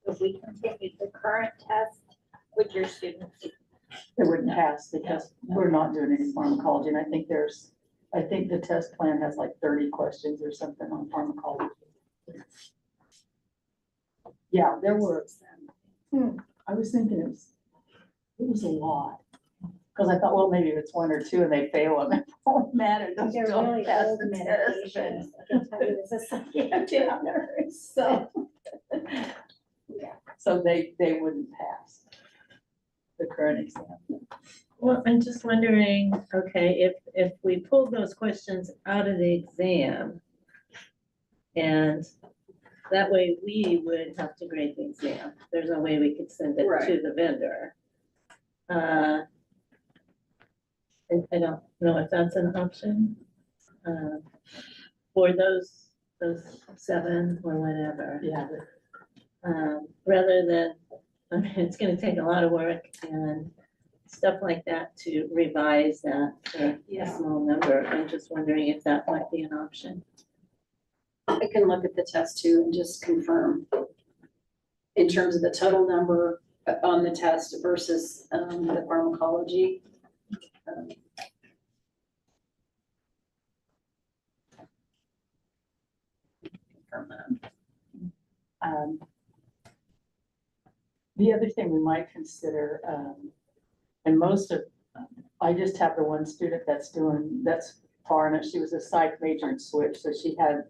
If we continued the current test, would your students? It wouldn't pass because we're not doing any pharmacology, and I think the test plan has like 30 questions or something on pharmacology. Yeah, there were, I was thinking it was a lot. Because I thought, well, maybe if it's 1 or 2 and they fail them, it won't matter, they'll They're still really pass old the medications. test. I can tell you as a psychiatric nurse, so. Yeah, so they wouldn't pass the current exam. Well, I'm just wondering, okay, if we pulled those questions out of the exam, and that way we would have to grade the exam. There's no way we could send it to the vendor. I don't know if that's an option for those 7 or whatever. Yeah. Rather than, I mean, it's gonna take a lot of work and stuff like that to revise that for a small number. I'm just wondering if that might be an option. I can look at the test too and just confirm in terms of the total number on the test versus the pharmacology. Confirm that. The other thing we might consider, and most of, I just have the one student that's far enough. She was a psych major and switch, so she had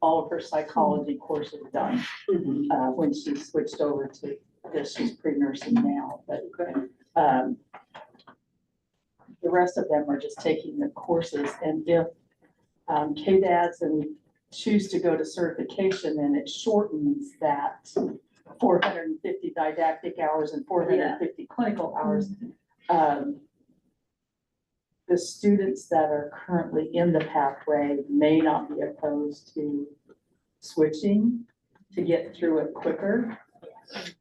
all of her psychology courses done when she switched over to this. She's pre-nursing now, but the rest of them are just taking the courses. And if KDADs and choose to go to certification, then it shortens that 450 didactic hours and 450 clinical hours. The students that are currently in the pathway may not be opposed to switching to get through it quicker.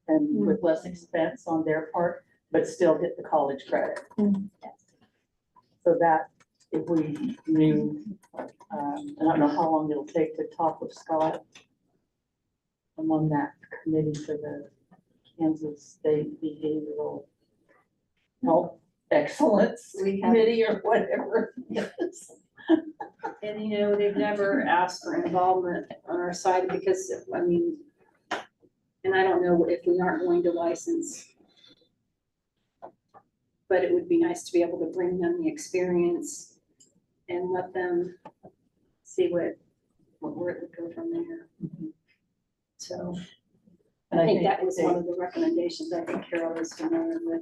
and with less expense on their part, but still get the college credit. So that, if we knew, I don't know how long it'll take to talk with Scott. I'm on that committee for the Kansas State Behavioral Health Excellence Committee or whatever. And you know, they've never asked for involvement on our side because, I mean, and I don't know if we aren't going to license. But it would be nice to be able to bring them the experience and let them see where it would go from there. So And I think that was one of the recommendations I think Carol is familiar with.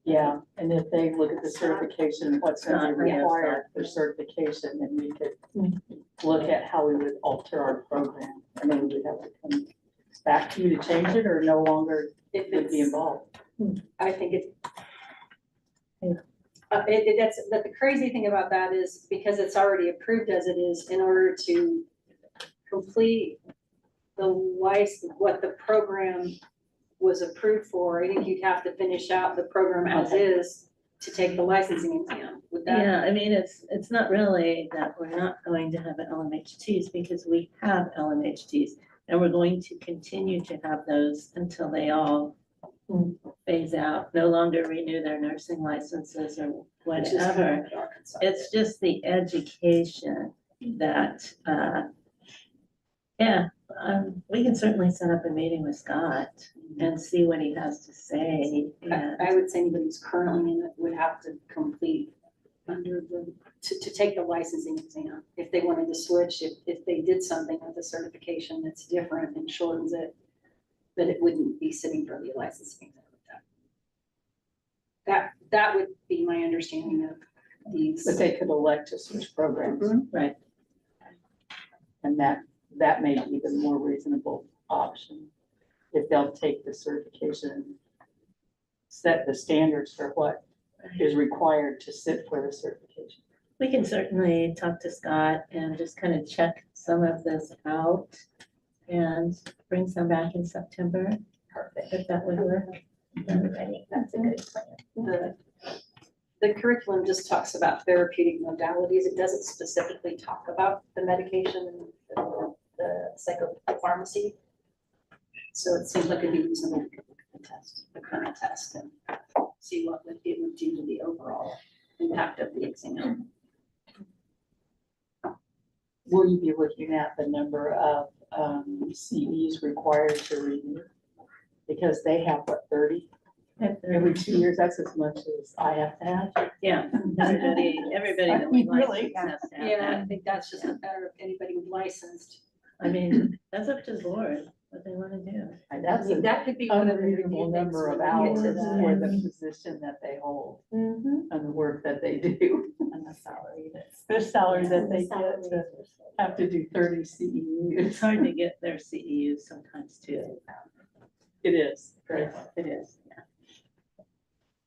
Yeah, and if they look at the certification, what's gonna be Yeah. required for certification, then we could look at how we would alter our program. And then we would have to come back to you to change it or no longer If would be it's, involved. I think the crazy thing about that is because it's already approved as it is, in order to complete the license, what the program was approved for, I think you'd have to finish out the program as is to take the licensing exam. Would that? Yeah, I mean, it's not really that we're not going to have LMHTs because we have LMHTs. And we're going to continue to have those until they all phase out, no longer renew their nursing licenses or Which is kind whatever. of what Arkansas It's just the education that, we can certainly set up a meeting with Scott and see what he has to say. I would say anybody who's currently in it would have to complete under to take the licensing exam. If they wanted to switch, if they did something with the certification that's different and shortens it, that it wouldn't be sitting for the licensing exam. That would be my understanding of these. But they could elect to switch programs. Right. And that may be the more reasonable option. If they'll take the certification, set the standards for what is required to sit for the certification. We can certainly talk to Scott and just kind of check some of this out and bring some back in September. Perfect. If that would work. I think that's a good plan. The curriculum just talks about therapeutic modalities. It doesn't specifically talk about the medication and the psychopharmacy. So it seems like it'd be reasonable to test the current test and see what it would do to the overall impact of the exam. Will you be looking at the number of CEs required to renew? Because they have, what, 30? Every 2 years, that's as much as I have to have. Yeah, everybody that we Really? license has to have Yeah, I that. think that's just a matter of anybody who's licensed. I mean, that's up to the board, what they want to do. And that's an That could be one of the unreasonable things number of when we get hours to that. for the position that they hold and the work that they do. And the salary that's. The salary that they Salaries get to are so- have to do 30 It's CEUs. hard to get their CEUs sometimes too. It is, right? It is, yeah.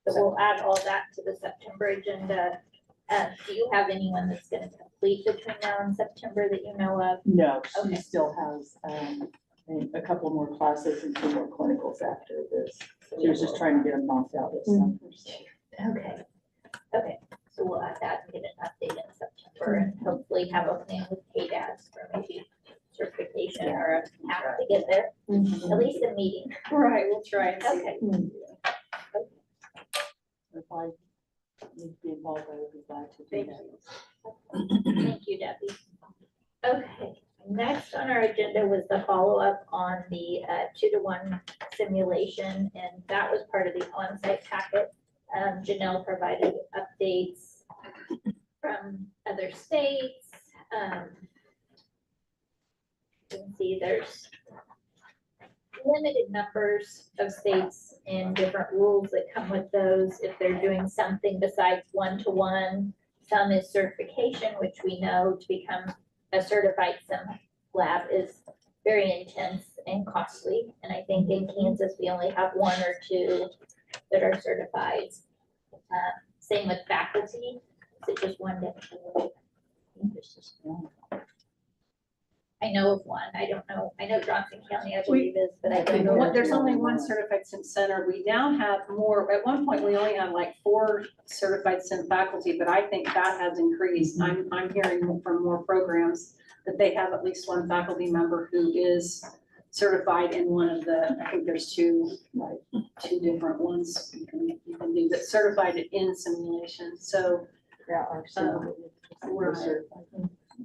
So we'll add all that to the September agenda. Do you have anyone that's gonna complete between now and September that you know of? No, she Okay. still has a couple more classes and 2 more clinicals after this. She was just trying to get them knocked out this summer. Okay, okay, so we'll add that and get an update in September and hopefully have a plan with KDAS for maybe certification or a path to get there, at least a meeting. Right, we'll try and see. Okay. If I need to be involved, I would be glad to do Thank that. Thank you, Debbie. Okay, next on our agenda was the follow-up on the 2-to-1 simulation, and that was part of the on-site packet. Janelle provided updates from other states. You can see there's limited numbers of states and different rules that come with those. If they're doing something besides 1-to-1, some is certification, which we know to become a certified sim lab is very intense and costly. And I think in Kansas, we only have 1 or 2 that are certified. Same with faculty. Is it just 1 to? I I know of one, I don't know, I know Johnson County, I believe is, but I don't know. What- There's only one certified sim center. We now have more. At one point, we only had like 4 certified sim faculty, but I think that has increased. I'm hearing from more programs that they have at least one faculty member who is certified in one of the, I think there's 2 different ones you can do, but certified in simulation. So, right.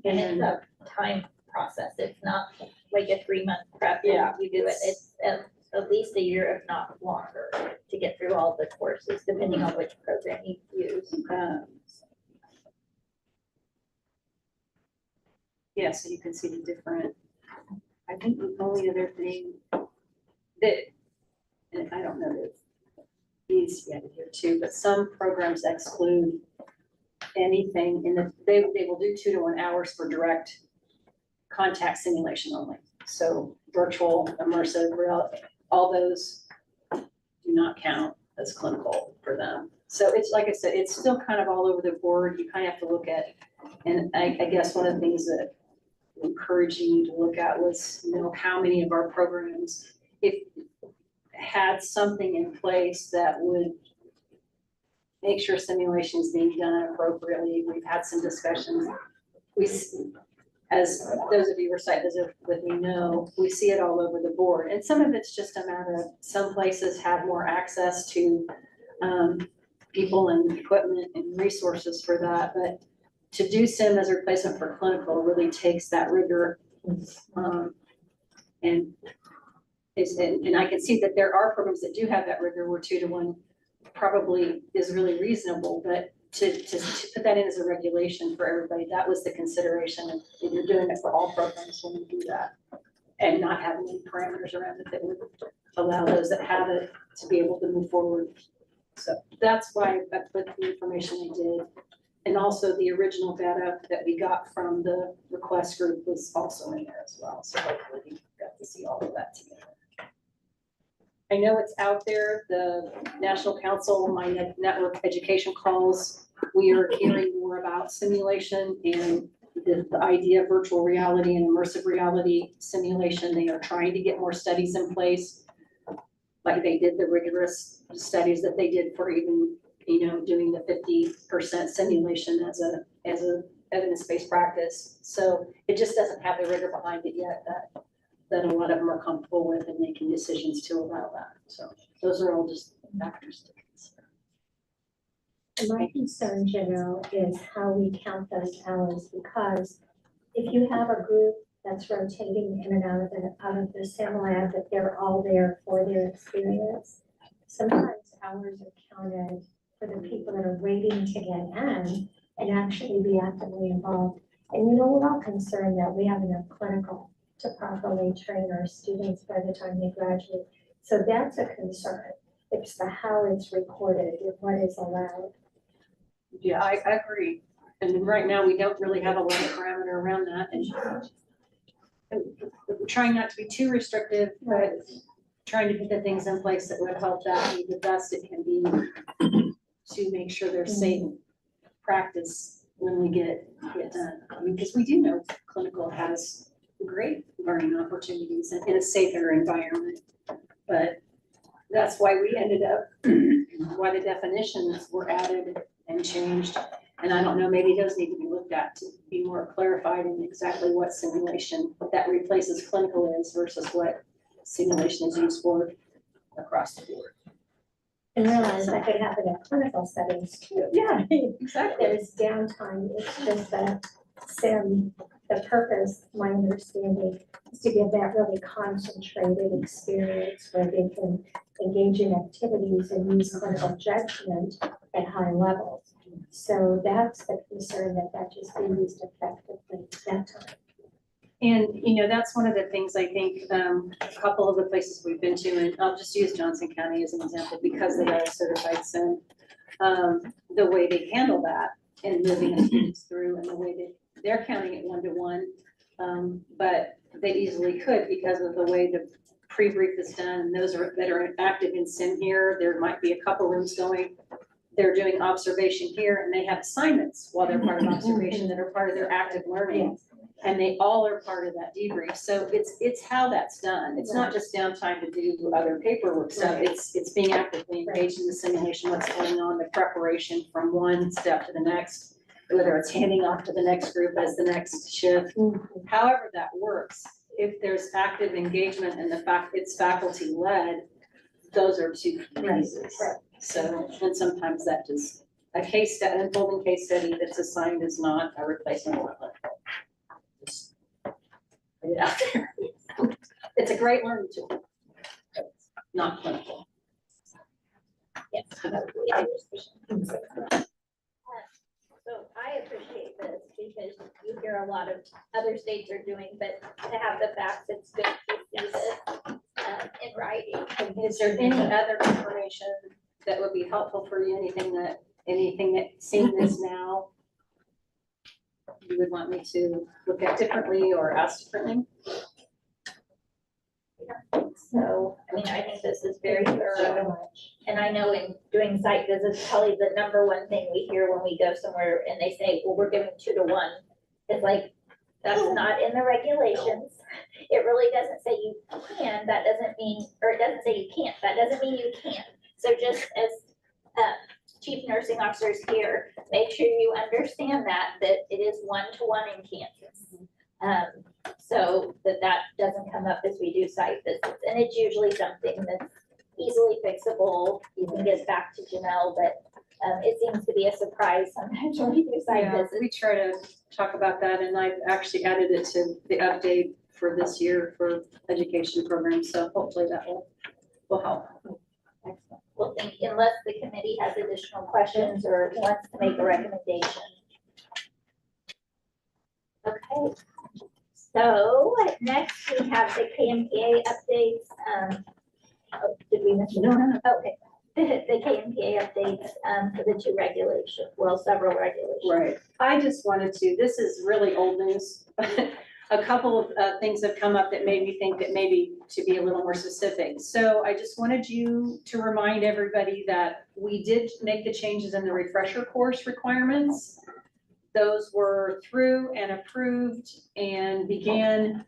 And it's a time process, it's not like a 3-month prep. Yeah. We do it, it's at least a year, if not longer, to get through all the courses, depending on which program you use. Yeah, so you can see the different, I think the only other thing that, and I don't know that these yet here too, but some programs exclude anything in the, they will do 2-to-1 hours for direct contact simulation only. So virtual, immersive, real, all those do not count as clinical for them. So it's, like I said, it's still kind of all over the board. You kind of have to look at, and I guess one of the things that encouraging you to look at was, how many of our programs, if had something in place that would make sure simulation is being done appropriately. We've had some discussions. As those of you who are site visit with me know, we see it all over the board. And some of it's just a matter of some places have more access to people and equipment and resources for that. But to do sim as a replacement for clinical really takes that rigor. And I can see that there are programs that do have that rigor where 2-to-1 probably is really reasonable, but to put that in as a regulation for everybody, that was the consideration. And you're doing it for all programs when you do that. And not having any parameters around it that would allow those that have it to be able to move forward. So that's why I put the information I did. And also the original data that we got from the request group was also in there as well. So hopefully you got to see all of that together. I know it's out there, the National Council, My Network Education calls. We are hearing more about simulation and the idea of virtual reality and immersive reality simulation. They are trying to get more studies in place. Like they did the rigorous studies that they did for even, doing the 50% simulation as a evidence-based practice. So it just doesn't have the rigor behind it yet that a lot of them are comfortable with and making decisions to allow that. So those are all just factors to consider. My concern, Janelle, is how we count those hours, because if you have a group that's rotating in and out of the sim lab, that they're all there for their experience, sometimes hours are counted for the people that are waiting to get in and actually be actively involved. And we're all concerned that we have enough clinical to properly train our students by the time they graduate. So that's a concern. It's the how it's recorded and what is allowed. Yeah, I agree. And right now we don't really have a lot of parameter around that. And we're trying not to be too restrictive, but trying to put the things in place that would help that be the best it can be to make sure there's safe practice when we get done. I mean, because we do know clinical has great learning opportunities in a safer environment. But that's why we ended up, why the definitions were added and changed. And I don't know, maybe those need to be looked at to be more clarified in exactly what simulation that replaces clinical is versus what simulation is used for across the board. And realize that could happen in clinical settings too. Yeah, exactly. There's downtime, it's just that sim, the purpose, my understanding, is to give that really concentrated experience where they can engage in activities and use clinical judgment at high levels. So that's the concern, that just be used effectively at that time. And, that's one of the things I think, a couple of the places we've been to, and I'll just use Johnson County as an example because they are a certified sim, the way they handle that and moving the students through and the way that they're counting it 1-to-1, but they easily could because of the way the pre-brief is done. And those that are active in sim here, there might be a couple rooms going. They're doing observation here and they have assignments while they're part of observation that are part of their active learning. And they all are part of that debrief. So it's how that's done. It's not just downtime to do other paperwork stuff. It's being actively engaged in the simulation, what's going on, the preparation from one step to the next, whether it's handing off to the next group as the next shift, however that works. If there's active engagement and the fact it's faculty led, those are two pieces. So, and sometimes that just, a case study, an unfolding case study that's assigned is not a replacement of clinical. Just put it out there. It's a great learning tool. It's not clinical. Yes. So I appreciate this because you hear a lot of other states are doing, but to have the facts, it's good to see this in writing. Is there any other information that would be helpful for you? Anything that seeing this now you would want me to look at differently or ask differently? So, I mean, I think this is very thorough. And I know in doing site visits, probably the number one thing we hear when we go somewhere and they say, well, we're giving 2 to 1. It's like, that's not in the regulations. It really doesn't say you can, that doesn't mean, or it doesn't say you can't, that doesn't mean you can't. So just as chief nursing officers here, make sure you understand that it is 1 to 1 in Kansas. So that doesn't come up as we do site visits. And it's usually something that's easily fixable. You can get back to Janelle, but it seems to be a surprise sometimes when we do site visits. We try to talk about that, and I've actually added it to the update for this year for education programs. So hopefully that will help. Excellent. Well, thank you. Unless the committee has additional questions or wants to make a recommendation. Okay. So next we have the KMPA updates. Did we miss? No. Okay. The KMPA updates for the 2 regulations, well, several regulations. Right. I just wanted to, this is really old news. A couple of things have come up that made me think that maybe to be a little more specific. So I just wanted you to remind everybody that we did make the changes in the refresher course requirements. Those were through and approved and began,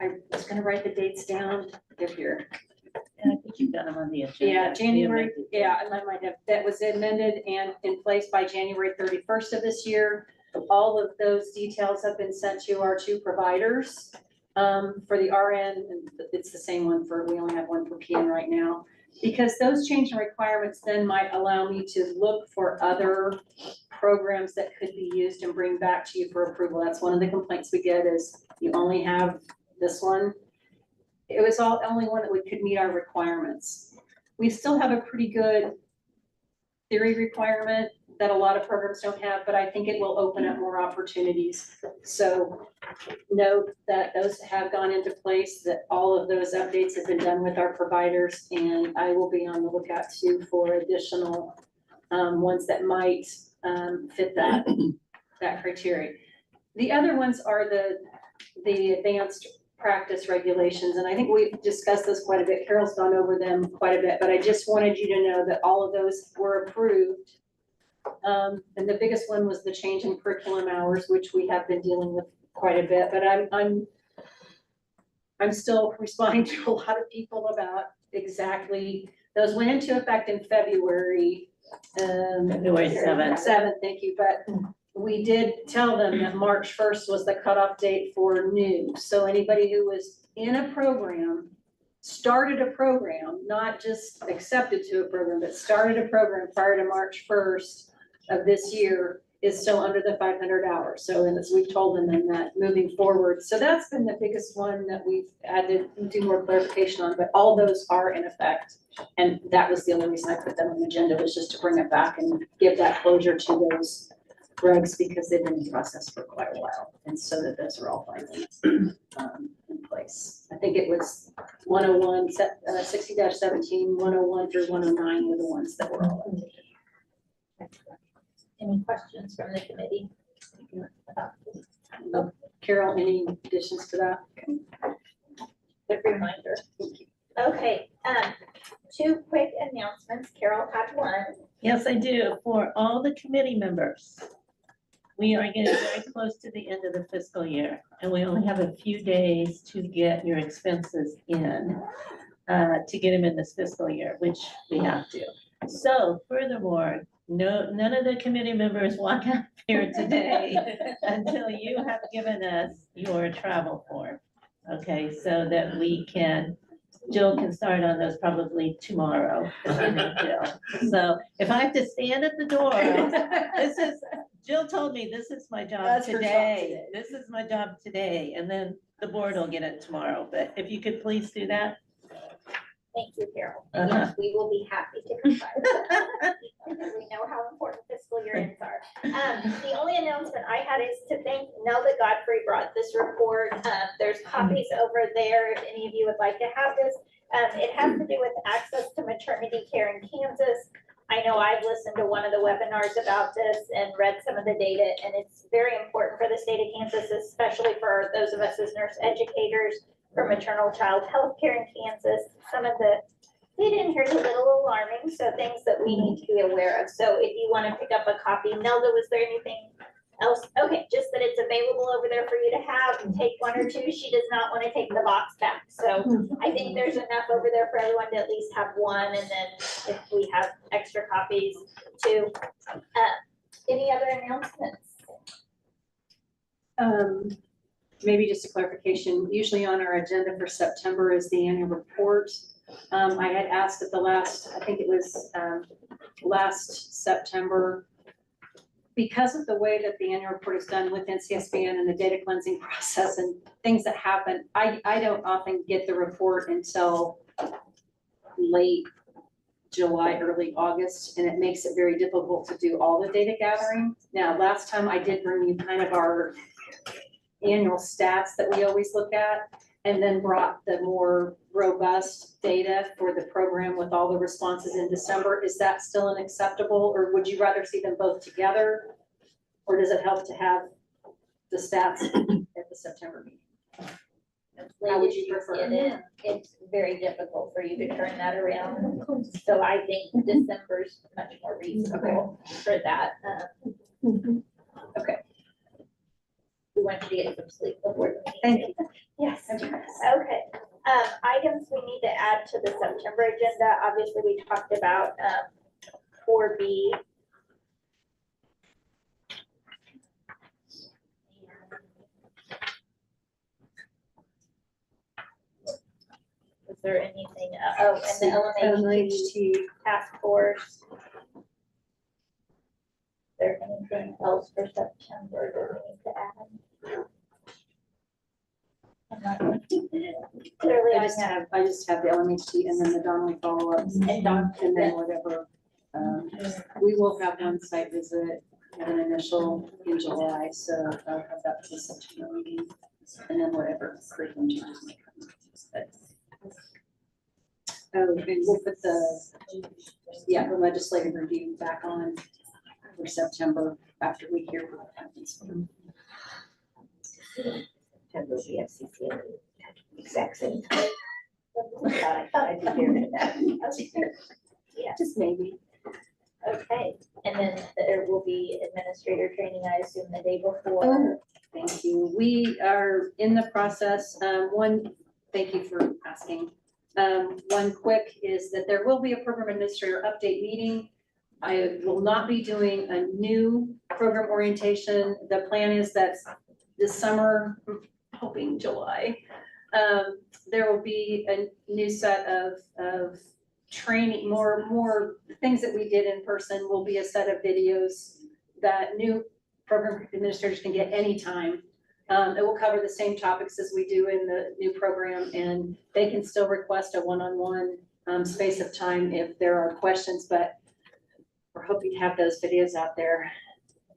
I was gonna write the dates down, they're here. And I think you've got them on the agenda. Yeah, January, yeah, and I might have, that was amended and in place by January 31st of this year. All of those details have been sent to our 2 providers for the RN, and it's the same one for, we only have one for PN right now. Because those change in requirements then might allow me to look for other programs that could be used and bring back to you for approval. That's one of the complaints we get is you only have this one. It was only one that could meet our requirements. We still have a pretty good theory requirement that a lot of programs don't have, but I think it will open up more opportunities. So note that those have gone into place, that all of those updates have been done with our providers, and I will be on the lookout too for additional ones that might fit that criteria. The other ones are the advanced practice regulations, and I think we've discussed this quite a bit. Carol's gone over them quite a bit, but I just wanted you to know that all of those were approved. And the biggest one was the change in curriculum hours, which we have been dealing with quite a bit, but I'm still responding to a lot of people about exactly, those went into effect in February. February 7th. 7th, thank you, but we did tell them that March 1st was the cutoff date for new. So anybody who was in a program, started a program, not just accepted to a program, but started a program prior to March 1st of this year is still under the 500 hours. So, and as we've told them in that moving forward. So that's been the biggest one that we've had to do more clarification on, but all those are in effect. And that was the only reason I put them on the agenda, was just to bring it back and give that closure to those regs, because they've been in process for quite a while. And so that those are all finally in place. I think it was 101, 60-17, 101 through 109 were the ones that were all updated. Any questions from the committee? Carol, any additions to that? Good reminder. Okay, 2 quick announcements. Carol had one. Yes, I do. For all the committee members, we are getting very close to the end of the fiscal year, and we only have a few days to get your expenses in, to get them in this fiscal year, which we have to. So furthermore, none of the committee members walk out here today until you have given us your travel form. Okay, so that we can, Jill can start on those probably tomorrow. So if I have to stand at the door, Jill told me this is my job That's her job today. This is my job today, and then the board will get it tomorrow. But if you could please do that. Thank you, Carol. And yes, we will be happy to comply with that, because we know how important fiscal year ends are. The only announcement I had is to thank Nelda Godfrey brought this report. There's copies over there if any of you would like to have this. It has to do with access to maternity care in Kansas. I know I've listened to one of the webinars about this and read some of the data, and it's very important for the state of Kansas, especially for those of us as nurse educators, for maternal child health care in Kansas. Some of the data in here is a little alarming, so things that we need to be aware of. So if you want to pick up a copy, Nelda, was there anything else? Okay, just that it's available over there for you to have and take one or two. She does not want to take the box back. So I think there's enough over there for everyone to at least have one, and then if we have extra copies too. Any other announcements? Maybe just a clarification, usually on our agenda for September is the annual report. I had asked at the last, I think it was last September, because of the way that the annual report is done with NCSBN and the data cleansing process and things that happen, I don't often get the report until late July, early August, and it makes it very difficult to do all the data gathering. Now, last time I did bring you kind of our annual stats that we always look at, and then brought the more robust data for the program with all the responses in December. Is that still unacceptable, or would you rather see them both together? Or does it help to have the stats at the September meeting? How would you prefer? It's very difficult for you to turn that around. So I think December's much more reasonable for that. Okay. We want you to get some sleep before the meeting. Thank you. Yes, okay. Items we need to add to the September agenda, obviously we talked about 4B. Is there anything, oh, and the LMHT task force. Is there anything else for September that we need to add? Clearly, I just have the LMHT and then the Donnelly follow-ups and then whatever. We will have one site visit at an initial in July, so I'll have that to the September meeting, and then whatever curriculum changes might come. Oh, and we'll put the legislative review back on for September after we hear what happens. September, the FCC, exact same time. I thought I'd be hearing that. Yeah. Just maybe. Okay, and then there will be administrator training, I assume, the day before. Oh, thank you. We are in the process. Thank you for asking. One quick is that there will be a program administrator update meeting. I will not be doing a new program orientation. The plan is that this summer, I'm hoping July, there will be a new set of training, more things that we did in person will be a set of videos that new program administrators can get anytime. It will cover the same topics as we do in the new program, and they can still request a one-on-one space of time if there are questions, but we're hoping to have those videos out there.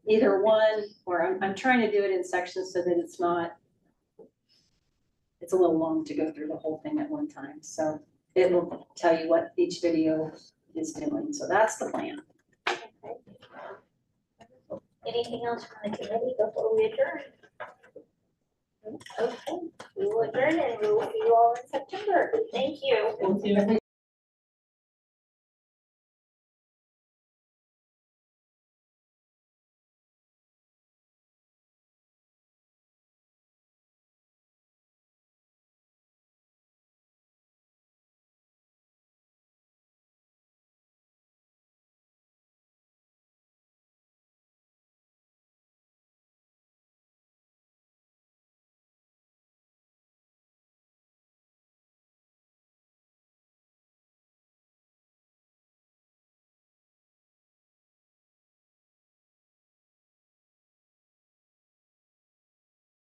Either one, or I'm trying to do it in sections so that it's a little long to go through the whole thing at one time. So it will tell you what each video is doing. So that's the plan. Okay. Anything else from the committee before we adjourn? Okay, we will adjourn and we will see you all in September. Thank you. Thank you.